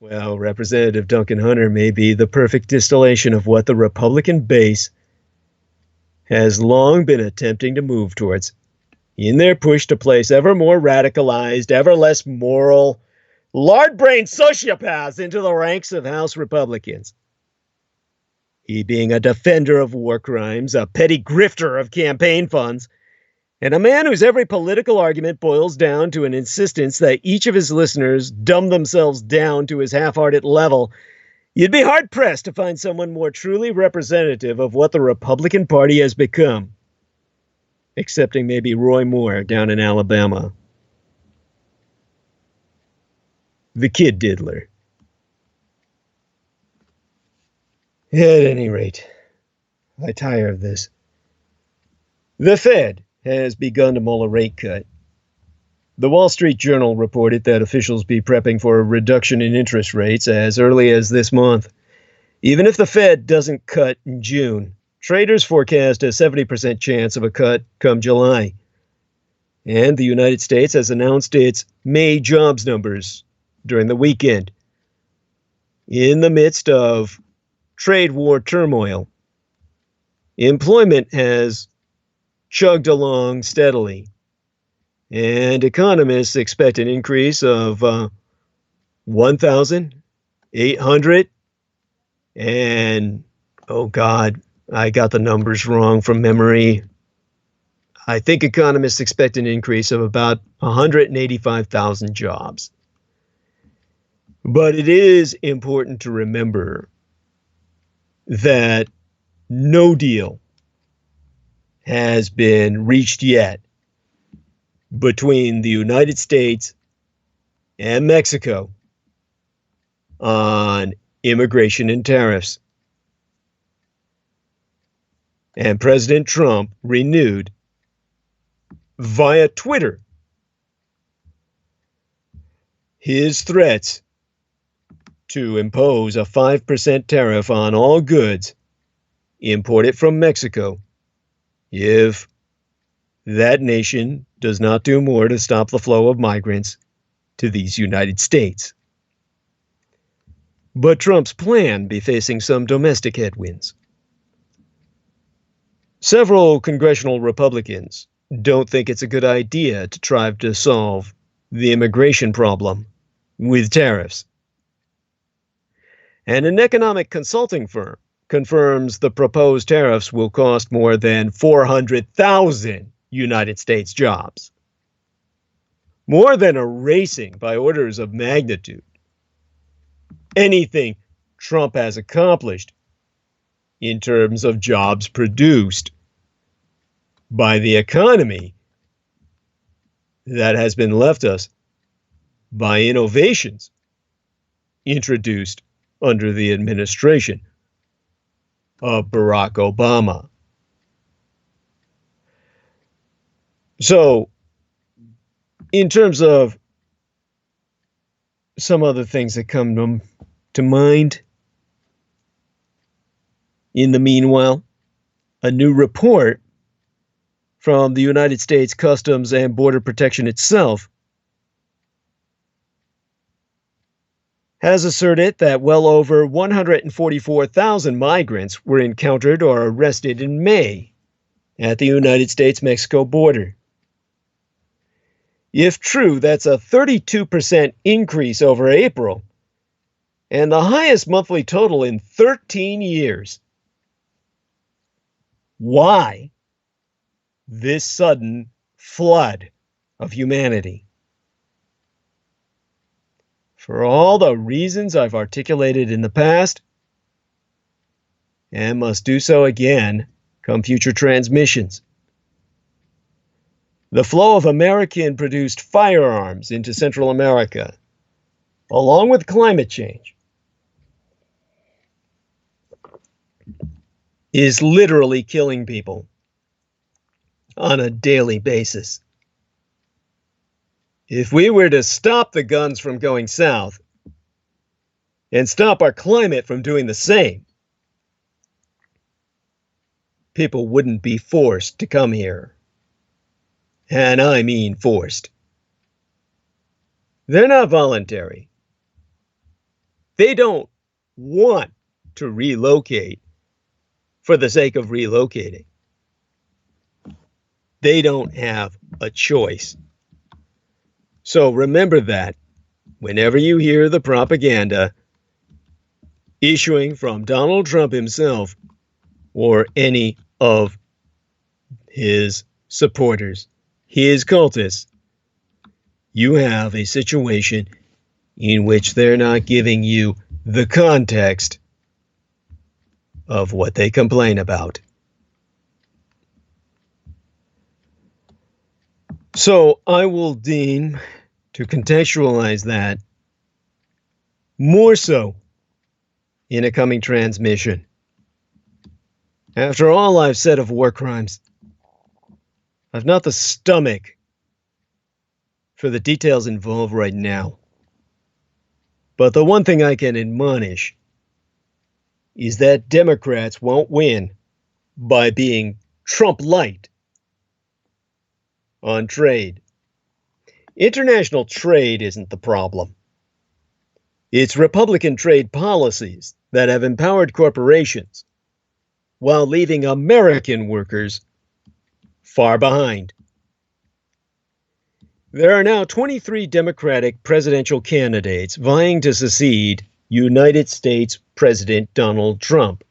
Well, Representative Duncan Hunter may be the perfect distillation of what the Republican base has long been attempting to move towards in their push to place ever more radicalized, ever less moral, lard-brained sociopaths into the ranks of House Republicans. He being a defender of war crimes, a petty grifter of campaign funds, and a man whose every political argument boils down to an insistence that each of his listeners dumb themselves down to his half-hearted level, you'd be hard-pressed to find someone more truly representative of what the Republican Party has become, excepting maybe Roy Moore down in Alabama. The kid diddler. At any rate, I tire of this. The Fed has begun to mull a rate cut. The Wall Street Journal reported that officials be prepping for a reduction in interest rates as early as this month. Even if the Fed doesn't cut in June, traders forecast a 70% chance of a cut come July. And the United States has announced its May jobs numbers during the weekend. In the midst of trade war turmoil, employment has chugged along steadily, and economists expect an increase of 1,800 and, oh God, I got the numbers wrong from memory. I think economists expect an increase of about 185,000 jobs. But it is important to remember that no deal has been reached yet between the United States and Mexico on immigration and tariffs. And President Trump renewed via Twitter his threats to impose a 5% tariff on all goods imported from Mexico if that nation does not do more to stop the flow of migrants to these United States. But Trump's plan be facing some domestic headwinds. Several congressional Republicans don't think it's a good idea to try to solve the immigration problem with tariffs. And an economic consulting firm confirms the proposed tariffs will cost more than 400,000 United States jobs. More than erasing by orders of magnitude anything Trump has accomplished in terms of jobs produced by the economy that has been left us by innovations introduced under the administration of Barack Obama. So, in terms of some other things that come to mind, in the meanwhile, a new report from the United States Customs and Border Protection itself has asserted that well over 144,000 migrants were encountered or arrested in May at the United States-Mexico border. If true, that's a 32% increase over April and the highest monthly total in 13 years. Why this sudden flood of humanity? For all the reasons I've articulated in the past, and must do so again come future transmissions. The flow of American-produced firearms into Central America, along with climate change, is literally killing people on a daily basis. If we were to stop the guns from going south and stop our climate from doing the same, people wouldn't be forced to come here. And I mean forced. They're not voluntary. They don't want to relocate for the sake of relocating. They don't have a choice. So remember that whenever you hear the propaganda issuing from Donald Trump himself or any of his supporters, his cultists, you have a situation in which they're not giving you the context of what they complain about. So I will deign to contextualize that more so in a coming transmission. After all I've said of war crimes, I've not the stomach for the details involved right now. But the one thing I can admonish is that Democrats won't win by being Trump-light on trade. International trade isn't the problem. It's Republican trade policies that have empowered corporations while leaving American workers far behind. There are now 23 Democratic presidential candidates vying to succeed United States President Donald Trump.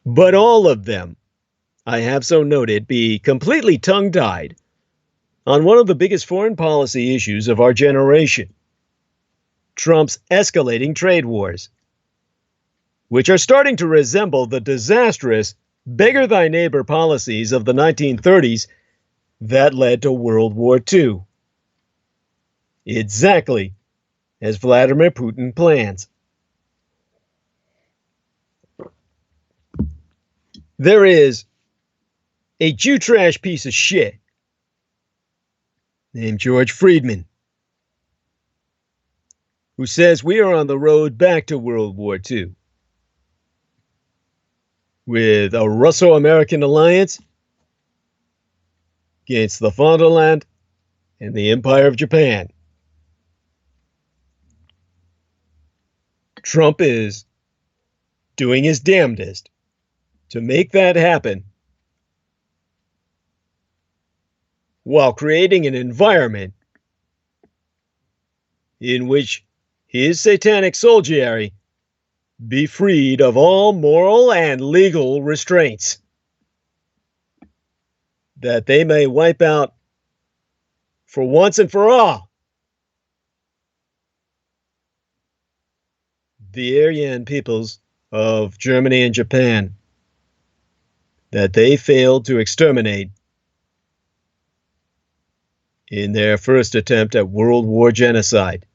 But all of them, I have so noted, be completely tongue-tied on one of the biggest foreign policy issues of our generation, Trump's escalating trade wars, which are starting to resemble the disastrous beggar-thy-neighbor policies of the 1930s that led to World War II. Exactly as Vladimir Putin plans. There is a Jew trash piece of shit named George Friedman. who says we are on the road back to World War II, with a Russo-American alliance against the Fatherland and the Empire of Japan. Trump is doing his damnedest to make that happen while creating an environment in which his satanic soldiery be freed of all moral and legal restraints, that they may wipe out for once and for all the Aryan peoples of Germany and Japan that they failed to exterminate in their first attempt at World War genocide.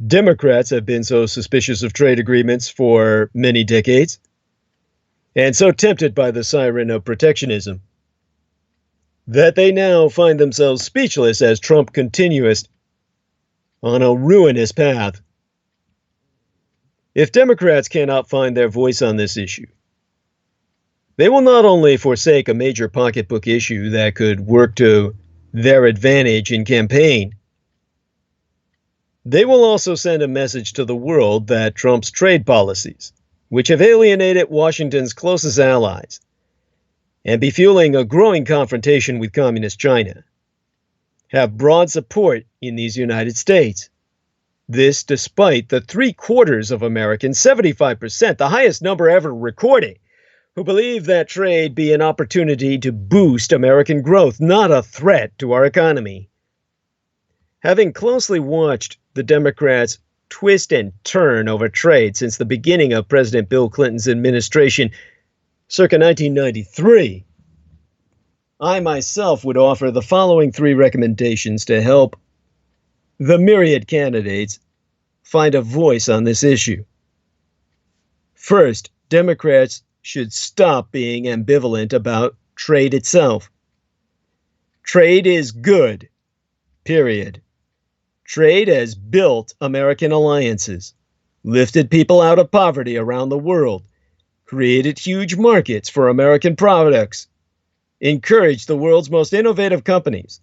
Democrats have been so suspicious of trade agreements for many decades, and so tempted by the siren of protectionism, that they now find themselves speechless as Trump continues on a ruinous path. If Democrats cannot find their voice on this issue, they will not only forsake a major pocketbook issue that could work to their advantage in campaign, they will also send a message to the world that Trump's trade policies, which have alienated Washington's closest allies and be fueling a growing confrontation with Communist China, have broad support in these United States. This despite the 3/4 of Americans, 75%, the highest number ever recorded, who believe that trade be an opportunity to boost American growth, not a threat to our economy. Having closely watched the Democrats twist and turn over trade since the beginning of President Bill Clinton's administration, circa 1993, I myself would offer the following 3 recommendations to help the myriad candidates find a voice on this issue. First, Democrats should stop being ambivalent about trade itself. Trade is good, period. Trade has built American alliances, lifted people out of poverty around the world, created huge markets for American products, encouraged the world's most innovative companies,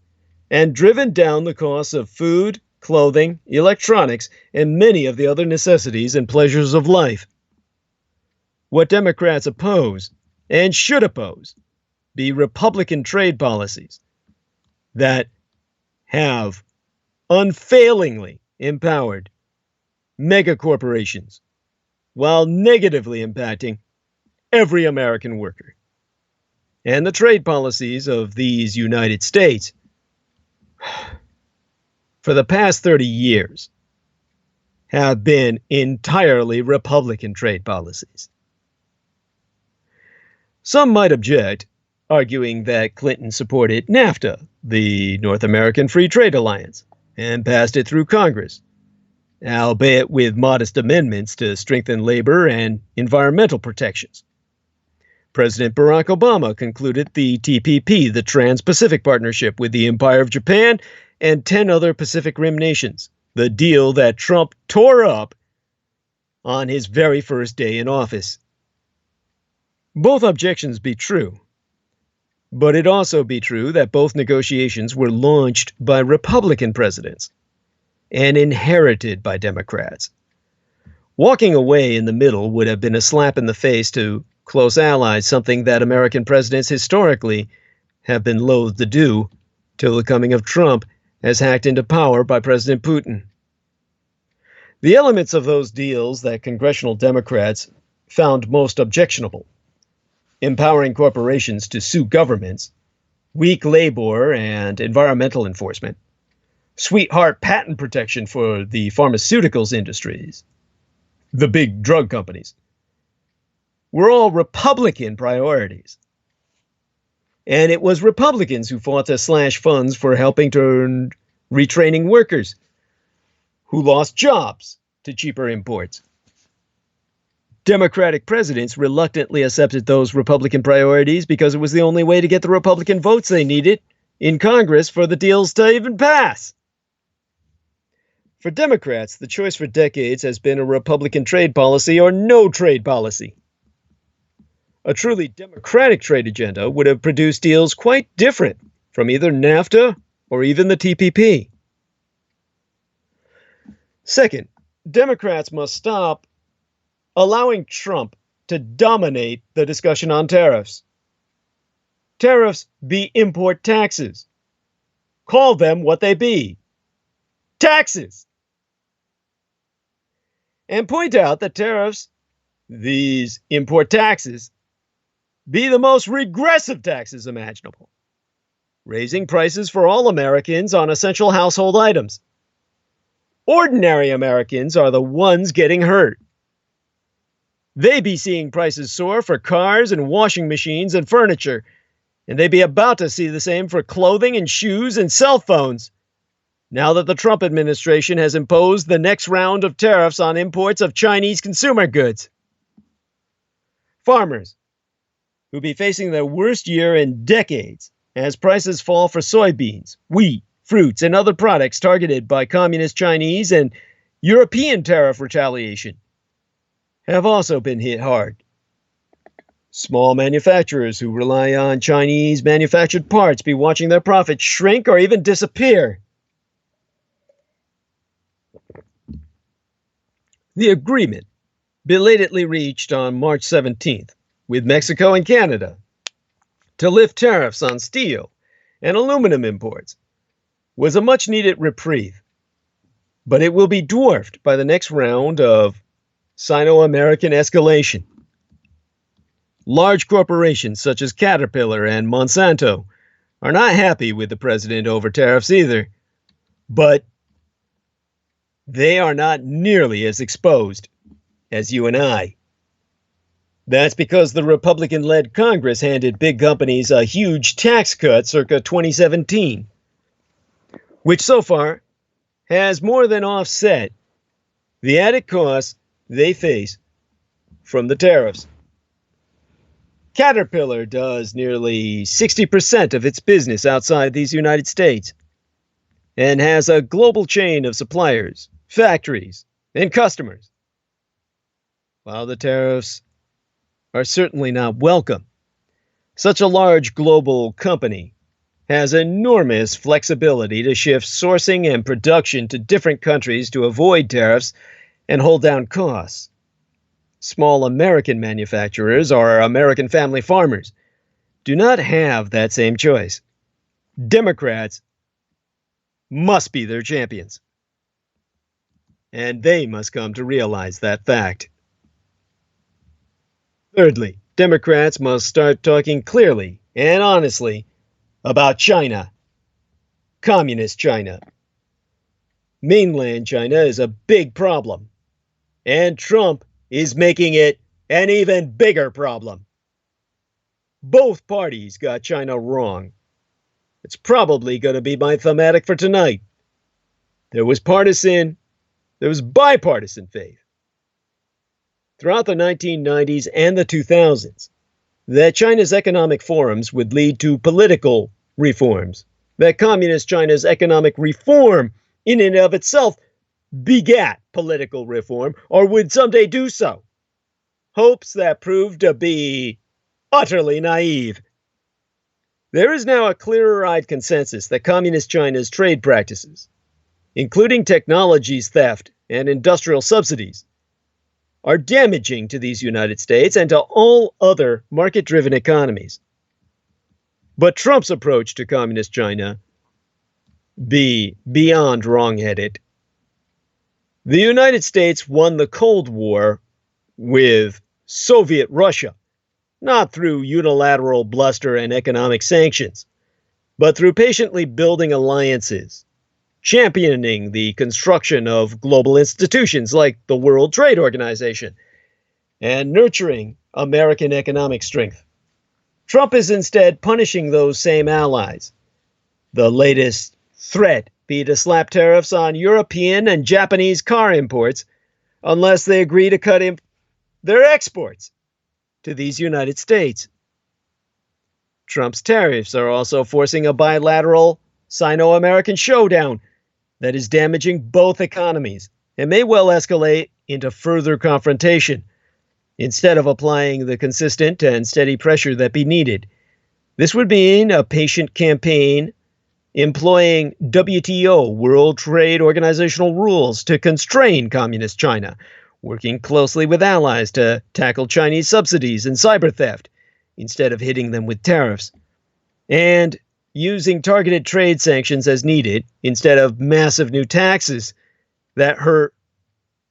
and driven down the costs of food, clothing, electronics, and many of the other necessities and pleasures of life. What Democrats oppose, and should oppose, be Republican trade policies that have unfailingly empowered mega corporations while negatively impacting every American worker. And the trade policies of these United States for the past 30 years have been entirely Republican trade policies. Some might object, arguing that Clinton supported NAFTA, the North American Free Trade Alliance, and passed it through Congress, albeit with modest amendments to strengthen labor and environmental protections. President Barack Obama concluded the TPP, the Trans-Pacific Partnership, with the Empire of Japan and 10 other Pacific Rim nations, the deal that Trump tore up on his very first day in office. Both objections be true, but it also be true that both negotiations were launched by Republican presidents and inherited by Democrats. Walking away in the middle would have been a slap in the face to close allies, something that American presidents historically have been loath to do till the coming of Trump as hacked into power by President Putin. The elements of those deals that congressional Democrats found most objectionable: empowering corporations to sue governments, weak labor and environmental enforcement, sweetheart patent protection for the pharmaceuticals industries, the big drug companies, were all Republican priorities. And it was Republicans who fought to slash funds for helping to retraining workers, who lost jobs to cheaper imports. Democratic presidents reluctantly accepted those Republican priorities because it was the only way to get the Republican votes they needed in Congress for the deals to even pass. For Democrats, the choice for decades has been a Republican trade policy or no trade policy. A truly democratic trade agenda would have produced deals quite different from either NAFTA or even the TPP. Second, Democrats must stop allowing Trump to dominate the discussion on tariffs. Tariffs be import taxes. Call them what they be. Taxes. And point out that tariffs, these import taxes, be the most regressive taxes imaginable, raising prices for all Americans on essential household items. Ordinary Americans are the ones getting hurt. They be seeing prices soar for cars and washing machines and furniture, and they be about to see the same for clothing and shoes and cell phones, now that the Trump administration has imposed the next round of tariffs on imports of Chinese consumer goods. Farmers, who be facing their worst year in decades as prices fall for soybeans, wheat, fruits, and other products targeted by communist Chinese and European tariff retaliation, have also been hit hard. Small manufacturers who rely on Chinese manufactured parts be watching their profits shrink or even disappear. The agreement, belatedly reached on March 17th with Mexico and Canada to lift tariffs on steel and aluminum imports, was a much-needed reprieve, but it will be dwarfed by the next round of Sino-American escalation. Large corporations such as Caterpillar and Monsanto are not happy with the president over tariffs either, but they are not nearly as exposed as you and I. That's because the Republican-led Congress handed big companies a huge tax cut circa 2017, which so far has more than offset the added costs they face from the tariffs. Caterpillar does nearly 60% of its business outside these United States and has a global chain of suppliers, factories, and customers. While the tariffs are certainly not welcome, such a large global company has enormous flexibility to shift sourcing and production to different countries to avoid tariffs and hold down costs. Small American manufacturers or American family farmers do not have that same choice. Democrats must be their champions, and they must come to realize that fact. Thirdly, Democrats must start talking clearly and honestly about China, communist China. Mainland China is a big problem, and Trump is making it an even bigger problem. Both parties got China wrong. It's probably going to be my thematic for tonight. There was bipartisan faith throughout the 1990s and the 2000s that China's economic forums would lead to political reforms, that communist China's economic reform in and of itself begat political reform or would someday do so. Hopes that proved to be utterly naive. There is now a clearer-eyed consensus that communist China's trade practices, including technologies theft and industrial subsidies, are damaging to these United States and to all other market-driven economies. But Trump's approach to communist China be beyond wrong-headed. The United States won the Cold War with Soviet Russia, not through unilateral bluster and economic sanctions, but through patiently building alliances, championing the construction of global institutions like the World Trade Organization, and nurturing American economic strength. Trump is instead punishing those same allies. The latest threat be to slap tariffs on European and Japanese car imports unless they agree to cut their exports to these United States. Trump's tariffs are also forcing a bilateral Sino-American showdown that is damaging both economies and may well escalate into further confrontation instead of applying the consistent and steady pressure that be needed. This would mean a patient campaign employing WTO, World Trade Organizational rules, to constrain Communist China, working closely with allies to tackle Chinese subsidies and cyber theft instead of hitting them with tariffs, and using targeted trade sanctions as needed instead of massive new taxes that hurt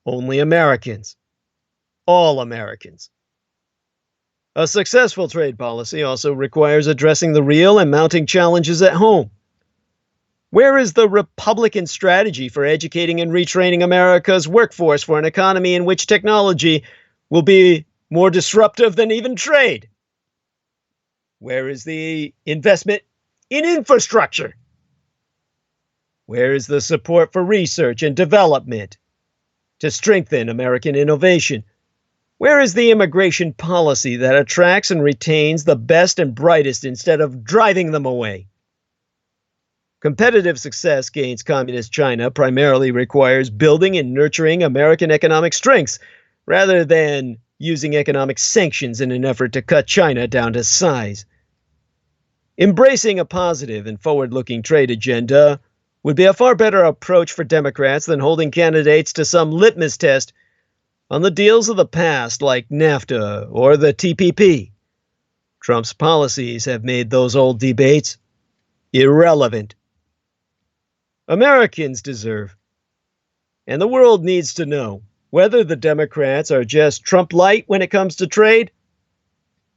only Americans, all Americans. A successful trade policy also requires addressing the real and mounting challenges at home. Where is the Republican strategy for educating and retraining America's workforce for an economy in which technology will be more disruptive than even trade? Where is the investment in infrastructure? Where is the support for research and development to strengthen American innovation? Where is the immigration policy that attracts and retains the best and brightest instead of driving them away? Competitive success against Communist China primarily requires building and nurturing American economic strengths rather than using economic sanctions in an effort to cut China down to size. Embracing a positive and forward-looking trade agenda would be a far better approach for Democrats than holding candidates to some litmus test on the deals of the past like NAFTA or the TPP. Trump's policies have made those old debates irrelevant. Americans deserve, and the world needs to know, whether the Democrats are just Trump light when it comes to trade,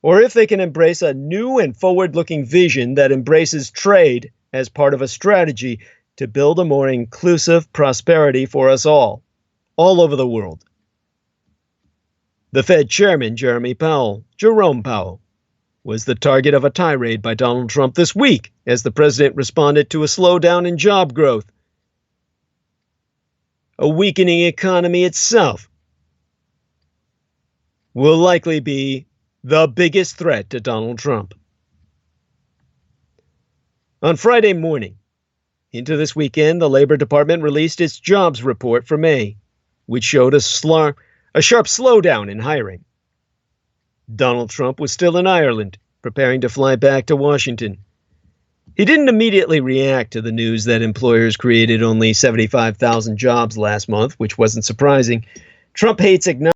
or if they can embrace a new and forward-looking vision that embraces trade as part of a strategy to build a more inclusive prosperity for us all over the world. The Fed Chairman, Jerome Powell, was the target of a tirade by Donald Trump this week as the president responded to a slowdown in job growth. A weakening economy itself will likely be the biggest threat to Donald Trump. On Friday morning, into this weekend, the Labor Department released its jobs report for May, which showed a sharp slowdown in hiring. Donald Trump was still in Ireland, preparing to fly back to Washington. He didn't immediately react to the news that employers created only 75,000 jobs last month, which wasn't surprising. Trump hates acknowledging